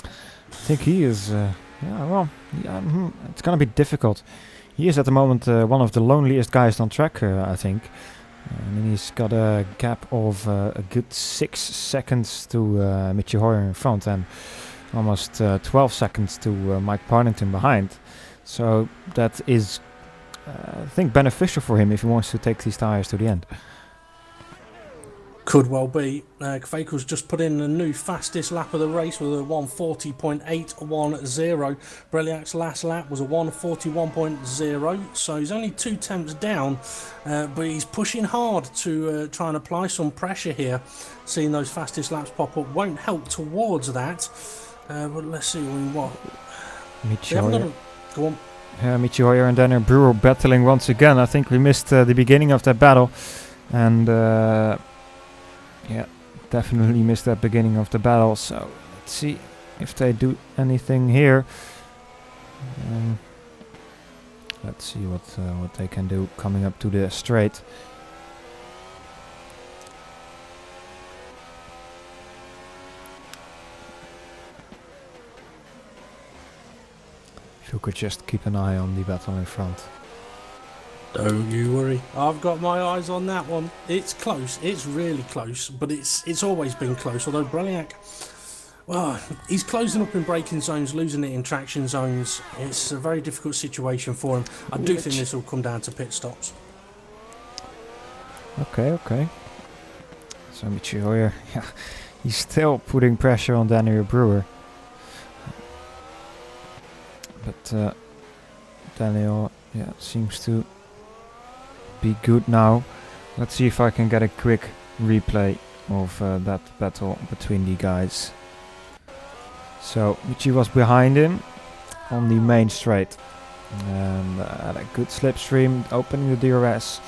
I think he is... it's gonna be difficult. He is at the moment one of the loneliest guys on track, I think. And he's got a gap of a good 6 seconds to Michi Hoyer in front, and almost 12 seconds to Mike Partington behind. So that is, I think, beneficial for him if he wants to take these tires to the end. Could well be. Kveiko's just put in a new fastest lap of the race with a 1:40.810. Breliak's last lap was a 1:41.0, so he's only 2 tenths down, but he's pushing hard to try and apply some pressure here. Seeing those fastest laps pop up won't help towards that, but let's see what... Michi Hoyer. Go on. Michi Hoyer and Daniel Brewer battling once again. I think we missed the beginning of that battle, and yeah, definitely missed that beginning of the battle. So let's see if they do anything here. Let's see what they can do coming up to the straight. If you could just keep an eye on the battle in front. Don't you worry, I've got my eyes on that one. It's close, it's really close, but it's always been close. Although Breliak, well, he's closing up in braking zones, losing it in traction zones. It's a very difficult situation for him. I do think this will come down to pit stops. Okay. So Michi Hoyer, yeah, he's still putting pressure on Daniel Brewer. But Daniel, yeah, seems to be good now. Let's see if I can get a quick replay of that battle between the guys. So Michi was behind him on the main straight and had a good slipstream, opening the DRS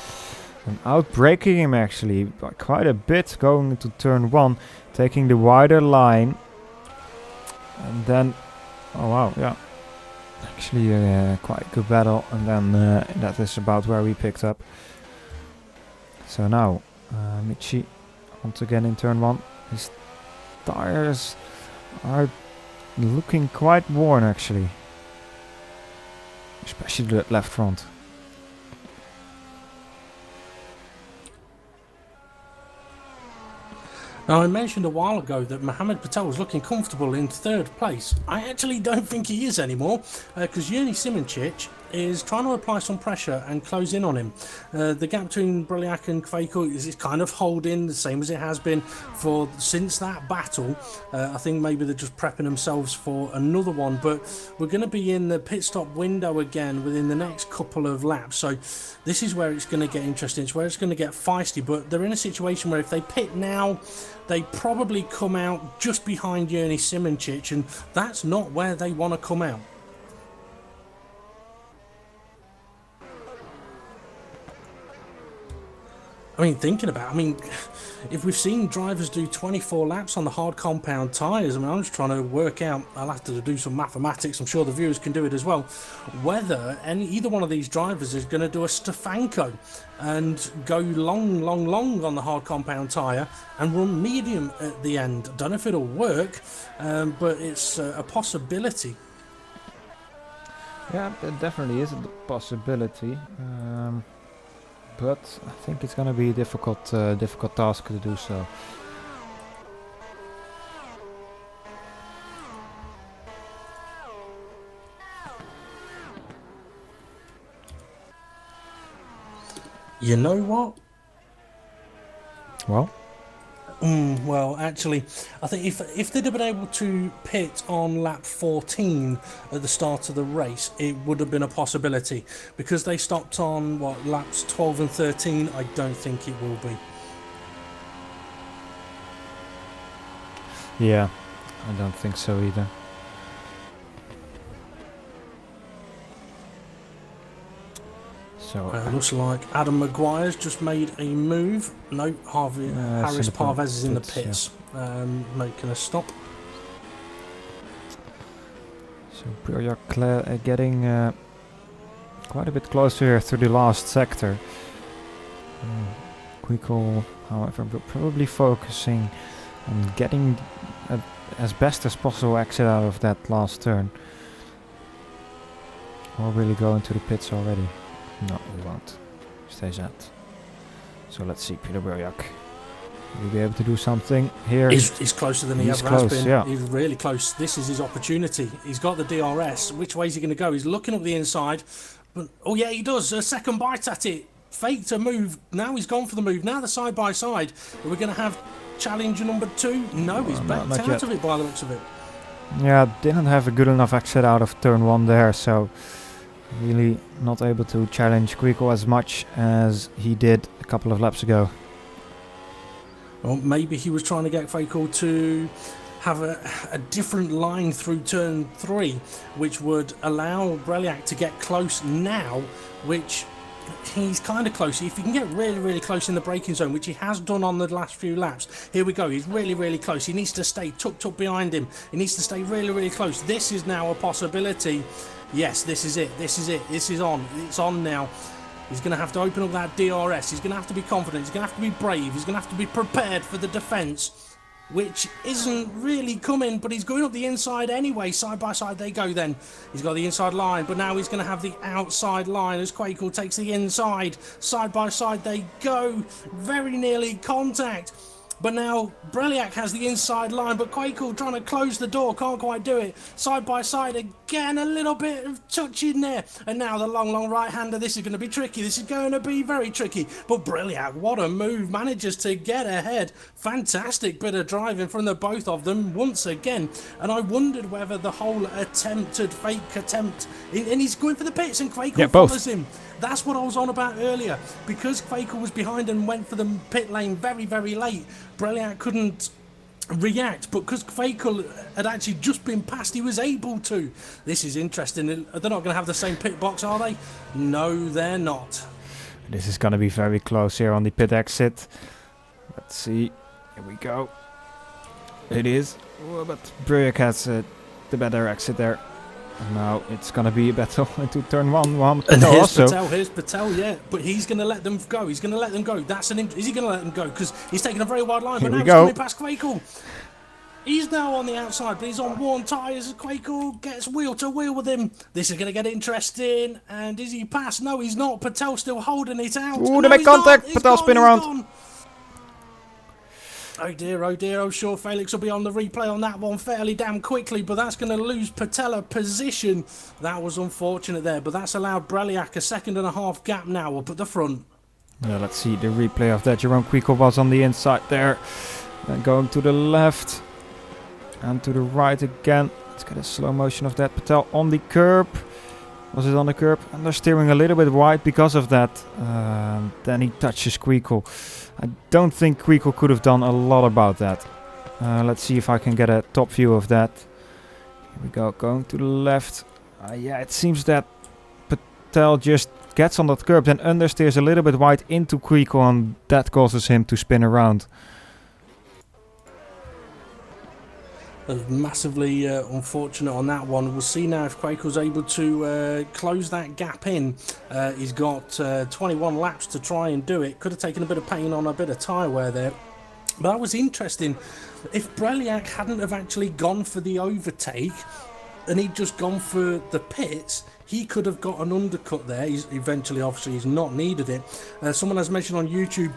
and out-braking him actually by quite a bit, going into turn 1, taking the wider line, and then, oh wow, yeah, actually quite a good battle, and then that is about where we picked up. So now Michi once again in turn 1. His tires are looking quite worn actually, especially that left front. Now, I mentioned a while ago that Mohammed Patel was looking comfortable in 3rd place. I actually don't think he is anymore, because Yuri Simoncic is trying to apply some pressure and close in on him. The gap between Breliak and Kveiko is kind of holding, the same as it has been since that battle. I think maybe they're just prepping themselves for another one, but we're going to be in the pit stop window again within the next couple of laps. So this is where it's going to get interesting. It's where it's going to get feisty, but they're in a situation where if they pit now, they probably come out just behind Yuri Simoncic, and that's not where they want to come out. I mean, if we've seen drivers do 24 laps on the hard compound tyres, I'm just trying to work out, I'll have to do some mathematics, I'm sure the viewers can do it as well, whether either one of these drivers is going to do a Stefanko and go long on the hard compound tyre and run medium at the end. I don't know if it'll work, but it's a possibility. Yeah, it definitely is a possibility. But I think it's going to be a difficult task to do so. You know what? Well? Well, actually, I think if they'd have been able to pit on lap 14 at the start of the race, it would have been a possibility. Because they stopped on, laps 12 and 13, I don't think it will be. Yeah, I don't think so either. So looks like Adam Maguire's just made a move. No, Harris Parvez is in the pits, making a stop. So Breliak getting quite a bit closer here to the last sector. Quickle, however, will probably focusing on getting as best as possible exit out of that last turn. Or really go into the pits already. No, we won't. Stays out. So let's see, Peter Burjak. Will he be able to do something here? He's closer than he ever close, has been. yeah. He's really close. This is his opportunity. He's got the DRS. Which way is he going to go? He's looking up the inside. But, oh, yeah, he does. A second bite at it. Faked a move. Now he's gone for the move. Now the side-by-side. Are we going to have challenger number 2? No, he's backed out yet. of it by the looks of it. Yeah, didn't have a good enough exit out of turn 1 there, so really not able to challenge Quico as much as he did a couple of laps ago. Well, maybe he was trying to get Fakel to have a different line through turn 3, which would allow Breliak to get close now, which he's kind of close. If he can get really, really close in the braking zone, which he has done on the last few laps, here we go. He's really, really close. He needs to stay tucked up behind him. He needs to stay really, really close. This is now a possibility. Yes, this is it. This is it. This is on. It's on now. He's going to have to open up that DRS. He's going to have to be confident. He's going to have to be brave. He's going to have to be prepared for the defence, which isn't really coming, but he's going up the inside anyway. Side by side they go then. He's got the inside line, but now he's going to have the outside line as Quakel takes the inside. Side by side they go. Very nearly contact. But now Breliak has the inside line, but Quakel trying to close the door, can't quite do it. Side by side again, a little bit of touch in there. And now the long right-hander, this is going to be tricky. This is going to be very tricky. But Breliak, what a move, manages to get ahead. Fantastic bit of driving from the both of them once again. And I wondered whether the whole fake attempt, and he's going for the pits and Quakel follows him. That's what I was on about earlier. Because Quakel was behind and went for the pit lane very, very late, Breliak couldn't react. But because Quakel had actually just been passed, he was able to. This is interesting. They're not going to have the same pit box, are they? No, they're not. This is going to be very close here on the pit exit. Let's see. Here we go. It is. Oh, but Breliak has the better exit there. Now it's going to be a battle into turn 1. And here's Patel, yeah. But he's going to let them go. He's going to let them go. Is he going to let them go? Because he's taking a very wide line. But now he's coming past Quakel. He's now on the outside, but he's on worn tyres. Quakel gets wheel to wheel with him. This is going to get interesting. And is he past? No, he's not. Patel still holding it out. Ooh, they make contact. Patel spin around. Gone. Oh dear, oh dear, oh sure, Felix will be on the replay on that one fairly damn quickly, but that's going to lose Patel a position. That was unfortunate there, but that's allowed Breliak a 1.5 second gap now up at the front. Yeah, let's see the replay of that. Jerome Quico was on the inside there. Then going to the left and to the right again. Let's get a slow motion of that. Patel on the curb. Was it on the curb? And they're steering a little bit wide because of that. Then he touches Quico. I don't think Quico could have done a lot about that. Let's see if I can get a top view of that. Here we go, going to the left. Yeah, it seems that Patel just gets on that curb, then understeers a little bit wide into Quico, and that causes him to spin around. Massively unfortunate on that one. We'll see now if Quakel's able to close that gap in. He's got 21 laps to try and do it. Could have taken a bit of pain on a bit of tyre wear there. But that was interesting. If Breliak hadn't have actually gone for the overtake and he'd just gone for the pits, he could have got an undercut there. Eventually, obviously, he's not needed it. Someone has mentioned on YouTube,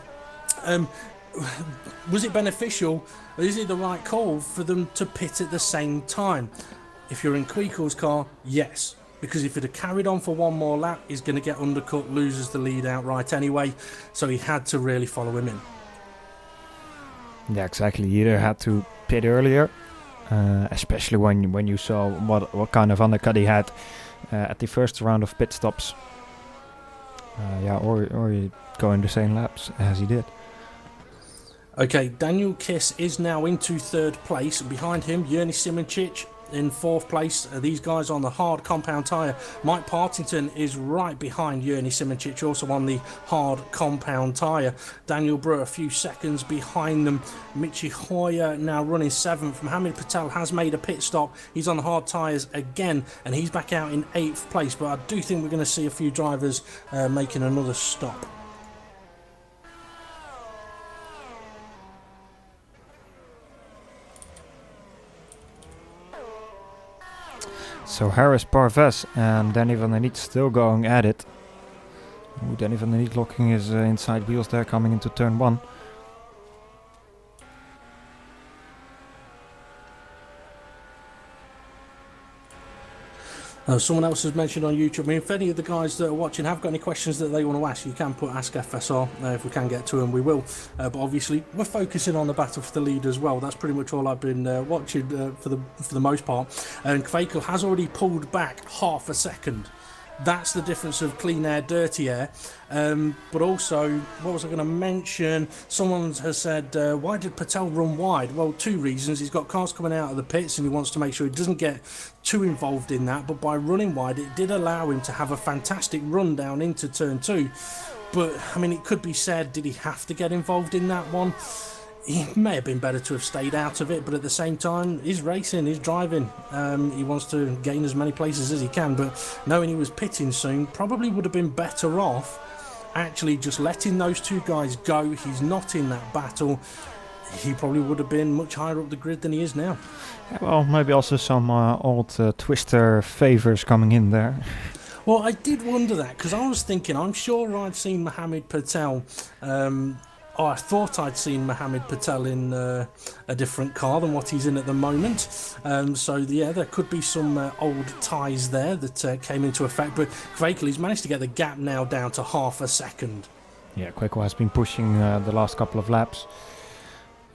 was it beneficial? Is it the right call for them to pit at the same time? If you're in Quakel's car, yes. Because if it had carried on for one more lap, he's going to get undercut, loses the lead outright anyway. So he had to really follow him in. Yeah, exactly. He either had to pit earlier, especially when you saw what kind of undercut he had at the first round of pit stops. Or you go in the same laps as he did. Okay, Daniel Kiss is now into 3rd place. Behind him, Yerny Simoncic in 4th place. These guys on the hard compound tyre. Mike Partington is right behind Yerny Simoncic, also on the hard compound tyre. Daniel Brewer a few seconds behind them. Michi Hoyer now running 7th. Mohamed Patel has made a pit stop. He's on the hard tyres again, and he's back out in 8th place. But I do think we're going to see a few drivers making another stop. So Harris, Parves and Danny van der Niet still going at it. Ooh, Danny van der Niet locking his inside wheels there, coming into turn 1. Someone else has mentioned on YouTube, I mean, if any of the guys that are watching have got any questions that they want to ask, you can put Ask FSR. If we can get to them, we will. But obviously, we're focusing on the battle for the lead as well. That's pretty much all I've been watching for the most part. And Kvekel has already pulled back half a second. That's the difference of clean air, dirty air. But also, what was I going to mention? Someone has said, why did Patel run wide? Well, 2 reasons. He's got cars coming out of the pits and he wants to make sure he doesn't get too involved in that. But by running wide, it did allow him to have a fantastic run down into turn 2. But, I mean, it could be said, did he have to get involved in that one? He may have been better to have stayed out of it, but at the same time, he's racing, he's driving. He wants to gain as many places as he can, but knowing he was pitting soon, probably would have been better off actually just letting those 2 guys go. He's not in that battle. He probably would have been much higher up the grid than he is now. Yeah, well, maybe also some old Twister favors coming in there. Well, I did wonder that, because I was thinking, I'm sure I'd seen Mohammed Patel... I thought I'd seen Mohammed Patel in a different car than what he's in at the moment. So, yeah, there could be some old ties there that came into effect. But Kvekel, he's managed to get the gap now down to half a second. Yeah, Kvekel has been pushing the last couple of laps.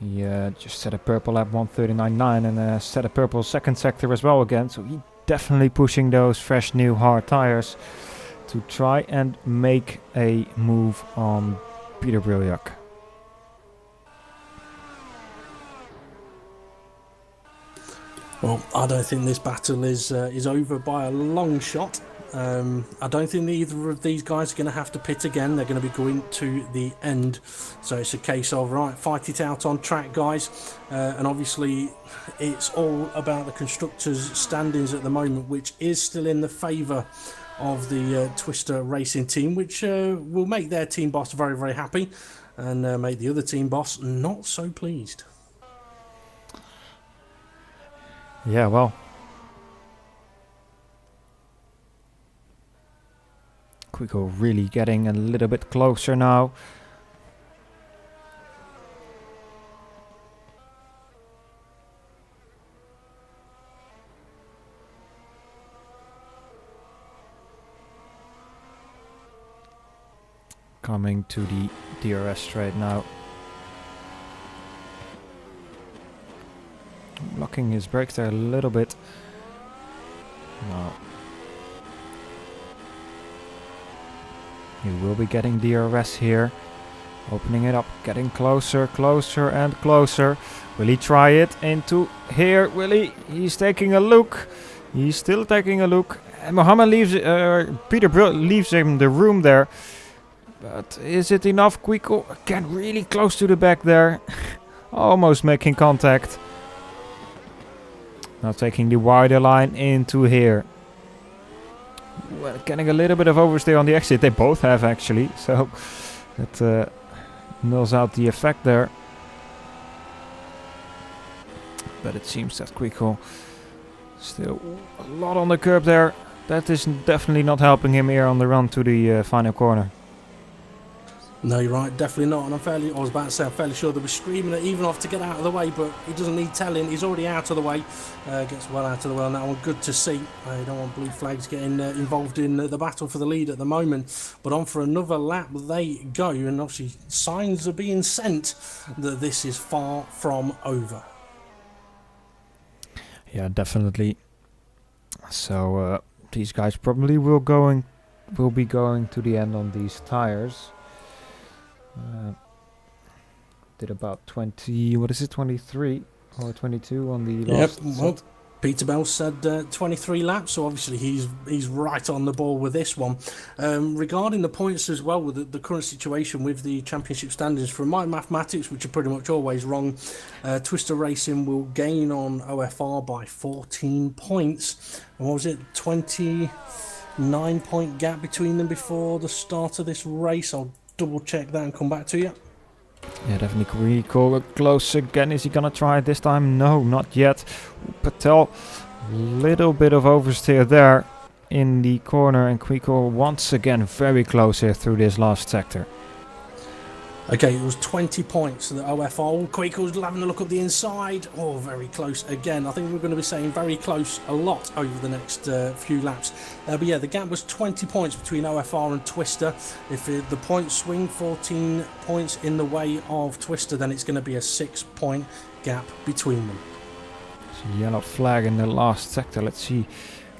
He just set a purple lap 1:39.9 and set a purple second sector as well again. So he definitely pushing those fresh new hard tires to try and make a move on Peter Briljak. Well, I don't think this battle is over by a long shot. I don't think either of these guys are going to have to pit again. They're going to be going to the end. So it's a case of, right, fight it out on track, guys. And obviously, it's all about the constructors' standings at the moment, which is still in the favour of the Twister Racing team, which will make their team boss very, very happy and make the other team boss not so pleased. Yeah, well. Kvekel really getting a little bit closer now. Coming to the DRS straight now. Locking his brakes there a little bit. No. He will be getting DRS here. Opening it up, getting closer, closer and closer. Will he try it into here? Will he? He's taking a look. He's still taking a look. And Mohammed leaves, Peter leaves him the room there. But is it enough? Kvekel again really close to the back there. Almost making contact. Now taking the wider line into here. Well, getting a little bit of oversteer on the exit. They both have actually. So that nulls out the effect there. But it seems that Kvekel still a lot on the curb there. That is definitely not helping him here on the run to the final corner. No, you're right, definitely not. And I was about to say, I'm fairly sure they'll be screaming at Ivanov to get out of the way, but he doesn't need telling. He's already out of the way. Gets well out of the way on that one. Good to see. You don't want blue flags getting involved in the battle for the lead at the moment. But on for another lap they go. And obviously signs are being sent that this is far from over. Yeah, definitely. So these guys probably will be going to the end on these tires. Did about 20, what is it, 23 or 22 on the last. Yep, well, Peter Bell said 23 laps, so obviously he's right on the ball with this one. Regarding the points as well, with the current situation with the championship standings, from my mathematics, which are pretty much always wrong, Twister Racing will gain on OFR by 14 points. And what was it, 29-point gap between them before the start of this race? I'll double check that and come back to you. Yeah, definitely Kvekel close again. Is he gonna try it this time? No, not yet. Patel, little bit of oversteer there. in the corner, and Quico once again very close here through this last sector. Okay, it was 20 points to the OFR. Oh, Quico's having a look up the inside. Oh, very close again. I think we're going to be saying very close a lot over the next few laps. But yeah, the gap was 20 points between OFR and Twister. If the points swing 14 points in the way of Twister, then it's going to be a 6-point gap between them. So yellow flag in the last sector. Let's see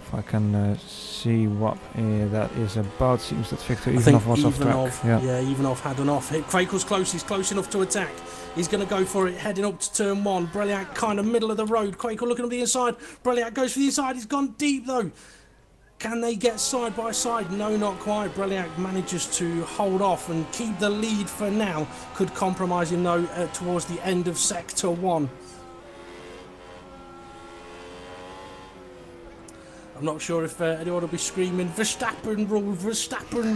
if I can see what that is about. Seems that Victor Ivanov was off track. Yeah, Ivanov had an off. Quico's close. He's close enough to attack. He's going to go for it, heading up to turn 1. Breliak kind of middle of the road. Quico looking at the inside. Breliak goes for the inside. He's gone deep though. Can they get side by side? No, not quite. Breliak manages to hold off and keep the lead for now. Could compromise him though towards the end of sector 1. I'm not sure if anyone will be screaming Verstappen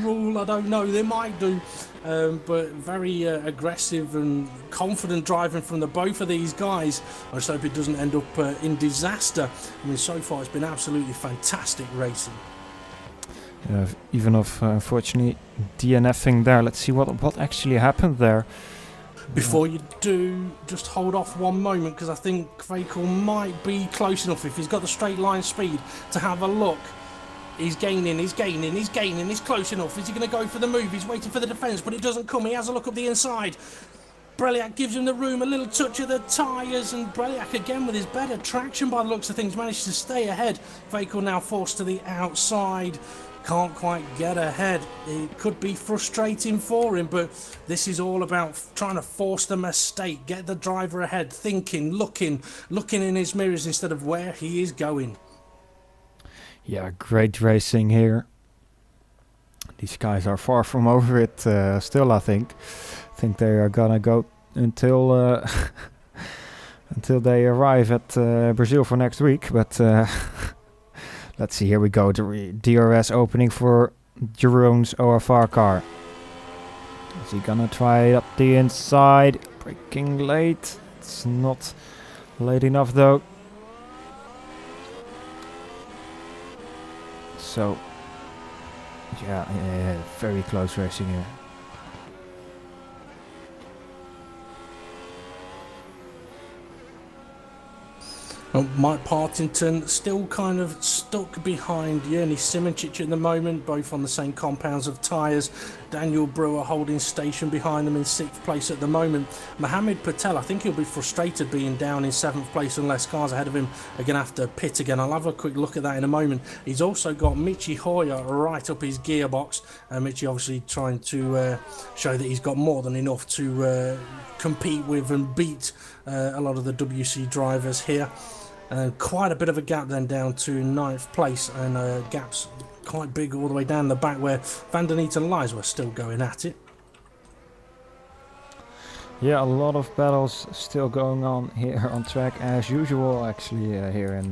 rule, I don't know, they might do, but very aggressive and confident driving from the both of these guys. I just hope it doesn't end up in disaster. I mean, so far it's been absolutely fantastic racing. Ivanov unfortunately DNFing there. Let's see what actually happened there. Before you do, just hold off one moment, because I think Quico might be close enough if he's got the straight line speed to have a look. He's gaining, he's close enough. Is he going to go for the move? He's waiting for the defence, but it doesn't come. He has a look up the inside. Breliak gives him the room, a little touch of the tyres, and Breliak again with his better traction by the looks of things managed to stay ahead. Quico now forced to the outside. Can't quite get ahead. It could be frustrating for him, but this is all about trying to force the mistake, get the driver ahead, thinking, looking in his mirrors instead of where he is going. Yeah, great racing here. These guys are far from over it still, I think. I think they are gonna go until until they arrive at Brazil for next week, but let's see, here we go, the DRS opening for Jeroen's OFR car. Is he gonna try it up the inside? Braking late. It's not late enough though. So, yeah, very close racing here. Mike Partington still kind of stuck behind Yerny Simoncic at the moment, both on the same compounds of tyres. Daniel Brewer holding station behind them in 6th place at the moment. Mohamed Patel, I think he'll be frustrated being down in 7th place unless cars ahead of him are going to have to pit again. I'll have a quick look at that in a moment. He's also got Michi Hoyer right up his gearbox. Michi obviously trying to show that he's got more than enough to compete with and beat a lot of the WC drivers here. Quite a bit of a gap then down to 9th place, and gaps quite big all the way down the back where Van der Neet and Lies were still going at it. Yeah, a lot of battles still going on here on track as usual, actually, here in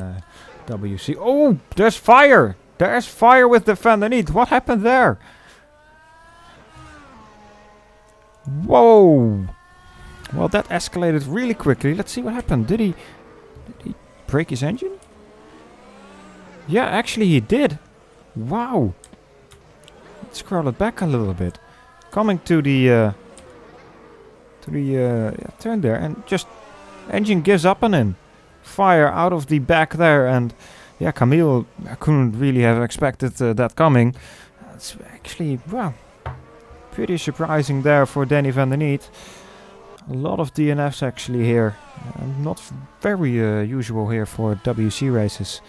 WC. Oh, there's fire! There's fire with the Van der Neet. What happened there? Whoa! Well, that escalated really quickly. Let's see what happened. Did he break his engine? Yeah, actually he did. Wow. Let's scroll it back a little bit. Coming to the turn there, and just engine gives up on him. Fire out of the back there, and yeah, Camille, I couldn't really have expected that coming. That's actually, wow, pretty surprising there for Danny Van der Neet. A lot of DNFs actually here. Not very usual here for WC races.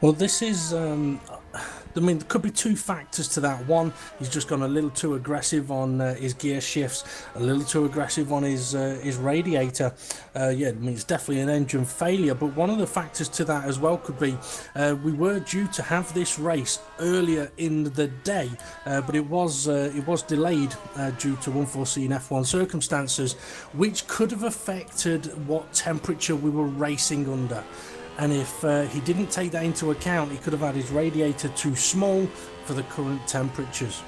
Well, this is, I mean, there could be two factors to that. One, he's just gone a little too aggressive on his gear shifts, a little too aggressive on his radiator. Yeah, I mean, it's definitely an engine failure. But one of the factors to that as well could be we were due to have this race earlier in the day, but it was delayed due to unforeseen F1 circumstances, which could have affected what temperature we were racing under. And if he didn't take that into account, he could have had his radiator too small for the current temperatures.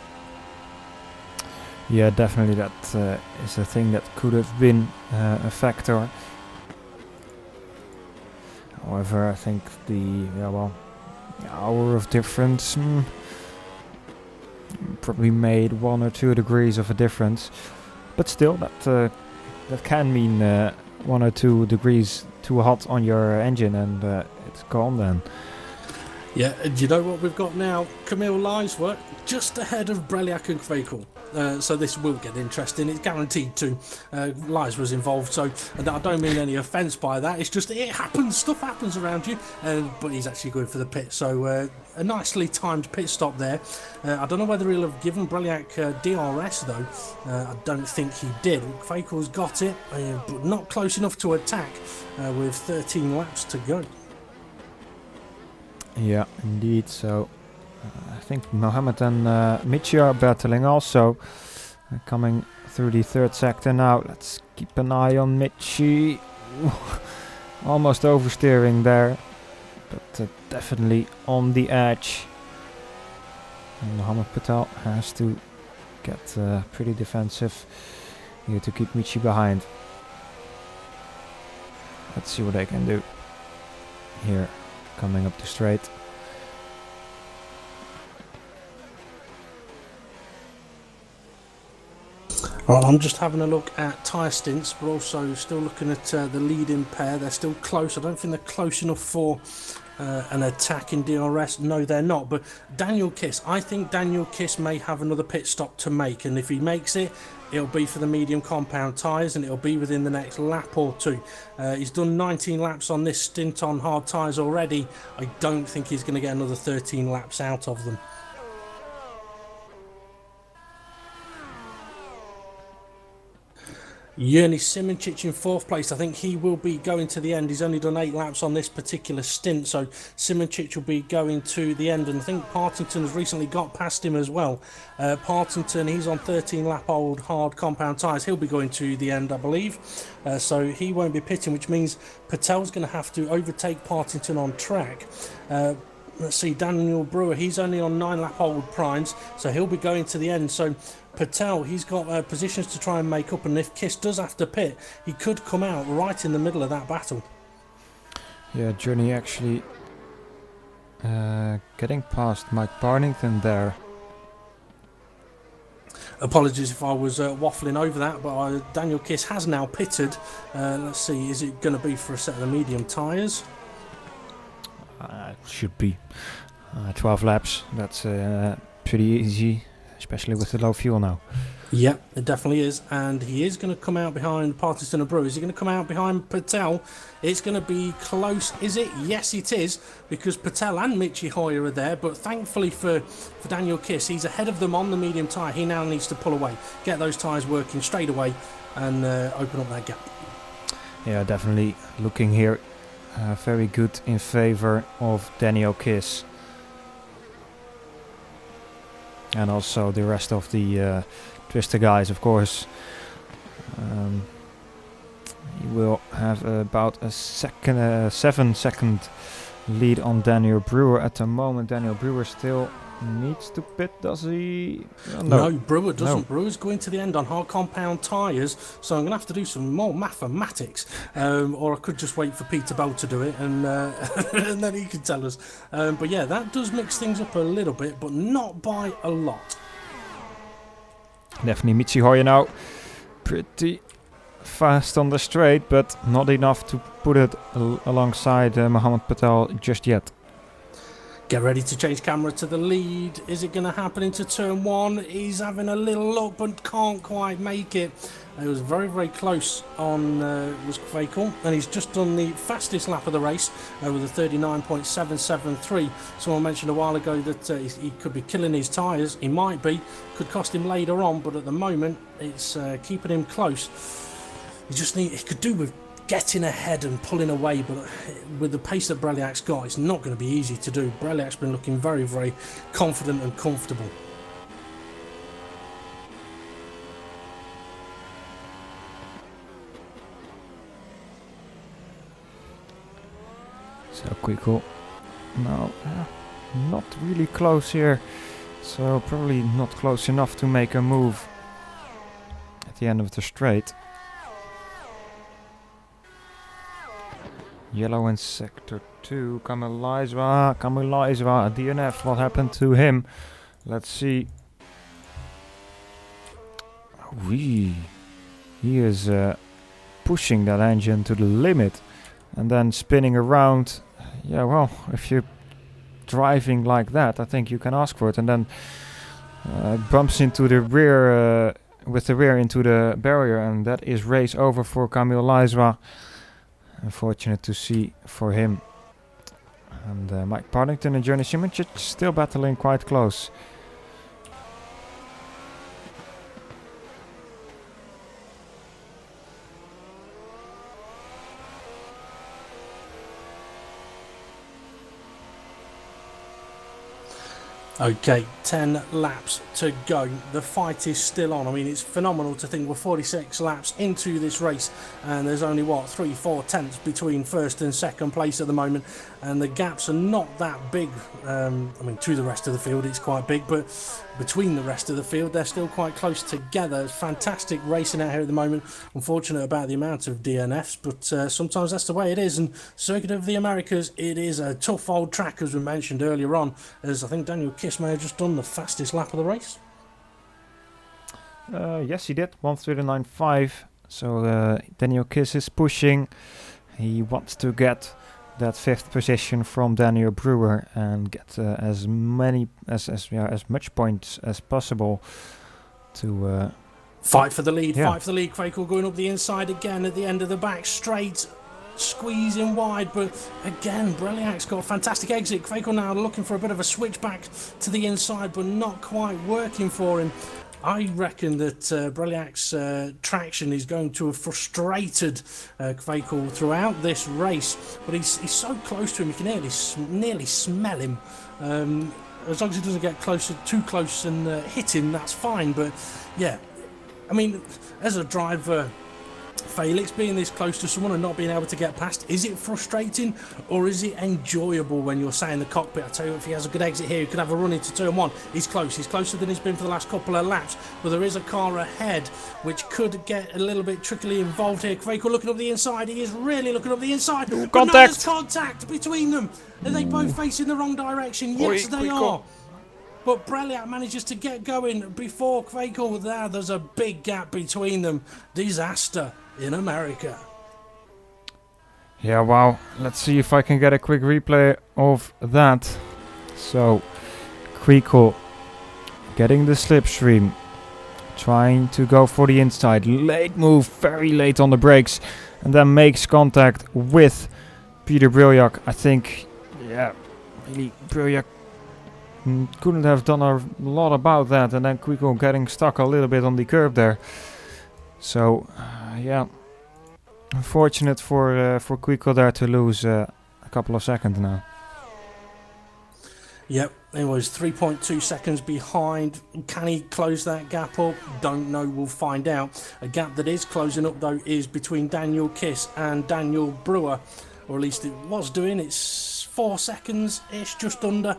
Yeah, definitely that is a thing that could have been a factor. However, I think hour of difference. Probably made 1 or 2 degrees of a difference, but still that can mean 1 or 2 degrees too hot on your engine, and it's gone then. Yeah, and you know what we've got now? Camille Liesworth just ahead of Breliak and Kvekel. So this will get interesting. It's guaranteed to. Lies was involved, so I don't mean any offence by that. It's just it happens. Stuff happens around you. But he's actually going for the pit. So a nicely timed pit stop there. I don't know whether he'll have given Breliak DRS though. I don't think he did. Kvekel's got it, but not close enough to attack with 13 laps to go. Yeah, indeed. So I think Mohammed and Michi are battling also. Coming through the 3rd sector now. Let's keep an eye on Michi. Almost oversteering there, but definitely on the edge. And Mohammed Patel has to get pretty defensive here to keep Michi behind. Let's see what they can do here. Coming up the straight. Well, I'm just having a look at tyre stints, but also still looking at the leading pair. They're still close. I don't think they're close enough for an attack in DRS. No, they're not. But Daniel Kiss, I think Daniel Kiss may have another pit stop to make, and if he makes it, it'll be for the medium compound tyres, and it'll be within the next lap or 2. He's done 19 laps on this stint on hard tyres already. I don't think he's going to get another 13 laps out of them. Yerny Simoncic in 4th place. I think he will be going to the end. He's only done 8 laps on this particular stint, so Simoncic will be going to the end, and I think Partington has recently got past him as well. Partington, he's on 13 lap old hard compound tyres. He'll be going to the end, I believe, so he won't be pitting, which means Patel's going to have to overtake Partington on track. Let's see, Daniel Brewer, he's only on 9 lap old primes, so he'll be going to the end. So Patel, he's got positions to try and make up, and if Kiss does have to pit, he could come out right in the middle of that battle. Yeah, Journey actually getting past Mike Barnington there. Apologies if I was waffling over that, but Daniel Kiss has now pitted. Let's see, is it going to be for a set of the medium tyres? Should be 12 laps. That's pretty easy, especially with the low fuel now. Yeah, it definitely is, and he is going to come out behind Partington and Brewer. Is he going to come out behind Patel? It's going to be close, is it? Yes, it is, because Patel and Michi Hoyer are there, but thankfully for Daniel Kiss, he's ahead of them on the medium tyre. He now needs to pull away, get those tyres working straight away, and open up that gap. Yeah, definitely looking here very good in favor of Daniel Kiss. And also the rest of the Twister guys, of course. He will have about a 7-second lead on Daniel Brewer at the moment. Daniel Brewer still needs to pit, does he? No, Brewer doesn't. No. Brewer's going to the end on hard compound tyres, so I'm going to have to do some more mathematics, or I could just wait for Peter Bell to do it, and and then he can tell us. But yeah, that does mix things up a little bit, but not by a lot. Definitely Michi Hoyer now pretty fast on the straight, but not enough to put it alongside Mohammed Patel just yet. Get ready to change camera to the lead. Is it going to happen into turn 1? He's having a little look but can't quite make it. It was very, very close on was Kvekel, and he's just done the fastest lap of the race with a 39.773. Someone mentioned a while ago that he could be killing his tyres. He might be. Could cost him later on, but at the moment it's keeping him close. He could do with getting ahead and pulling away, but with the pace that Breliak's got, it's not going to be easy to do. Breliak's been looking very, very confident and comfortable. So Kvekel, no, not really close here, so probably not close enough to make a move at the end of the straight. Yellow in sector 2. Kamil Laiswa, DNF. What happened to him? Let's see. He is pushing that engine to the limit and then spinning around. Yeah, well, if you're driving like that, I think you can ask for it. And then bumps into the rear, with the rear into the barrier, and that is race over for Kamil Laiswa. Unfortunate to see for him. And Mike Partington and Johnny Simoncic still battling quite close. Okay, 10 laps to go. The fight is still on. I mean, it's phenomenal to think we're 46 laps into this race and there's only, what, 3-4 tenths between first and second place at the moment. And the gaps are not that big. I mean, to the rest of the field, it's quite big, but between the rest of the field, they're still quite close together. It's fantastic racing out here at the moment. Unfortunate about the amount of DNFs, but sometimes that's the way it is. And Circuit of the Americas, it is a tough old track, as we mentioned earlier on, as I think Daniel Kiss may have just done the fastest lap of the race. Yes, he did. 1:39.5. So Daniel Kiss is pushing. He wants to get that 5th position from Daniel Brewer and get as much points as possible to fight for the lead. Fight for the lead. Quakel going up the inside again at the end of the back straight. Squeezing wide, but again Breliak's got a fantastic exit. Quakel now looking for a bit of a switch back to the inside, but not quite working for him. I reckon that Breliak's traction is going to have frustrated Quakel throughout this race, but he's so close to him, you can nearly smell him. As long as he doesn't get too close and hit him, that's fine. But yeah, I mean, as a driver, Felix being this close to someone and not being able to get past, is it frustrating or is it enjoyable when you're sat in the cockpit? I tell you, if he has a good exit here, he could have a run into turn 1. He's closer than he's been for the last couple of laps, but there is a car ahead which could get a little bit trickily involved here. Quakel looking up the inside, he is really looking up the inside. Ooh, but no, there's contact between them. Are they both facing the wrong direction? Yes, they are. But Breliak manages to get going before Quakel. There's a big gap between them. Disaster in America. Yeah, wow. Let's see if I can get a quick replay of that. So, Quakel getting the slipstream, trying to go for the inside. Late move, very late on the brakes, and then makes contact with Peter Breliak. I think, yeah, really, Breliak couldn't have done a lot about that, and then Quakel getting stuck a little bit on the curb there. So, yeah, unfortunate for Quakel there to lose a couple of seconds now. Yep, it was 3.2 seconds behind. Can he close that gap up? Don't know, we'll find out. A gap that is closing up, though, is between Daniel Kiss and Daniel Brewer, or at least it was doing. It's 4 seconds-ish, just under.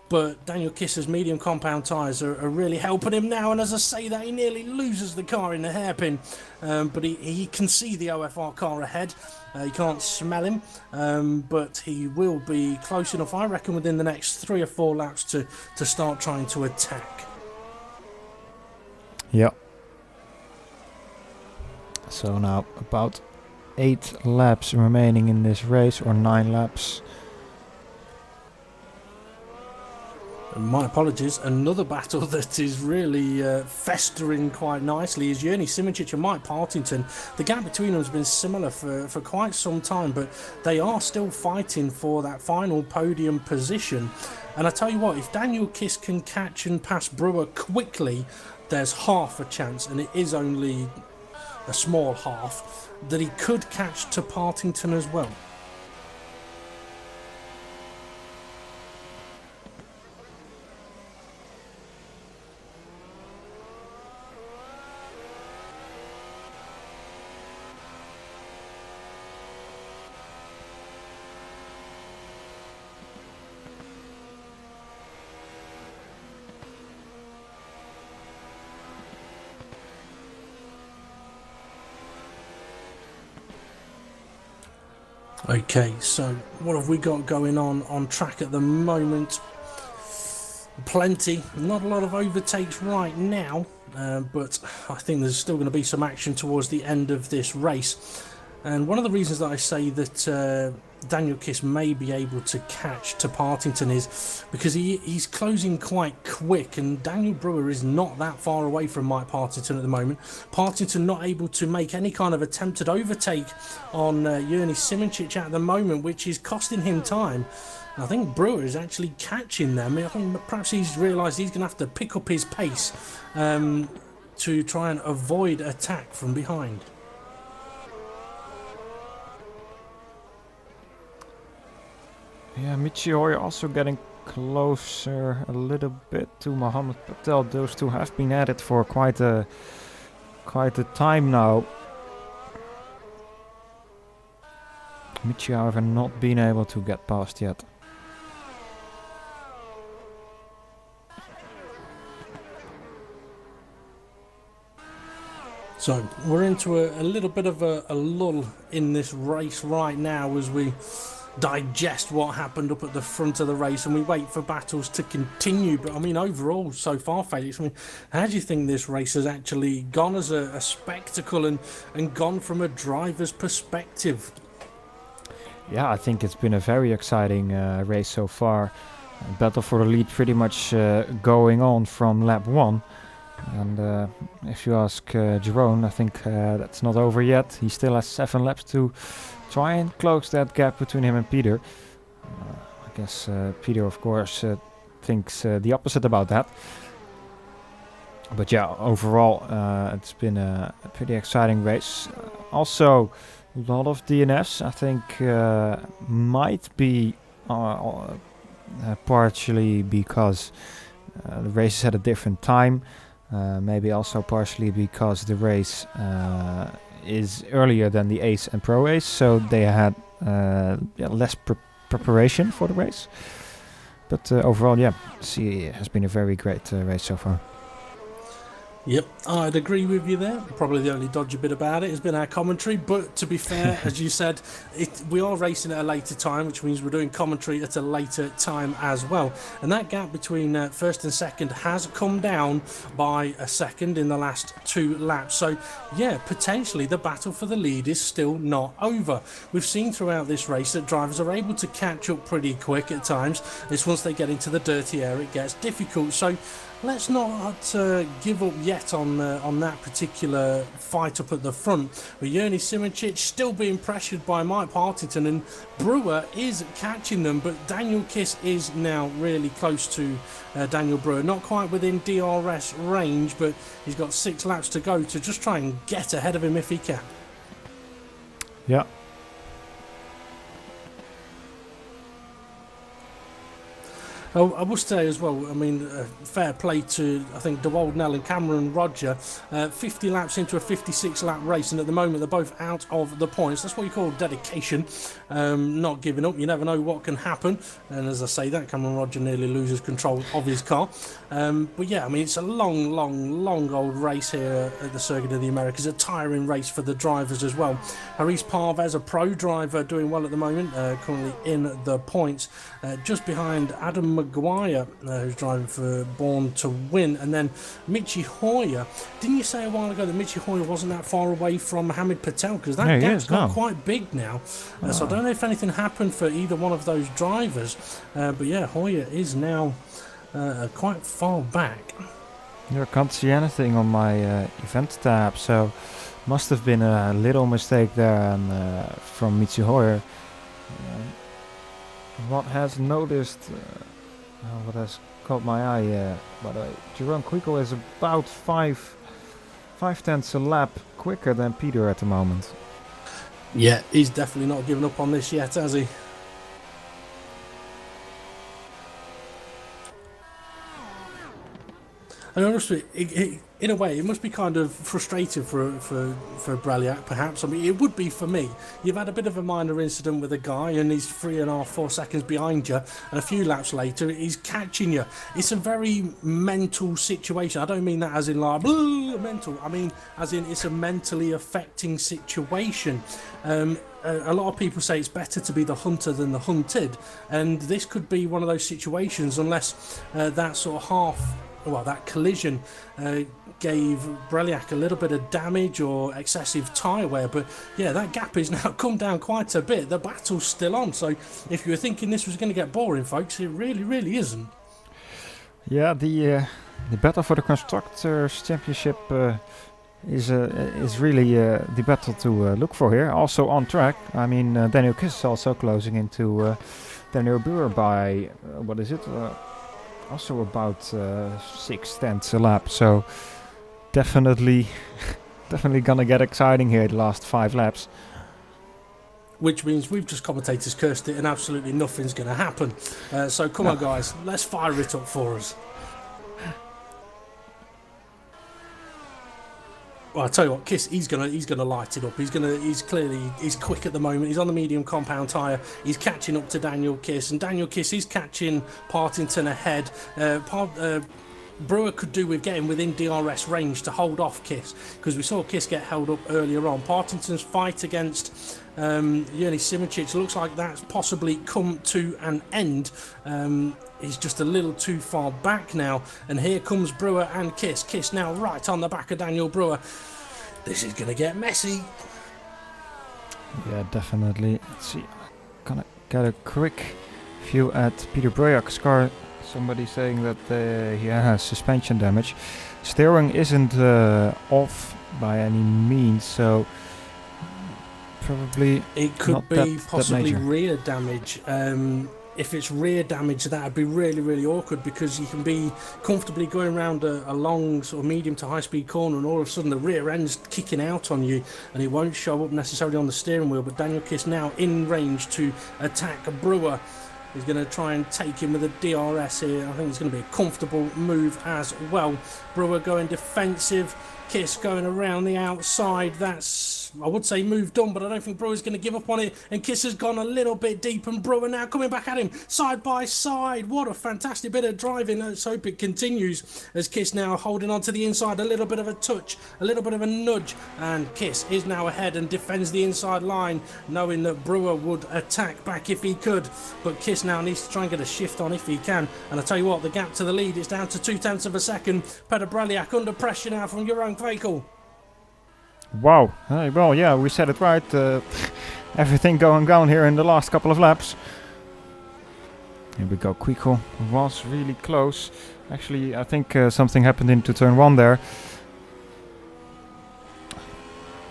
But Daniel Kiss's medium compound tyres are really helping him now, and as I say that, he nearly loses the car in the hairpin, but he can see the OFR car ahead. He can't smell him, but he will be close enough, I reckon, within the next 3 or 4 laps to start trying to attack. Yep. So now about 8 laps remaining in this race, or 9 laps. My apologies, another battle that is really festering quite nicely is Johnny Simoncic and Mike Partington. The gap between them has been similar for quite some time, but they are still fighting for that final podium position. And I tell you what, if Daniel Kiss can catch and pass Brewer quickly, there's half a chance, and it is only a small half, that he could catch to Partington as well. Okay, so what have we got going on track at the moment? Plenty, not a lot of overtakes right now, but I think there's still going to be some action towards the end of this race. And one of the reasons that I say that Daniel Kiss may be able to catch to Partington is because he's closing quite quick, and Daniel Brewer is not that far away from Mike Partington at the moment. Partington not able to make any kind of attempted overtake on Yerny Simoncic at the moment, which is costing him time. I think Brewer is actually catching them. I think perhaps he's realised he's going to have to pick up his pace to try and avoid attack from behind. Yeah, Michio also getting closer a little bit to Mohammed Patel. Those two have been at it for quite a time now. Michio, however, not been able to get past yet. So we're into a little bit of a lull in this race right now as we digest what happened up at the front of the race and we wait for battles to continue. But I mean, overall so far, Felix, I mean, how do you think this race has actually gone as a spectacle and gone from a driver's perspective? Yeah, I think it's been a very exciting race so far. Battle for the lead pretty much going on from lap 1. And if you ask Jerome, I think that's not over yet. He still has 7 laps to try and close that gap between him and Peter. I guess Peter, of course, thinks the opposite about that. But yeah, overall, it's been a pretty exciting race. Also, a lot of DNFs, I think, might be partially because the race is at a different time. Maybe also partially because the race is earlier than the Ace and Pro Ace, so they had less preparation for the race. But overall, yeah, see, it has been a very great race so far. Yep, I'd agree with you there. Probably the only dodgy bit about it has been our commentary, but to be fair, as you said, we are racing at a later time, which means we're doing commentary at a later time as well. And that gap between first and second has come down by a second in the last 2 laps. So, yeah, potentially the battle for the lead is still not over. We've seen throughout this race that drivers are able to catch up pretty quick at times. It's once they get into the dirty area, it gets difficult. So, let's not give up yet on that particular fight up at the front. But Yerny Simoncic still being pressured by Mike Partington, and Brewer is catching them, but Daniel Kiss is now really close to Daniel Brewer. Not quite within DRS range, but he's got 6 laps to go to just try and get ahead of him if he can. Yeah. Oh, I must say as well, I mean, fair play to, I think, DeWald Nell and Cameron Roger. 50 laps into a 56-lap race, and at the moment they're both out of the points. That's what you call dedication, not giving up. You never know what can happen. And as I say that, Cameron Roger nearly loses control of his car. But yeah, I mean, it's a long old race here at the Circuit of the Americas. A tiring race for the drivers as well. Haris Parvez, a pro driver, doing well at the moment, currently in the points, just behind Adam Maguire, who's driving for Born to Win, and then Michi Hoyer. Didn't you say a while ago that Michi Hoyer wasn't that far away from Hamid Patel? Because that gap's got quite big now. So I don't know if anything happened for either one of those drivers. But yeah, Hoyer is now quite far back. I can't see anything on my event tab, so must have been a little mistake there from Michi Hoyer. What has noticed... what has caught my eye, by the way, Jerome Quico is about 5/10 a lap quicker than Peter at the moment. Yeah, he's definitely not given up on this yet, has he? And honestly, in a way, it must be kind of frustrating for Braliak, perhaps. I mean, it would be for me. You've had a bit of a minor incident with a guy, and he's 3.5, 4 seconds behind you, and a few laps later, he's catching you. It's a very mental situation. I don't mean that as in like mental. I mean as in it's a mentally affecting situation. a lot of people say it's better to be the hunter than the hunted, and this could be one of those situations unless that sort of that collision gave Breliak a little bit of damage or excessive tyre wear. But yeah, that gap has now come down quite a bit. The battle's still on, so if you were thinking this was going to get boring, folks, it really isn't. Yeah, the battle for the Constructors Championship is really the battle to look for here. Also on track. I mean, Daniel Kiss is also closing into Daniel Brewer by also about 6/10 a lap. So definitely gonna get exciting here the last 5 laps. Which means we've just commentators cursed it and absolutely nothing's going to happen. So come on, guys, let's fire it up for us. Well, I tell you what, Kiss, he's gonna light it up. He's quick at the moment. He's on the medium compound tyre. He's catching up to Daniel Kiss, and Daniel Kiss is catching Partington ahead. Brewer could do with getting within DRS range to hold off Kiss, because we saw Kiss get held up earlier on. Partington's fight against Yerny Simičić looks like that's possibly come to an end. He's just a little too far back now, and here comes Brewer and Kiss. Kiss now right on the back of Daniel Brewer. This is going to get messy. Yeah, definitely. Let's see. Gonna get a quick view at Peter Brejak's car. Somebody saying that he has suspension damage. Steering isn't off by any means, so probably it could not be that possibly major. rear damage. If it's rear damage, that would be really awkward, because you can be comfortably going around a long sort of medium to high speed corner, and all of a sudden the rear end's kicking out on you, and it won't show up necessarily on the steering wheel. But Daniel Kiss now in range to attack Brewer. He's going to try and take him with a DRS here. I think it's going to be a comfortable move as well. Brewer going defensive. Kiss going around the outside. That's, I would say, move done, but I don't think Brewer's going to give up on it. And Kiss has gone a little bit deep, and Brewer now coming back at him side by side. What a fantastic bit of driving. Let's hope it continues, as Kiss now holding on to the inside. A little bit of a touch, a little bit of a nudge, and Kiss is now ahead and defends the inside line, knowing that Brewer would attack back if he could. But Kiss now needs to try and get a shift on if he can. And I tell you what, the gap to the lead is down to 0.2 of a second. Peter Breliak under pressure now from Jeroen Kwekel. Wow. Well, yeah, we said it right. Everything going down here in the last couple of laps. Here we go. Kwekel was really close. Actually, I think something happened into turn 1 there.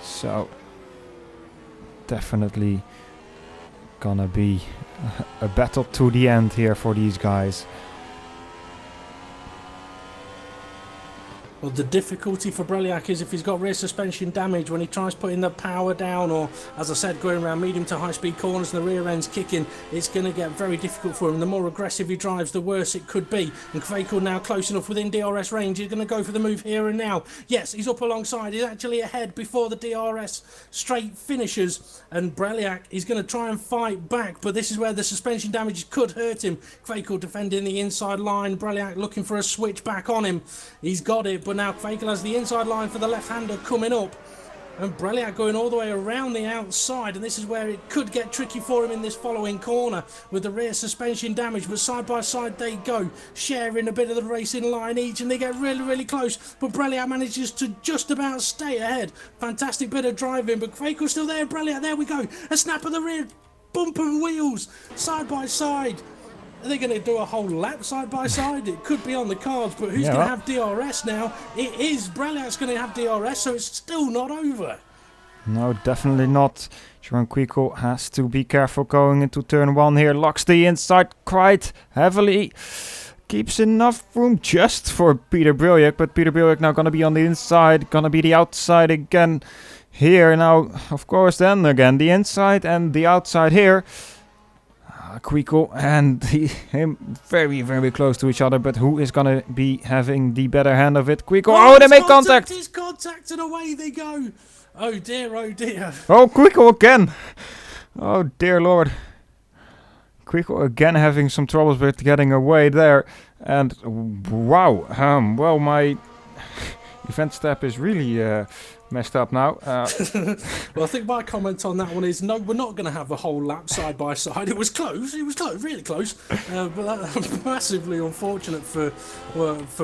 So, definitely gonna be a battle to the end here for these guys. Well, the difficulty for Breliak is if he's got rear suspension damage when he tries putting the power down, or, as I said, going around medium to high speed corners and the rear end's kicking, it's going to get very difficult for him. The more aggressive he drives, the worse it could be. And Kwekel now close enough within DRS range. He's going to go for the move here and now. Yes, he's up alongside. He's actually ahead before the DRS straight finishes. And Breliak is going to try and fight back, but this is where the suspension damage could hurt him. Kwekel defending the inside line. Breliak looking for a switch back on him. He's got it, but now Kwekel has the inside line for the left-hander coming up, and Breliak going all the way around the outside, and this is where it could get tricky for him in this following corner with the rear suspension damage. But side by side they go, sharing a bit of the racing line each, and they get really close, but Breliak manages to just about stay ahead. Fantastic bit of driving, but Kwekel's still there. Breliak, there we go, a snap of the rear bumper wheels side by side. Are they going to do a whole lap side by side? It could be on the cards, but who's going to have DRS now? It is Breliak's going to have DRS, so it's still not over. No, definitely not. Jeroen Kwekel has to be careful going into turn 1 here. Locks the inside quite heavily. Keeps enough room just for Peter Breliak, but Peter Breliak now going to be on the inside, going to be the outside again here. Now, of course, then again the inside and the outside here. Kwekel and him very close to each other, but who is gonna be having the better hand of it? Kwekel, oh, they make contact! It's contact and away they go! Oh dear, oh dear. Oh, Kwekel again! Oh dear lord. Kwekel again having some troubles with getting away there, and wow, well, my Event step is really messed up now. Well, I think my comment on that one is no, we're not going to have a whole lap side by side. It was close, really close, but that's massively unfortunate for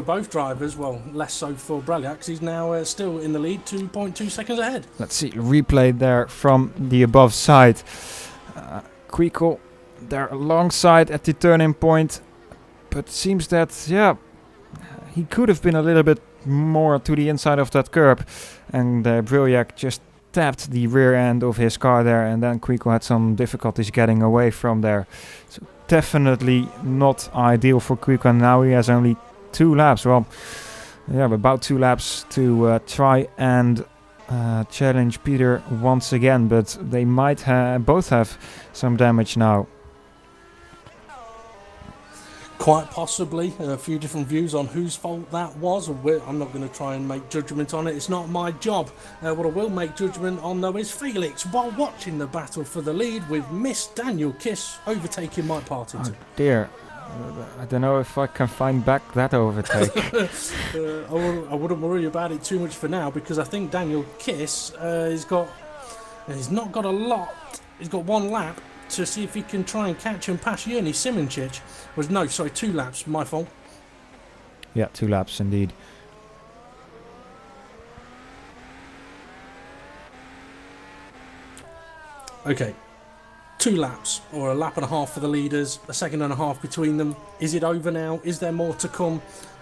both drivers. Well, less so for Brelliak, because he's now still in the lead, 2.2 seconds ahead. Let's see, replay there from the above side. Quickle there alongside at the turning point, but seems that, he could have been a little bit more to the inside of that curb, and Brelliak just tapped the rear end of his car there, and then Quickle had some difficulties getting away from there. So definitely not ideal for Quickle, and now he has only 2 laps. Well, about 2 laps to try and challenge Peter once again, but they might both have some damage now. Quite possibly a few different views on whose fault that was. I'm not going to try and make judgment on it. It's not my job. What I will make judgment on, though, is Felix, while watching the battle for the lead with Miss Daniel Kiss overtaking Mike Partington. Oh dear. I don't know if I can find back that overtake. I wouldn't worry about it too much for now, because I think Daniel Kiss he's not got a lot. He's got 1 lap to see if he can try and catch and pass Yerny Simoncic. 2 laps, my fault. Yeah, 2 laps indeed. Okay, 2 laps, or a lap and a half for the leaders, a second and a half between them. Is it over now? Is there more to come?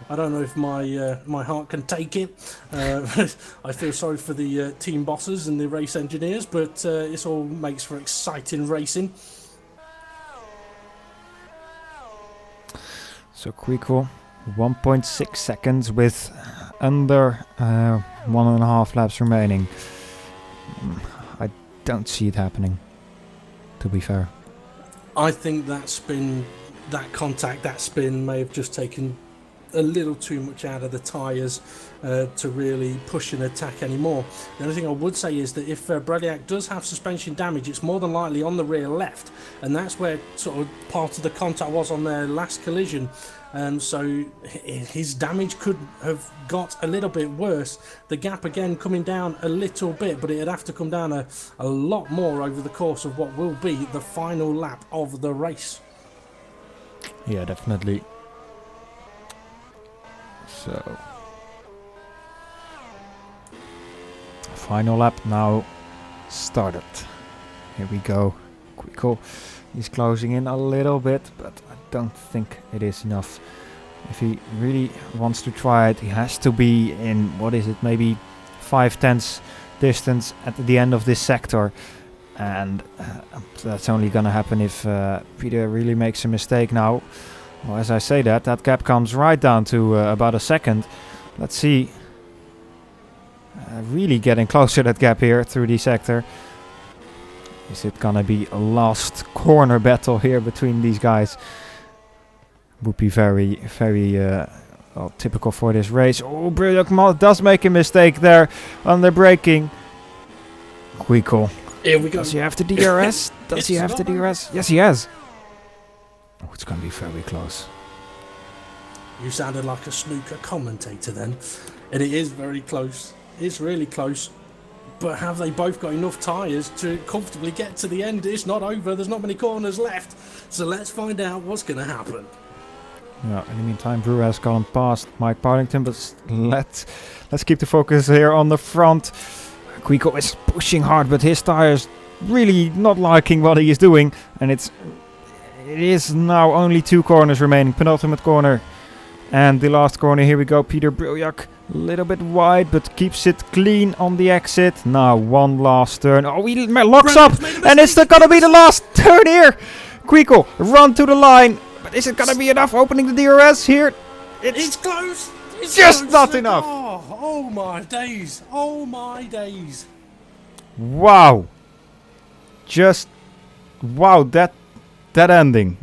I don't know if my heart can take it. I feel sorry for the team bosses and the race engineers, but this all makes for exciting racing. So Quickle, 1.6 seconds with under 1.5 laps remaining. I don't see it happening, to be fair. I think that spin may have just taken a little too much out of the tyres to really push and attack anymore. The only thing I would say is that if Brelliak does have suspension damage, it's more than likely on the rear left, and that's where sort of part of the contact was on their last collision. So his damage could have got a little bit worse. The gap again coming down a little bit, but it'd have to come down a lot more over the course of what will be the final lap of the race. Yeah, definitely. So, final lap now started. Here we go. Quickle. He's closing in a little bit, but I don't think it is enough. If he really wants to try it, he has to be in, maybe 5/10 distance at the end of this sector. And that's only going to happen if Peter really makes a mistake now. Well, as I say that gap comes right down to about a second. Let's see. Really getting closer, that gap here through the sector. Is it gonna be a last corner battle here between these guys? Would be very, very typical for this race. Oh, Brelliak does make a mistake there on the braking. Quickle. Here we go. Does he have the DRS? Does he have the DRS? Yes, he has. Oh, it's going to be very close. You sounded like a snooker commentator then. And it is very close. It's really close. But have they both got enough tyres to comfortably get to the end? It's not over. There's not many corners left. So let's find out what's going to happen. Yeah, in the meantime, Brewer has gone past Mike Partington. But let's keep the focus here on the front. Quickle is pushing hard, but his tyres really not liking what he is doing. And it is now only 2 corners remaining. Penultimate corner and the last corner. Here we go. Peter Brelliak, a little bit wide, but keeps it clean on the exit. Now one last turn. Oh, he locks up, and it's gonna be the last turn here. Quickle, run to the line, but is it gonna be enough? Opening the DRS here. It's close. It's just close. not enough. Oh my days. Oh my days. Wow. Just wow, that ending.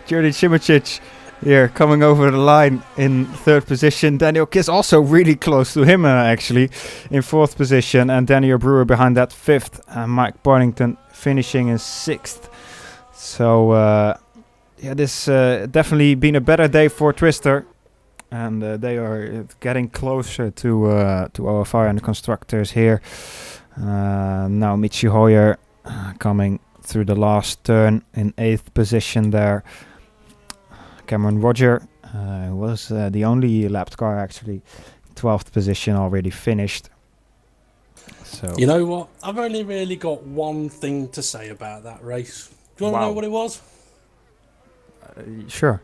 Yerny Simoncic here coming over the line in 3rd position. Daniel Kiss also really close to him actually in 4th position, and Daniel Brewer behind that 5th, and Mike Partington finishing in 6th. So yeah, this definitely been a better day for Twister. and they are getting closer to OFR and the constructors here. Now Michi Hoyer coming through the last turn in 8th position there. Cameron Roger was the only lapped car actually, 12th position, already finished. So you know what? I've only really got one thing to say about that race. Do you want to know what it was? Sure.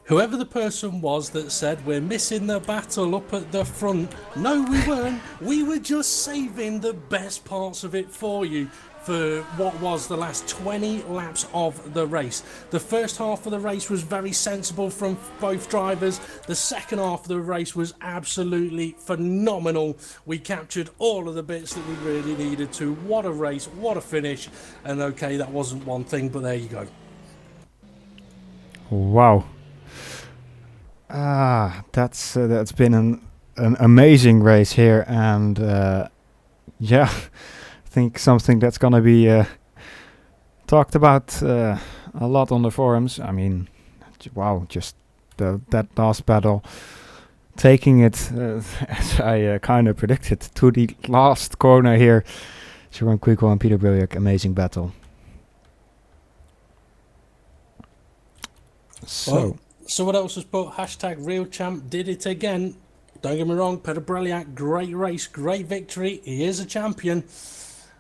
Whoever the person was that said we're missing the battle up at the front, no we weren't. We were just saving the best parts of it for you for what was the last 20 laps of the race. The first half of the race was very sensible from both drivers. The second half of the race was absolutely phenomenal. We captured all of the bits that we really needed to. What a race, what a finish. And okay, that wasn't one thing, but there you go. Wow. That's been an amazing race here, and yeah, I think something that's gonna be talked about a lot on the forums. I mean, wow, just that last battle, taking it as I kind of predicted to the last corner here. Sharon Quickle and Peter Briljak, amazing battle. So what else was put? Hashtag Real Champ did it again. Don't get me wrong, Peter Briljak, great race, great victory. He is a champion.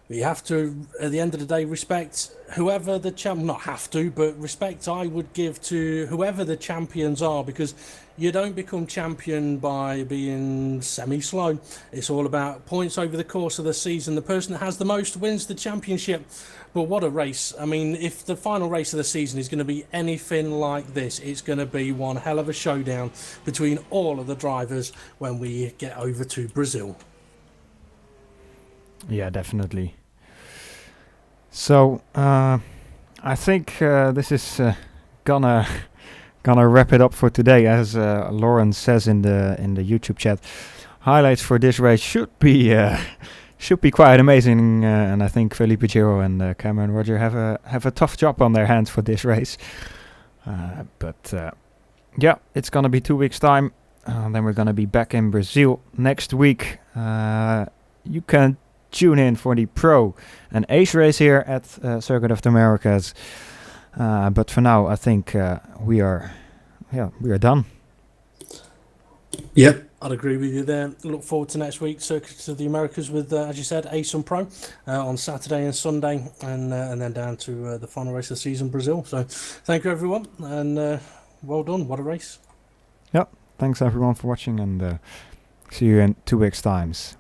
We have to, at the end of the day, respect whoever the not have to, but respect I would give to whoever the champions are, because you don't become champion by being semi-slow. It's all about points over the course of the season. The person that has the most wins the championship. But what a race. I mean, if the final race of the season is going to be anything like this, it's going to be one hell of a showdown between all of the drivers when we get over to Brazil. Yeah, definitely. So I think this is gonna wrap it up for today. As Lauren says in the YouTube chat, highlights for this race should be quite amazing, and I think Felipe Giro and Cameron Roger have a tough job on their hands for this race. But yeah, it's gonna be 2 weeks time. Then we're gonna be back in Brazil next week. You can tune in for the Pro and Ace race here at Circuit of the Americas. But for now, I think we are done. Yep, I'd agree with you there. Look forward to next week, Circuit of the Americas with, as you said, Ace and Pro on Saturday and Sunday, and then down to the final race of the season, Brazil. So thank you, everyone, and well done. What a race. Yep, thanks everyone for watching, and see you in 2 weeks' times.